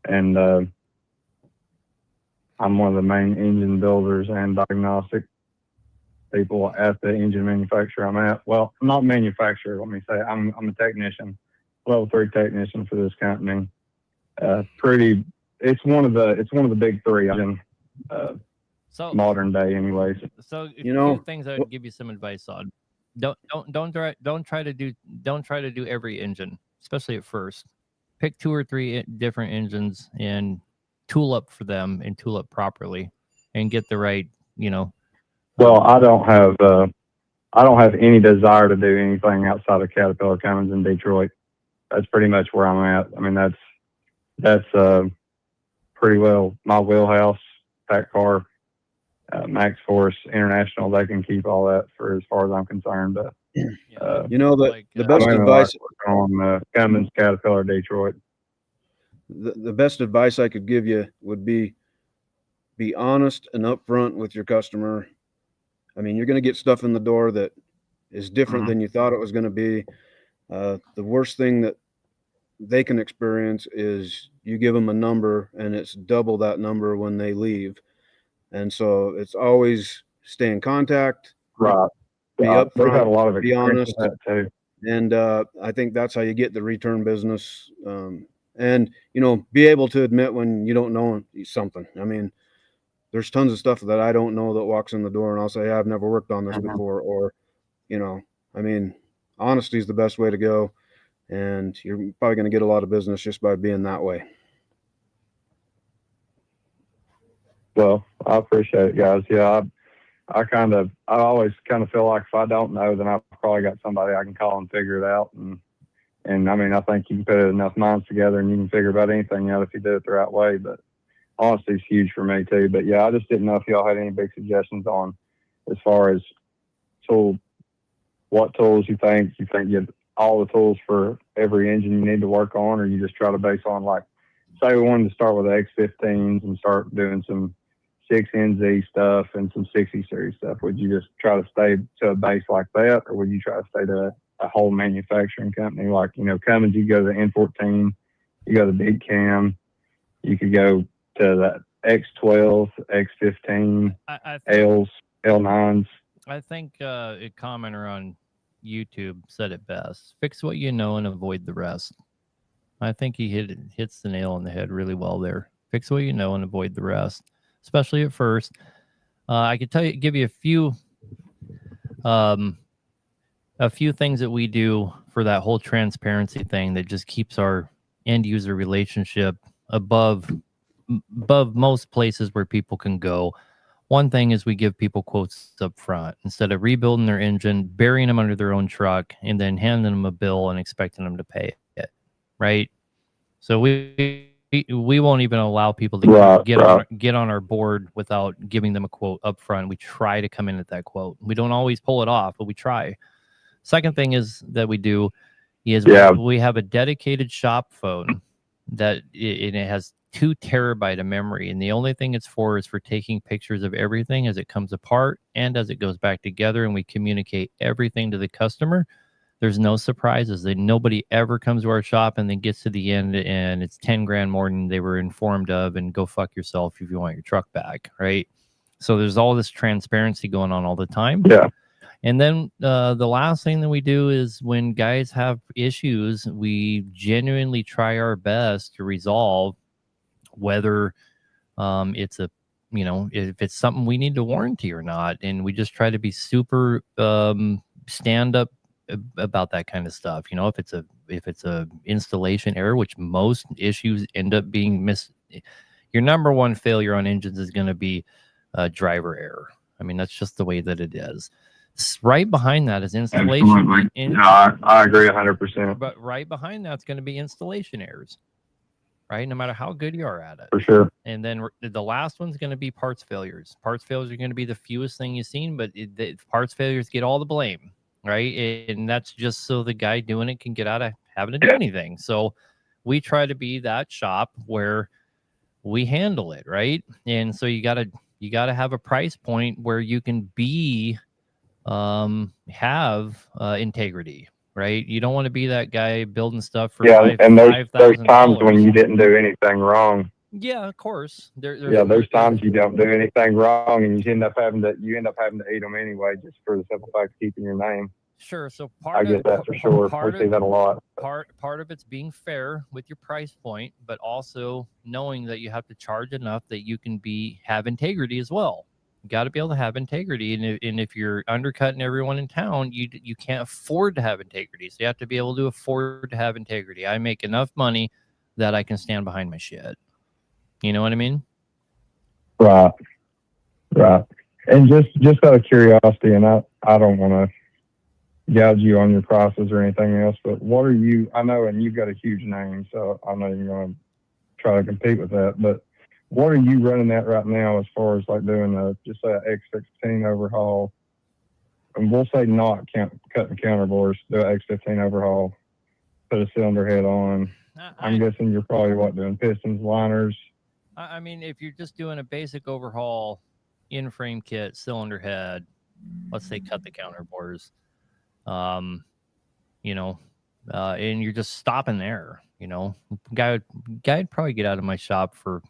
and I'm one of the main engine builders and diagnostic people at the engine manufacturer I'm at. Well, I'm not manufacturer. Let me say I'm a technician, level 3 technician for this company. It's one of the big three in modern day, anyways. So a few things I would give you some advice on. Don't try to do every engine, especially at first. Pick 2 or 3 different engines and tool up for them and tool up properly, and get the right, you know. Well, I don't have any desire to do anything outside of Caterpillar Cummins in Detroit. That's pretty much where I'm at. I mean, that's pretty well my wheelhouse. PACCAR, Max Force, International, they can keep all that for as far as I'm concerned. But you know, the best advice on Cummins, Caterpillar, Detroit. The best advice I could give you would be honest and upfront with your customer. I mean, you're going to get stuff in the door that is different than you thought it was going to be. The worst thing that they can experience is you give them a number and it's double that number when they leave. And so it's always stay in contact. Right. Be We've upfront, had a lot of be honest. that too. And I think that's how you get the return business. And, you know, be able to admit when you don't know something. I mean, there's tons of stuff that I don't know that walks in the door and I'll say, I've never worked on this before. Or, you know, I mean, honesty is the best way to go. And you're probably going to get a lot of business just by being that way. Well, I appreciate it, guys. Yeah, I always kind of feel like if I don't know, then I've probably got somebody I can call and figure it out. And I mean, I think you can put enough minds together and you can figure about anything out if you do it the right way. But honesty is huge for me too. But yeah, I just didn't know if y'all had any big suggestions on as far as what tools you think you have all the tools for every engine you need to work on, or you just try to base on, like, say we wanted to start with the X15s and start doing some 6NZ stuff and some 60 series stuff. Would you just try to stay to a base like that, or would you try to stay to a whole manufacturing company? Like, you know, Cummins, you go to the N14, you go to the big cam, you could go to the X12, X15, Ls, L9s. I think a commenter on YouTube said it best: fix what you know and avoid the rest. I think he hits the nail on the head really well there. Fix what you know and avoid the rest, especially at first. I could give you a few things that we do for that whole transparency thing that just keeps our end user relationship above most places where people can go. One thing is we give people quotes up front instead of rebuilding their engine, burying them under their own truck, and then handing them a bill and expecting them to pay it, right? So we won't even allow people to get on our board without giving them a quote up front. We try to come in at that quote. We don't always pull it off, but we try. Second thing is that we do is we have a dedicated shop phone that it has 2 terabyte of memory, and the only thing it's for is for taking pictures of everything as it comes apart and as it goes back together, and we communicate everything to the customer. There's no surprises. Nobody ever comes to our shop and then gets to the end and it's 10 grand more than they were informed of, and go fuck yourself if you want your truck back, right? So there's all this transparency going on all the time. Yeah. And then the last thing that we do is when guys have issues, we genuinely try our best to resolve, whether it's a, you know, if it's something we need to warranty or not. And we just try to be super stand up about that kind of stuff. You know, if it's a installation error, which most issues end up being your number one failure on engines is going to be driver error. I mean, that's just the way that it is. Right behind that is installation. Absolutely. No, I agree 100%. But right behind that's going to be installation errors, right? No matter how good you are at it. For sure. And then the last one's going to be parts failures. Parts failures are going to be the fewest thing you've seen, but the parts failures get all the blame, right? And that's just so the guy doing it can get out of having to do anything. So we try to be that shop where we handle it, right? And so you gotta have a price point where you can be have integrity, right? You don't want to be that guy building stuff for and those times when $5,000. you didn't do anything wrong. Yeah, of course. Those times you don't do anything wrong, and you end up having to eat them anyway, just for the simple fact of keeping your name. Sure. So I get that for sure. We see that a lot. Part of it's being fair with your price point, but also knowing that you have to charge enough that you can have integrity as well. You got to be able to have integrity, and if you're undercutting everyone in town, you can't afford to have integrity. So you have to be able to afford to have integrity. I make enough money that I can stand behind my shit. You know what I mean? Right. And just out of curiosity, and I don't want to gouge you on your prices or anything else, but what are you? I know, and you've got a huge name, so I'm not even going to try to compete with that. But what are you running at right now as far as like doing just say an X15 overhaul? And we'll say not cutting counter bores, do an X15 overhaul, put a cylinder head on. I'm guessing you're probably doing pistons, liners. I mean, if you're just doing a basic overhaul, in-frame kit, cylinder head, let's say cut the counter bores, and you're just stopping there, guy would probably get out of my shop for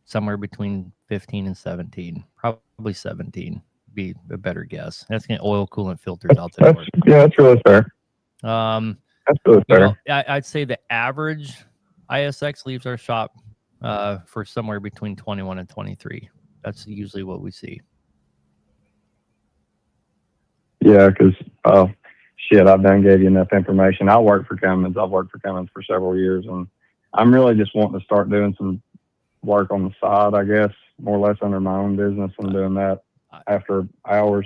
somewhere between 15 and 17, probably 17 be a better guess. That's going to oil coolant filters out the door. Yeah, that's really fair. That's really fair. I'd say the average ISX leaves our shop for somewhere between 21 and 23. That's usually what we see. Yeah, because I done gave you enough information. I work for Cummins. I've worked for Cummins for several years, and I'm really just wanting to start doing some work on the side, I guess, more or less under my own business and doing that after hours.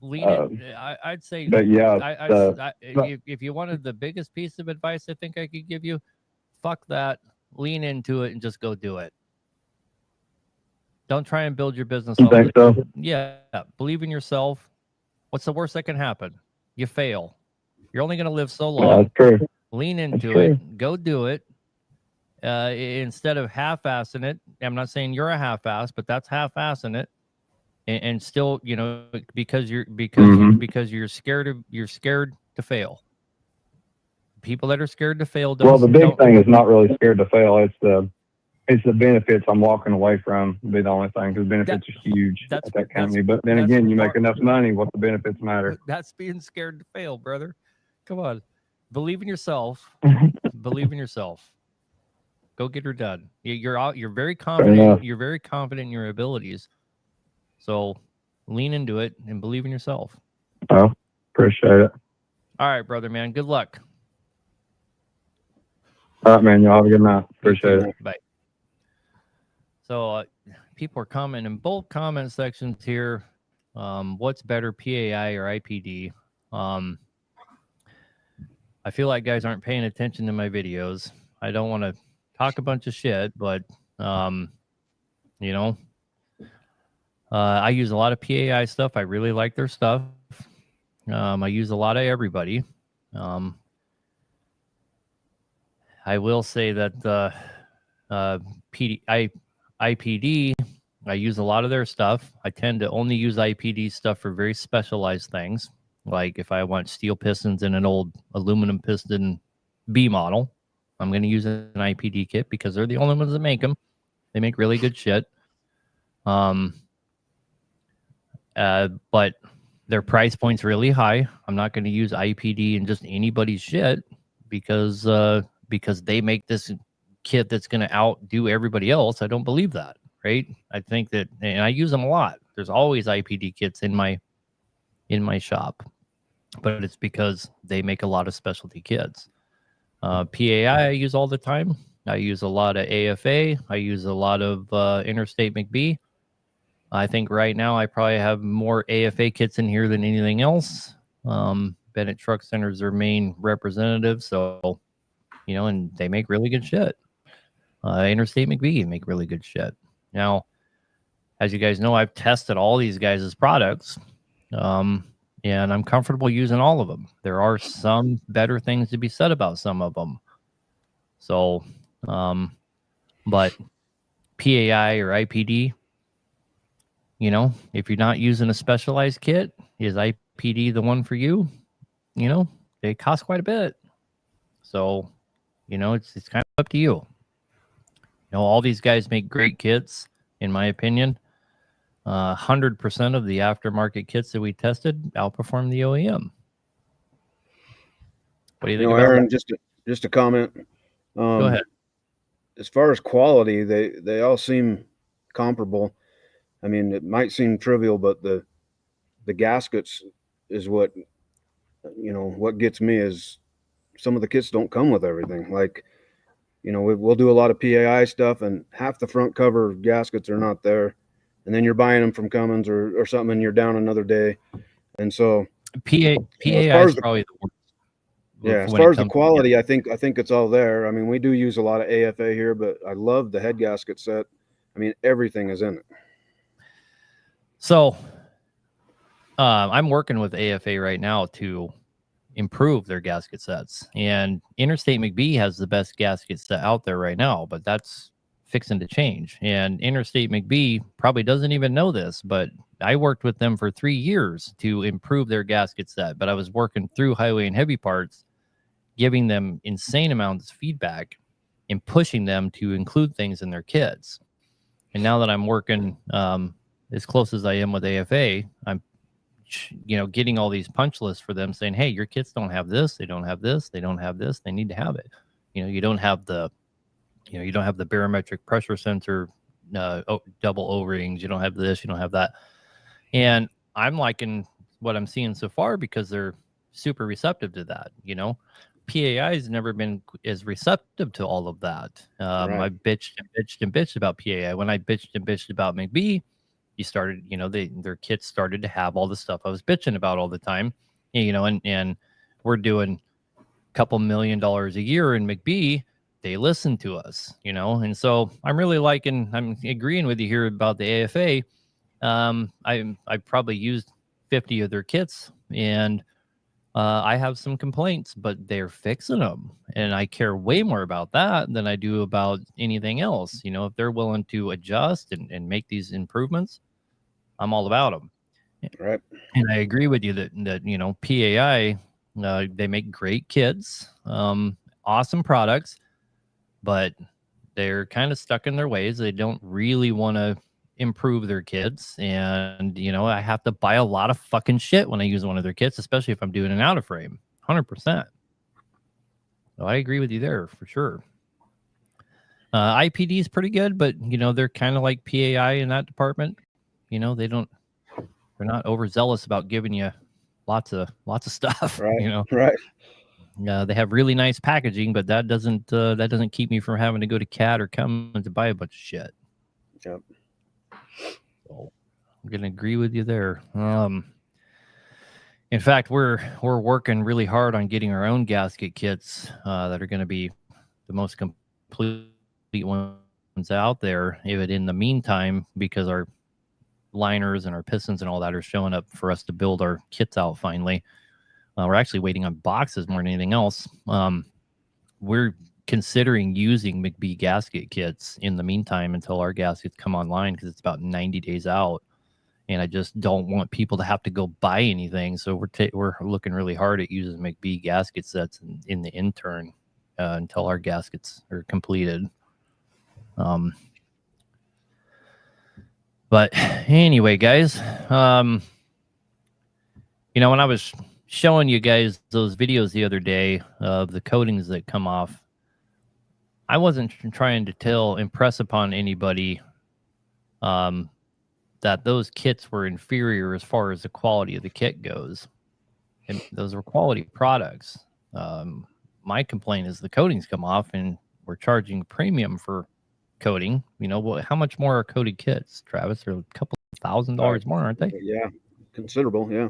I'd say, but yeah, if you wanted the biggest piece of advice I think I could give you, fuck that, lean into it and just go do it. Don't try and build your business. You think so? Yeah, believe in yourself. What's the worst that can happen? You fail. You're only going to live so long. That's true. Lean into it. Go do it. Instead of half-assing it. I'm not saying you're a half-ass, but that's half-assing it. And still, because you're scared to fail. People that are scared to fail don't. Well, the big thing is not really scared to fail. It's the benefits I'm walking away from be the only thing, because benefits are huge at that company. But then again, you make enough money, what the benefits matter. That's being scared to fail, brother. Come on. Believe in yourself. Believe in yourself. Go get her done. You're very confident. You're very confident in your abilities. So lean into it and believe in yourself. Oh, appreciate it. All right, brother, man. Good luck. All right, man. Y'all have a good night. Appreciate it. Bye. So people are commenting in both comment sections here. What's better, PAI or IPD? I feel like guys aren't paying attention to my videos. I don't want to talk a bunch of shit, but I use a lot of PAI stuff. I really like their stuff. I use a lot of everybody. I will say that IPD, I use a lot of their stuff. I tend to only use IPD stuff for very specialized things. Like if I want steel pistons in an old aluminum piston B model, I'm going to use an IPD kit because they're the only ones that make them. They make really good shit. But their price point's really high. I'm not going to use IPD in just anybody's shit because they make this kit that's going to outdo everybody else. I don't believe that, right? I think that, and I use them a lot. There's always IPD kits in my shop, but it's because they make a lot of specialty kits. PAI I use all the time. I use a lot of AFA. I use a lot of Interstate McBee. I think right now I probably have more AFA kits in here than anything else. Bennett Truck Center is their main representative, so and they make really good shit. Interstate McBee make really good shit. Now, as you guys know, I've tested all these guys' products, and I'm comfortable using all of them. There are some better things to be said about some of them. So, but PAI or IPD, if you're not using a specialized kit, is IPD the one for you? They cost quite a bit. So, it's kind of up to you. All these guys make great kits, in my opinion. 100% of the aftermarket kits that we tested outperformed the OEM. What do you think about Aaron, that? just a comment. Go ahead. As far as quality, they all seem comparable. I mean, it might seem trivial, but the gaskets is what gets me is some of the kits don't come with everything. Like, we'll do a lot of PAI stuff, and half the front cover gaskets are not there, and then you're buying them from Cummins or something, and you're down another day. And so PAI is probably the worst. Yeah, as far as the quality, I think it's all there. I mean, we do use a lot of AFA here, but I love the head gasket set. I mean, everything is in it. So, I'm working with AFA right now to improve their gasket sets, and Interstate McBee has the best gasket set out there right now, but that's fixing to change. And Interstate McBee probably doesn't even know this, but I worked with them for 3 years to improve their gasket set. But I was working through Highway and Heavy Parts, giving them insane amounts of feedback and pushing them to include things in their kits. And now that I'm working as close as I am with AFA, I'm getting all these punch lists for them saying, hey, your kits don't have this, they don't have this, they don't have this, they need to have it. You don't have the barometric pressure sensor, double O-rings, you don't have this, you don't have that. And I'm liking what I'm seeing so far because they're super receptive to that. PAI has never been as receptive to all of that. Right. I bitched and bitched and bitched about PAI. When I bitched and bitched about McBee, you started, their kits started to have all the stuff I was bitching about all the time. And we're doing a couple $1 million a year in McBee. They listen to us, and so I'm agreeing with you here about the AFA. I probably used 50 of their kits, and I have some complaints, but they're fixing them. And I care way more about that than I do about anything else. If they're willing to adjust and make these improvements, I'm all about them. Right. And I agree with you that PAI, they make great kits, awesome products, but they're kind of stuck in their ways. They don't really want to improve their kits, and I have to buy a lot of fucking shit when I use one of their kits, especially if I'm doing an out of frame. 100%. So I agree with you there for sure. IPD is pretty good, but they're kind of like PAI in that department. They're not overzealous about giving you lots of stuff. Right. Right. They have really nice packaging, but that doesn't keep me from having to go to CAT or Cummins to buy a bunch of shit. Yep. So I'm gonna agree with you there. In fact, we're working really hard on getting our own gasket kits that are going to be the most complete ones out there. But in the meantime, because our liners and our pistons and all that are showing up for us to build our kits out finally, we're actually waiting on boxes more than anything else. We're considering using McBee gasket kits in the meantime until our gaskets come online, because it's about 90 days out, and I just don't want people to have to go buy anything. So we're looking really hard at using McBee gasket sets in the intern until our gaskets are completed. But anyway, guys, when I was showing you guys those videos the other day of the coatings that come off, I wasn't trying to impress upon anybody that those kits were inferior as far as the quality of the kit goes. And those were quality products. My complaint is the coatings come off and we're charging premium for coating. You know, well, how much more are coated kits, Travis? They're a couple $1,000 more, aren't they? Yeah, considerable. Yeah.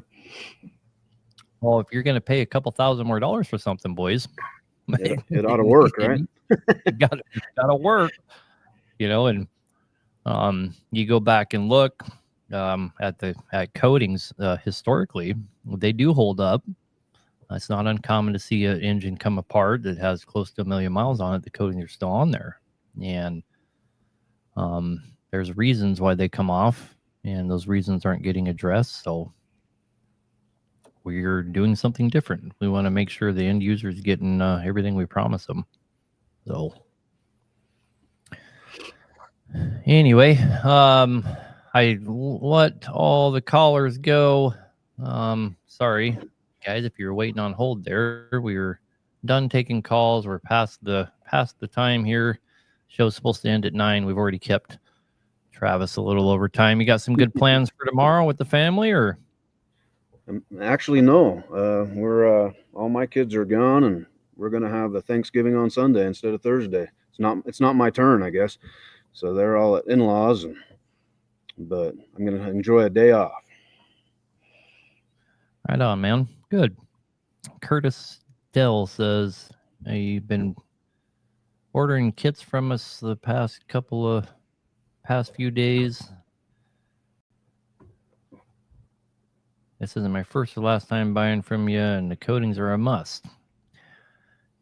Well, if you're going to pay a couple $1,000 more for something, boys, it ought to work, right? it got to work, you know. And you go back and look at coatings historically, they do hold up. It's not uncommon to see an engine come apart that has close to 1 million miles on it. The coatings are still on there, and there's reasons why they come off, and those reasons aren't getting addressed. So we're doing something different. We want to make sure the end user is getting everything we promise them. So anyway, I let all the callers go. Sorry, guys, if you're waiting on hold there, we were done taking calls. We're past the time here. Show's supposed to end at 9. We've already kept Travis a little over time. You got some good plans for tomorrow with the family, or? Actually, no. We're all my kids are gone, and we're gonna have the Thanksgiving on Sunday instead of Thursday. It's not my turn, I guess. So they're all at in-laws, but I'm gonna enjoy a day off. Right on, man. Good. Curtis Dell says, you've been ordering kits from us the past few days. This isn't my first or last time buying from you, and the coatings are a must.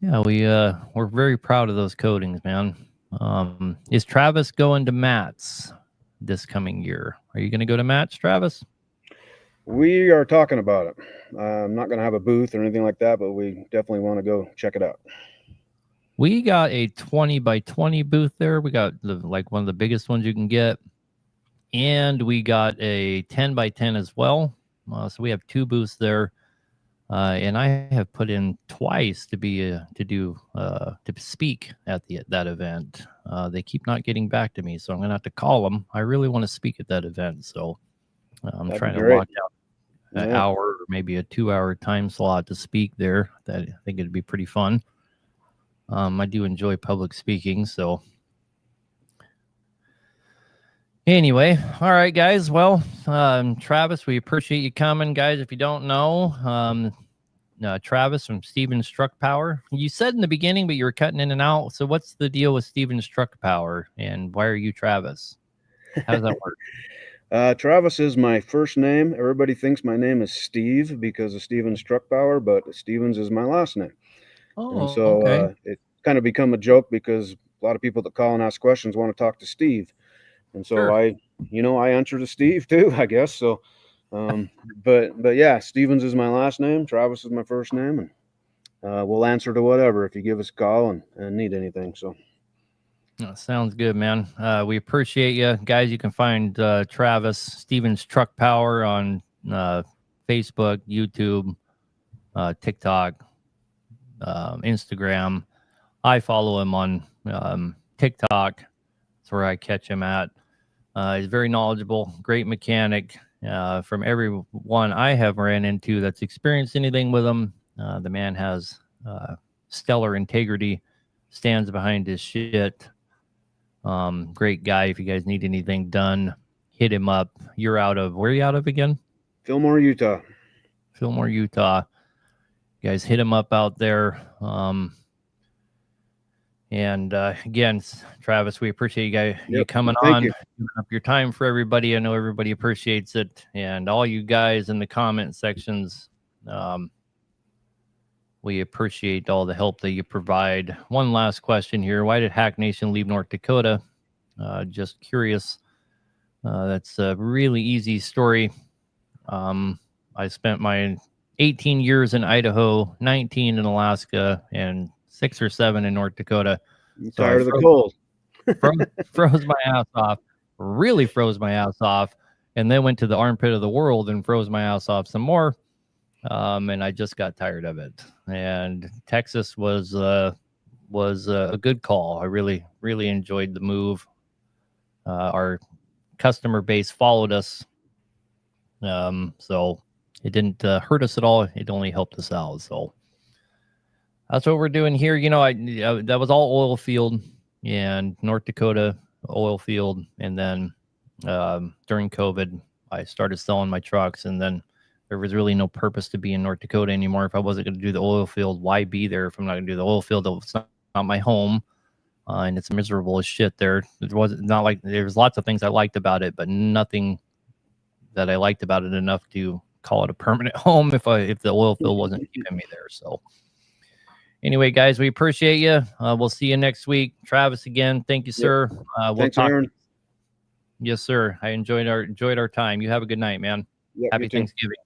Yeah, we're very proud of those coatings, man. Is Travis going to Matt's this coming year? Are you going to go to Matt's, Travis? We are talking about it. I'm not going to have a booth or anything like that, but we definitely want to go check it out. We got a 20 by 20 booth there. We got like one of the biggest ones you can get. And we got a 10 by 10 as well. So we have 2 booths there. And I have put in twice to speak at that event. They keep not getting back to me, so I'm going to have to call them. I really want to speak at that event. So I'm trying to lock out an hour or maybe a 2-hour time slot to speak there. That I think it'd be pretty fun. I do enjoy public speaking, so anyway, all right, guys. Well, Travis, we appreciate you coming, guys. If you don't know, Travis from Stevens Truck Power. You said in the beginning, but you were cutting in and out. So what's the deal with Stevens Truck Power, and why are you Travis? How does that work? Travis is my first name. Everybody thinks my name is Steve because of Stevens Truck Power, but Stevens is my last name. Oh, and so okay. It kind of become a joke because a lot of people that call and ask questions want to talk to Steve. And so I answer to Steve too, I guess. So, but yeah, Stevens is my last name. Travis is my first name, and we'll answer to whatever if you give us a call and need anything. So. Sounds good, man. We appreciate you guys. You can find Travis Stevens Truck Power on Facebook, YouTube, TikTok, Instagram. I follow him on TikTok. That's where I catch him at. He's very knowledgeable, great mechanic. From everyone I have ran into that's experienced anything with him, the man has stellar integrity, stands behind his shit. Great guy. If you guys need anything done, hit him up. Where are you out of again? Fillmore, Utah. Fillmore, Utah. You guys hit him up out there. And again, Travis, we appreciate you coming on, giving up your time for everybody. I know everybody appreciates it. And all you guys in the comment sections, we appreciate all the help that you provide. One last question here. Why did Hack Nation leave North Dakota? Just curious. That's a really easy story. I spent my 18 years in Idaho, 19 in Alaska, and 6 or 7 in North Dakota. I'm tired of the cold. froze my ass off. Really froze my ass off. And then went to the armpit of the world and froze my ass off some more. And I just got tired of it. And Texas was a good call. I really, really enjoyed the move. Our customer base followed us. So it didn't hurt us at all. It only helped us out. So that's what we're doing here. You know, that was all oil field. and North Dakota oil field. And then during COVID, I started selling my trucks, and then there was really no purpose to be in North Dakota anymore. If I wasn't going to do the oil field, why be there if I'm not going to do the oil field? It's not my home, and it's miserable as shit there. It wasn't not like there was lots of things I liked about it, but nothing that I liked about it enough to call it a permanent home if the oil field wasn't keeping me there. So anyway, guys, we appreciate you. We'll see you next week. Travis, again, thank you, sir. We'll Thanks, talk. Aaron. Yes, sir. I enjoyed our time. You have a good night, man. Yep, Happy you too. Thanksgiving.